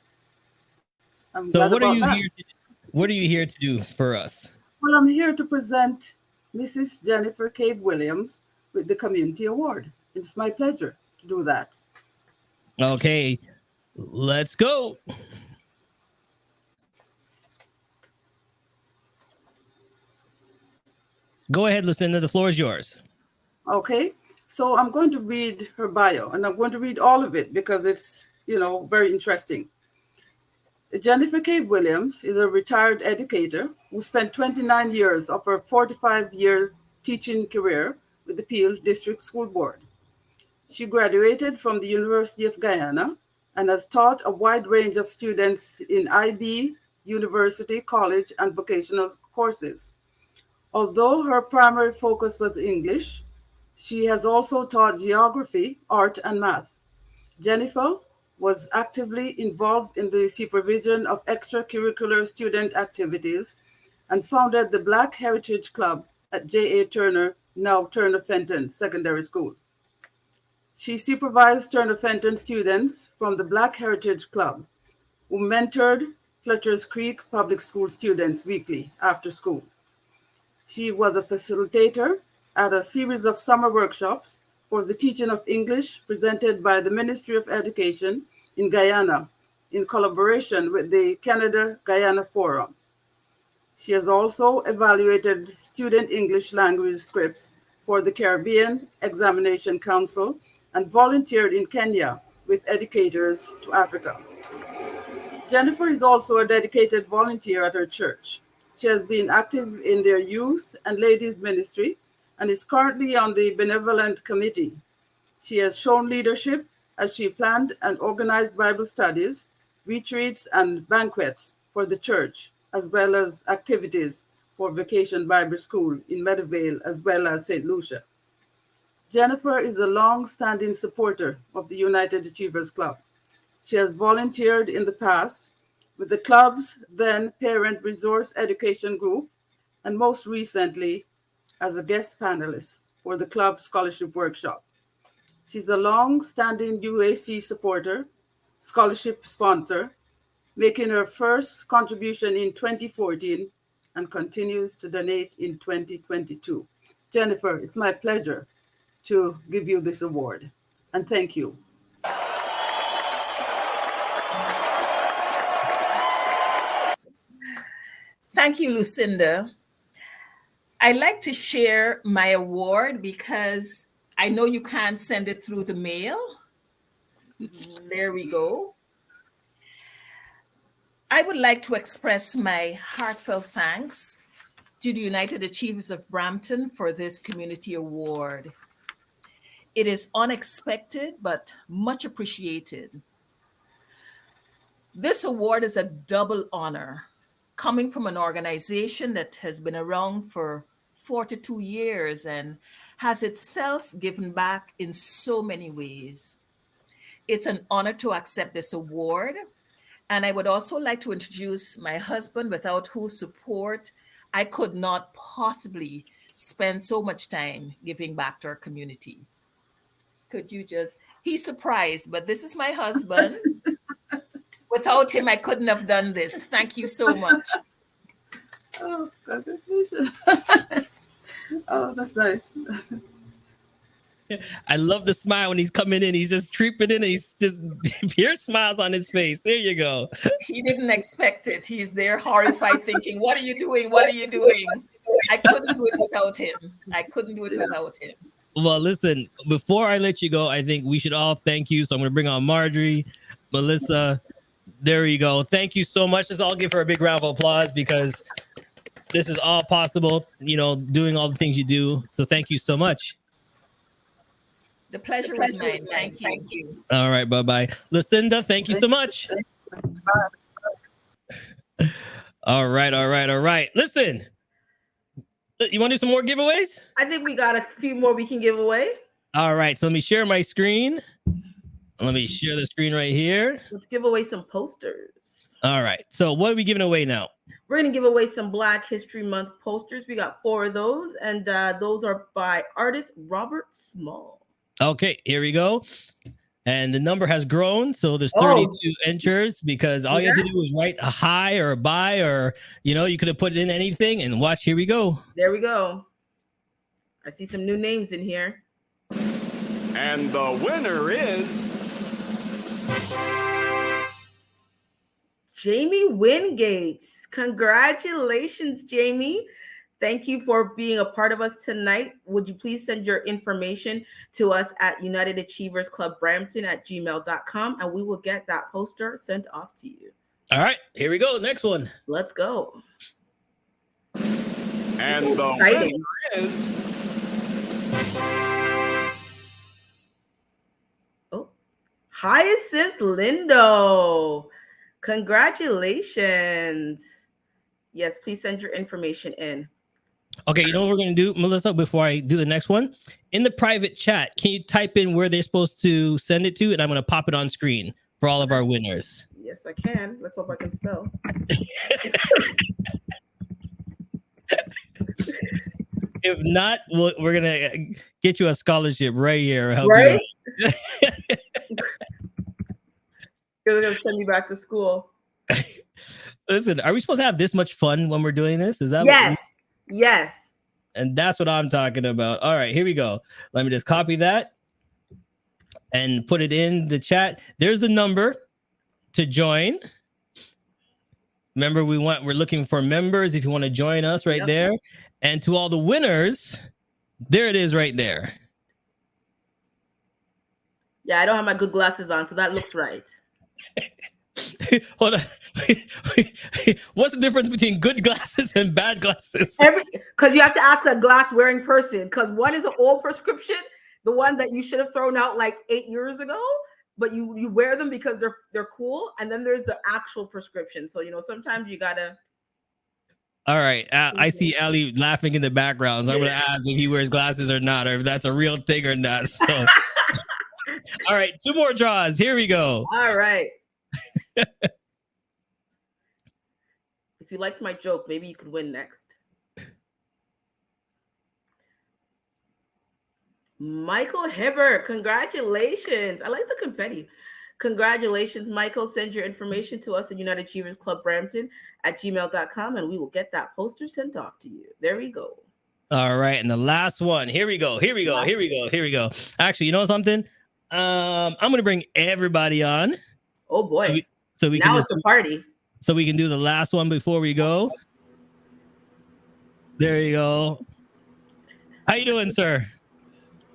S1: So what are you here to do for us?
S15: Well, I'm here to present Mrs. Jennifer Cave Williams with the Community Award. It's my pleasure to do that.
S1: Okay, let's go. Go ahead, Lucinda. The floor is yours.
S15: Okay, so I'm going to read her bio, and I'm going to read all of it because it's, very interesting. Jennifer Cave Williams is a retired educator who spent 29 years of her 45-year teaching career with the Peel District School Board. She graduated from the University of Guyana and has taught a wide range of students in IB, university, college, and vocational courses. Although her primary focus was English, she has also taught geography, art, and math. Jennifer was actively involved in the supervision of extracurricular student activities and founded the Black Heritage Club at J.A. Turner, now Turner Fenton Secondary School. She supervised Turner Fenton students from the Black Heritage Club, who mentored Fletcher's Creek Public School students weekly after school. She was a facilitator at a series of summer workshops for the teaching of English presented by the Ministry of Education in Guyana in collaboration with the Canada-Guyana Forum. She has also evaluated student English language scripts for the Caribbean Examination Council and volunteered in Kenya with Educators to Africa. Jennifer is also a dedicated volunteer at her church. She has been active in their youth and ladies ministry and is currently on the benevolent committee. She has shown leadership as she planned and organized Bible studies, retreats, and banquets for the church, as well as activities for Vacation Bible School in Meadowvale, as well as St. Lucia. Jennifer is a long-standing supporter of the United Achievers Club. She has volunteered in the past with the club's then Parent Resource Education Group, and most recently as a guest panelist for the club scholarship workshop. She's a long-standing UAC supporter, scholarship sponsor, making her first contribution in 2014 and continues to donate in 2022. Jennifer, it's my pleasure to give you this award, and thank you.
S14: Thank you, Lucinda. I like to share my award because I know you can't send it through the mail. There we go. I would like to express my heartfelt thanks to the United Achievers of Brampton for this community award. It is unexpected, but much appreciated. This award is a double honor, coming from an organization that has been around for 42 years and has itself given back in so many ways. It's an honor to accept this award. And I would also like to introduce my husband, without whose support I could not possibly spend so much time giving back to our community. Could you just, he's surprised, but this is my husband. Without him, I couldn't have done this. Thank you so much.
S15: Oh, congratulations. Oh, that's nice.
S1: I love the smile when he's coming in. He's just creeping in and he's just pure smiles on his face. There you go.
S14: He didn't expect it. He's there horrified thinking, what are you doing? What are you doing? I couldn't do it without him. I couldn't do it without him.
S1: Well, listen, before I let you go, I think we should all thank you. So I'm going to bring on Marjorie, Melissa. There you go. Thank you so much. Let's all give her a big round of applause because this is all possible, doing all the things you do. So thank you so much.
S14: The pleasure was mine. Thank you.
S1: All right. Bye-bye. Lucinda, thank you so much. All right. Listen, you want to do some more giveaways?
S8: I think we got a few more we can give away.
S1: All right, so let me share my screen. Let me share the screen right here.
S8: Let's give away some posters.
S1: All right, so what are we giving away now?
S8: We're going to give away some Black History Month posters. We got 4 of those, and those are by artist Robert Small.
S1: Okay, here we go. And the number has grown, so there's 32 enters because all you have to do is write a hi or a bye, or you could have put in anything. And watch, here we go.
S8: There we go. I see some new names in here.
S23: And the winner is
S8: Jamie Wingates. Congratulations, Jamie. Thank you for being a part of us tonight. Would you please send your information to us at UnitedAchieversClubBrampton@gmail.com, and we will get that poster sent off to you.
S1: All right, here we go. Next one.
S8: Let's go.
S23: And the winner is
S8: Hyacinth Lindo. Congratulations. Yes, please send your information in.
S1: Okay, you know what we're going to do, Melissa, before I do the next one? In the private chat, can you type in where they're supposed to send it to? And I'm going to pop it on screen for all of our winners.
S8: Yes, I can. Let's hope I can spell.
S1: If not, we're going to get you a scholarship right here. Help
S8: right?
S1: You out.
S8: They're going to send me back to school.
S1: Listen, are we supposed to have this much fun when we're doing this? Is that
S8: yes? Yes.
S1: And that's what I'm talking about. All right, here we go. Let me just copy that and put it in the chat. There's the number to join. Remember, we're looking for members if you want to join us right there. And to all the winners, there it is right there.
S8: Yeah, I don't have my good glasses on, so that looks right.
S1: Hold on. What's the difference between good glasses and bad glasses?
S8: Because you have to ask a glass-wearing person, because one is an old prescription, the one that you should have thrown out like 8 years ago, but you wear them because they're cool, and then there's the actual prescription. So sometimes you gotta.
S1: All right, I see Ali laughing in the background. So I'm gonna ask if he wears glasses or not, or if that's a real thing or not. So, all right, 2 more draws. Here we go.
S8: All right. If you liked my joke, maybe you could win next. Michael Hibber, congratulations. I like the confetti. Congratulations, Michael. Send your information to us at United Achievers Club Brampton @gmail.com, and we will get that poster sent off to you. There we go.
S1: All right, and the last one. Here we go. Actually, you know something? I'm gonna bring everybody on.
S8: Oh boy.
S1: So we
S8: now
S1: can
S8: it's a party.
S1: So we can do the last one before we go. There you go. How you doing, sir?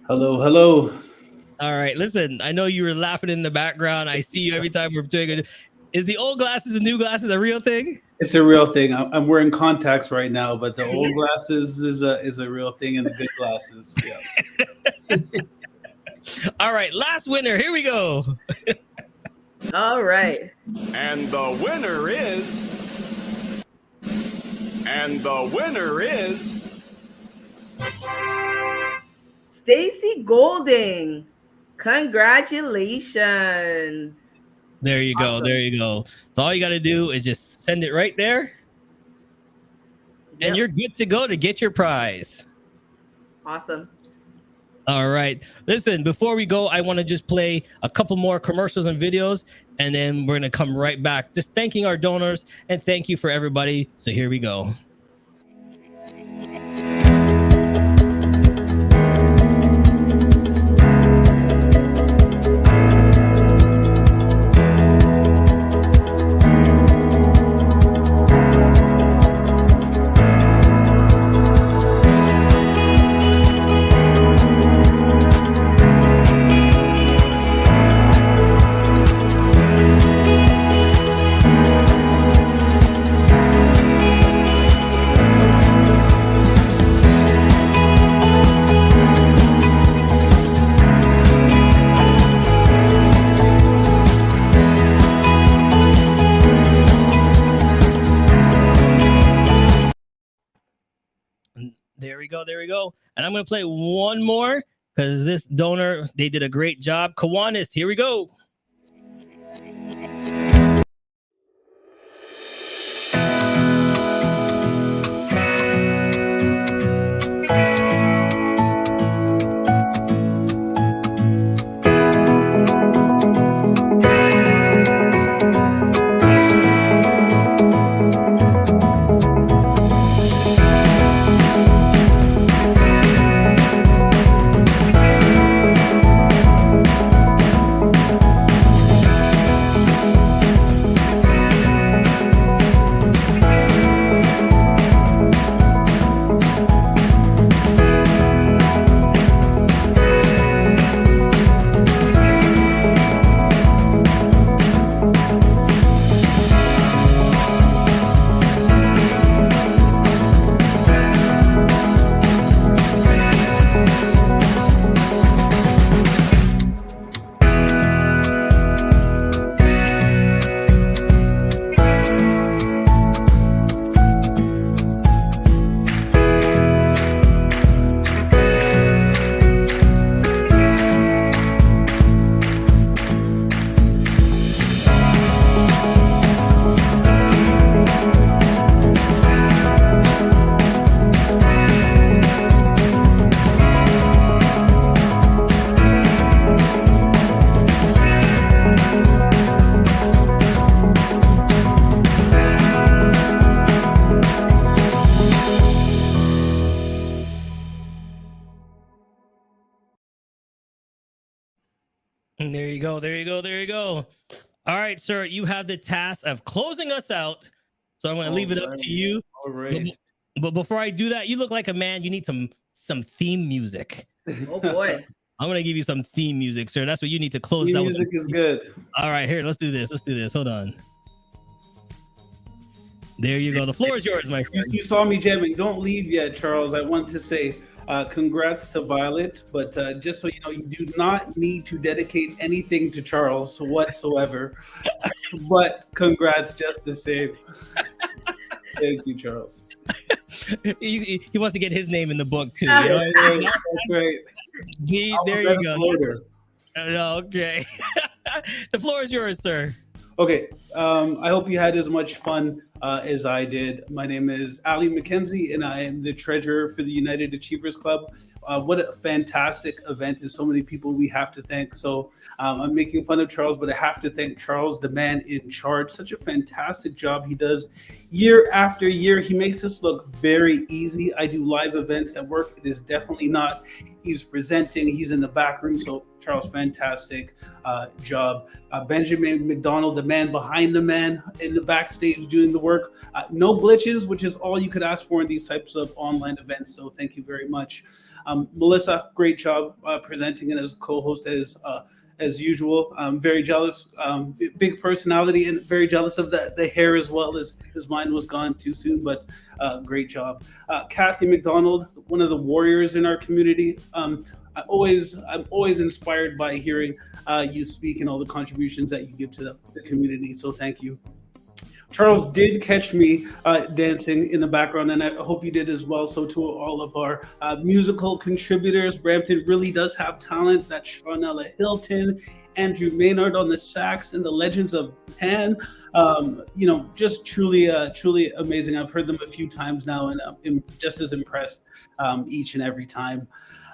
S16: Hello.
S1: All right. Listen, I know you were laughing in the background. I see you every time we're doing it. Is the old glasses and new glasses a real thing?
S16: It's a real thing. I'm wearing contacts right now, but the old glasses is a real thing, and the good glasses. Yeah.
S1: All right. Last winner. Here we go.
S8: All right.
S23: And the winner is
S8: Stacy Golding. Congratulations.
S1: There you go. There you go. So all you got to do is just send it right there. And you're good to go to get your prize.
S8: Awesome.
S1: All right. Listen, before we go, I want to just play a couple more commercials and videos, and then we're going to come right back. Just thanking our donors and thank you for everybody. So here we go. we go. There we go. And I'm going to play one more because this donor, they did a great job. Kiwanis, here we go. There you go. There you go. There you go. All right, sir. You have the task of closing us out. So I'm going to leave it up to you.
S16: All right.
S1: But before I do that, you look like a man. You need some theme music.
S8: Oh boy.
S1: I'm going to give you some theme music, sir. That's what you need to close
S16: Theme
S1: out.
S16: music is good.
S1: All right, here. Let's do this. Let's do this. Hold on. There you go. The floor is yours, my friend.
S16: You saw me jamming. Don't leave yet, Charles. I want to say congrats to Violet, but just so you know, you do not need to dedicate anything to Charles whatsoever. But congrats just the same. Thank you, Charles.
S1: He wants to get his name in the book too.
S16: That's great.
S1: There you go. Okay. The floor is yours, sir.
S16: Okay. I hope you had as much fun as I did. My name is Ali McKenzie, and I am the treasurer for the United Achievers Club. What a fantastic event, and so many people we have to thank. So I'm making fun of Charles, but I have to thank Charles, the man in charge. Such a fantastic job he does year after year. He makes this look very easy. I do live events at work. It is definitely not. He's presenting. He's in the back room. So Charles, fantastic job. Benjamin Mcdonald, the man behind the man in the backstage doing the work. No glitches, which is all you could ask for in these types of online events. So thank you very much. Melissa, great job presenting and as co-host as usual. I'm very jealous, big personality, and very jealous of the hair as well, as mine was gone too soon, but great job. Kathy McDonald, one of the warriors in our community. I'm always inspired by hearing you speak and all the contributions that you give to the community. So thank you. Charles did catch me dancing in the background, and I hope you did as well. So to all of our musical contributors, Brampton really does have talent. That's Shawnella Hilton, Andrew Maynard on the sax, and the Legends of Pan. Just truly amazing. I've heard them a few times now, and I'm just as impressed each and every time.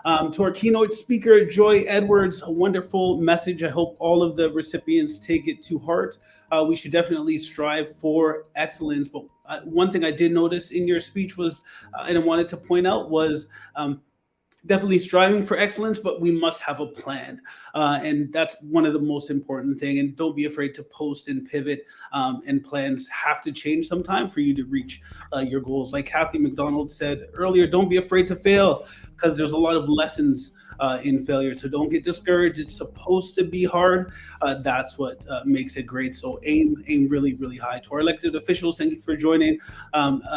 S16: To our keynote speaker, Joy Edwards, a wonderful message. I hope all of the recipients take it to heart. We should definitely strive for excellence. But one thing I did notice in your speech was, and I wanted to point out, was definitely striving for excellence, but we must have a plan. And that's one of the most important thing. And don't be afraid to post and pivot, and plans have to change sometime for you to reach your goals. Like Kathy McDonald said earlier, don't be afraid to fail, because there's a lot of lessons in failure. So don't get discouraged. It's supposed to be hard. That's what makes it great. So aim really, really high. To our elected officials, thank you for joining,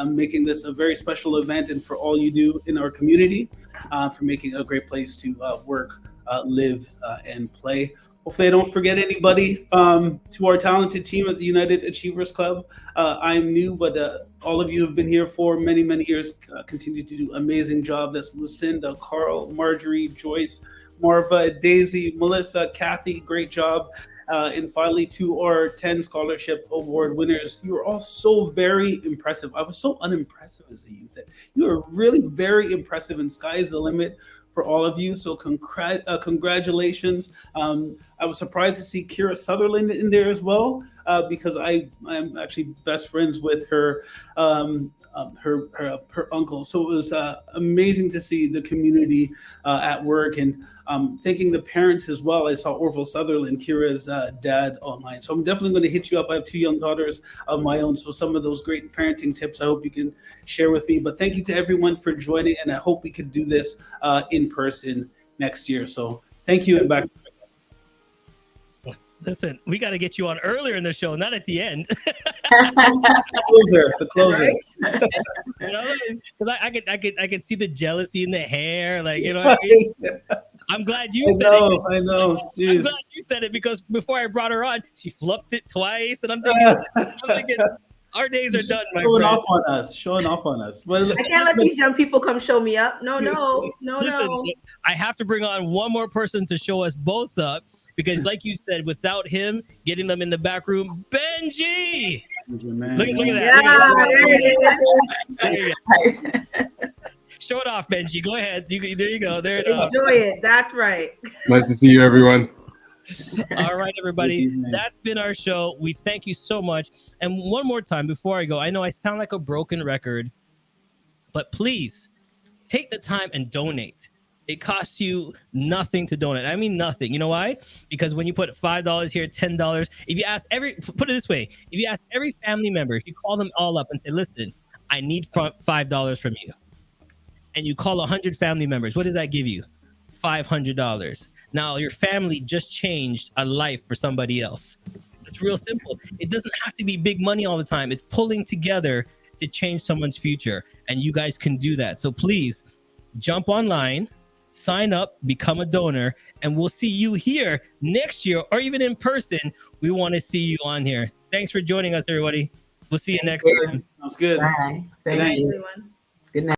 S16: making this a very special event, and for all you do in our community, for making a great place to work, live, and play. Hopefully I don't forget anybody. To our talented team at the United Achievers Club, I'm new, but all of you have been here for many, many years. Continue to do amazing job. That's Lucinda, Carl, Marjorie, Joyce, Marva, Daisy, Melissa, Kathy, great job. And finally, to our 10 scholarship award winners, you are all so very impressive. I was so unimpressive as a youth. You are really very impressive, and sky is the limit for all of you. So congratulations. I was surprised to see Kyra Sutherland in there as well, because I'm actually best friends with her uncle. So it was amazing to see the community at work, and thanking the parents as well. I saw Orville Sutherland, Kyra's dad, online. So I'm definitely going to hit you up. I have 2 young daughters of my own, so some of those great parenting tips I hope you can share with me. But thank you to everyone for joining, and I hope we could do this in person next year. So thank you, and back.
S1: Listen, we got to get you on earlier in the show, not at the end.
S16: The closer.
S1: You know, because I could see the jealousy in the hair, like, you know what I mean? I'm glad you said it.
S16: I know. Jeez.
S1: I'm glad you said it, because before I brought her on, she fluffed it twice, and I'm thinking our days are done, my
S16: Showing
S1: friend.
S16: off on us. Well,
S8: I can't let these young people come show me up. No.
S1: Listen, I have to bring on one more person to show us both up, because like you said, without him getting them in the back room, Benji! Look at that.
S8: Yeah, there it is.
S1: Show it off, Benji. Go ahead. There you go. There it is.
S8: Enjoy it. That's right.
S17: Nice to see you, everyone.
S1: All right, everybody. That's been our show. We thank you so much. And one more time before I go, I know I sound like a broken record, but please take the time and donate. It costs you nothing to donate. I mean nothing. You know why? Because when you put $5 here, $10, if you ask put it this way, if you ask every family member, if you call them all up and say, listen, I need $5 from you, and you call 100 family members, what does that give you? $500. Now your family just changed a life for somebody else. It's real simple. It doesn't have to be big money all the time. It's pulling together to change someone's future, and you guys can do that. So please jump online, sign up, become a donor, and we'll see you here next year, or even in person. We want to see you on here. Thanks for joining us, everybody. We'll see you next time.
S16: Sounds good.
S8: Bye. Thank you, everyone. Good night.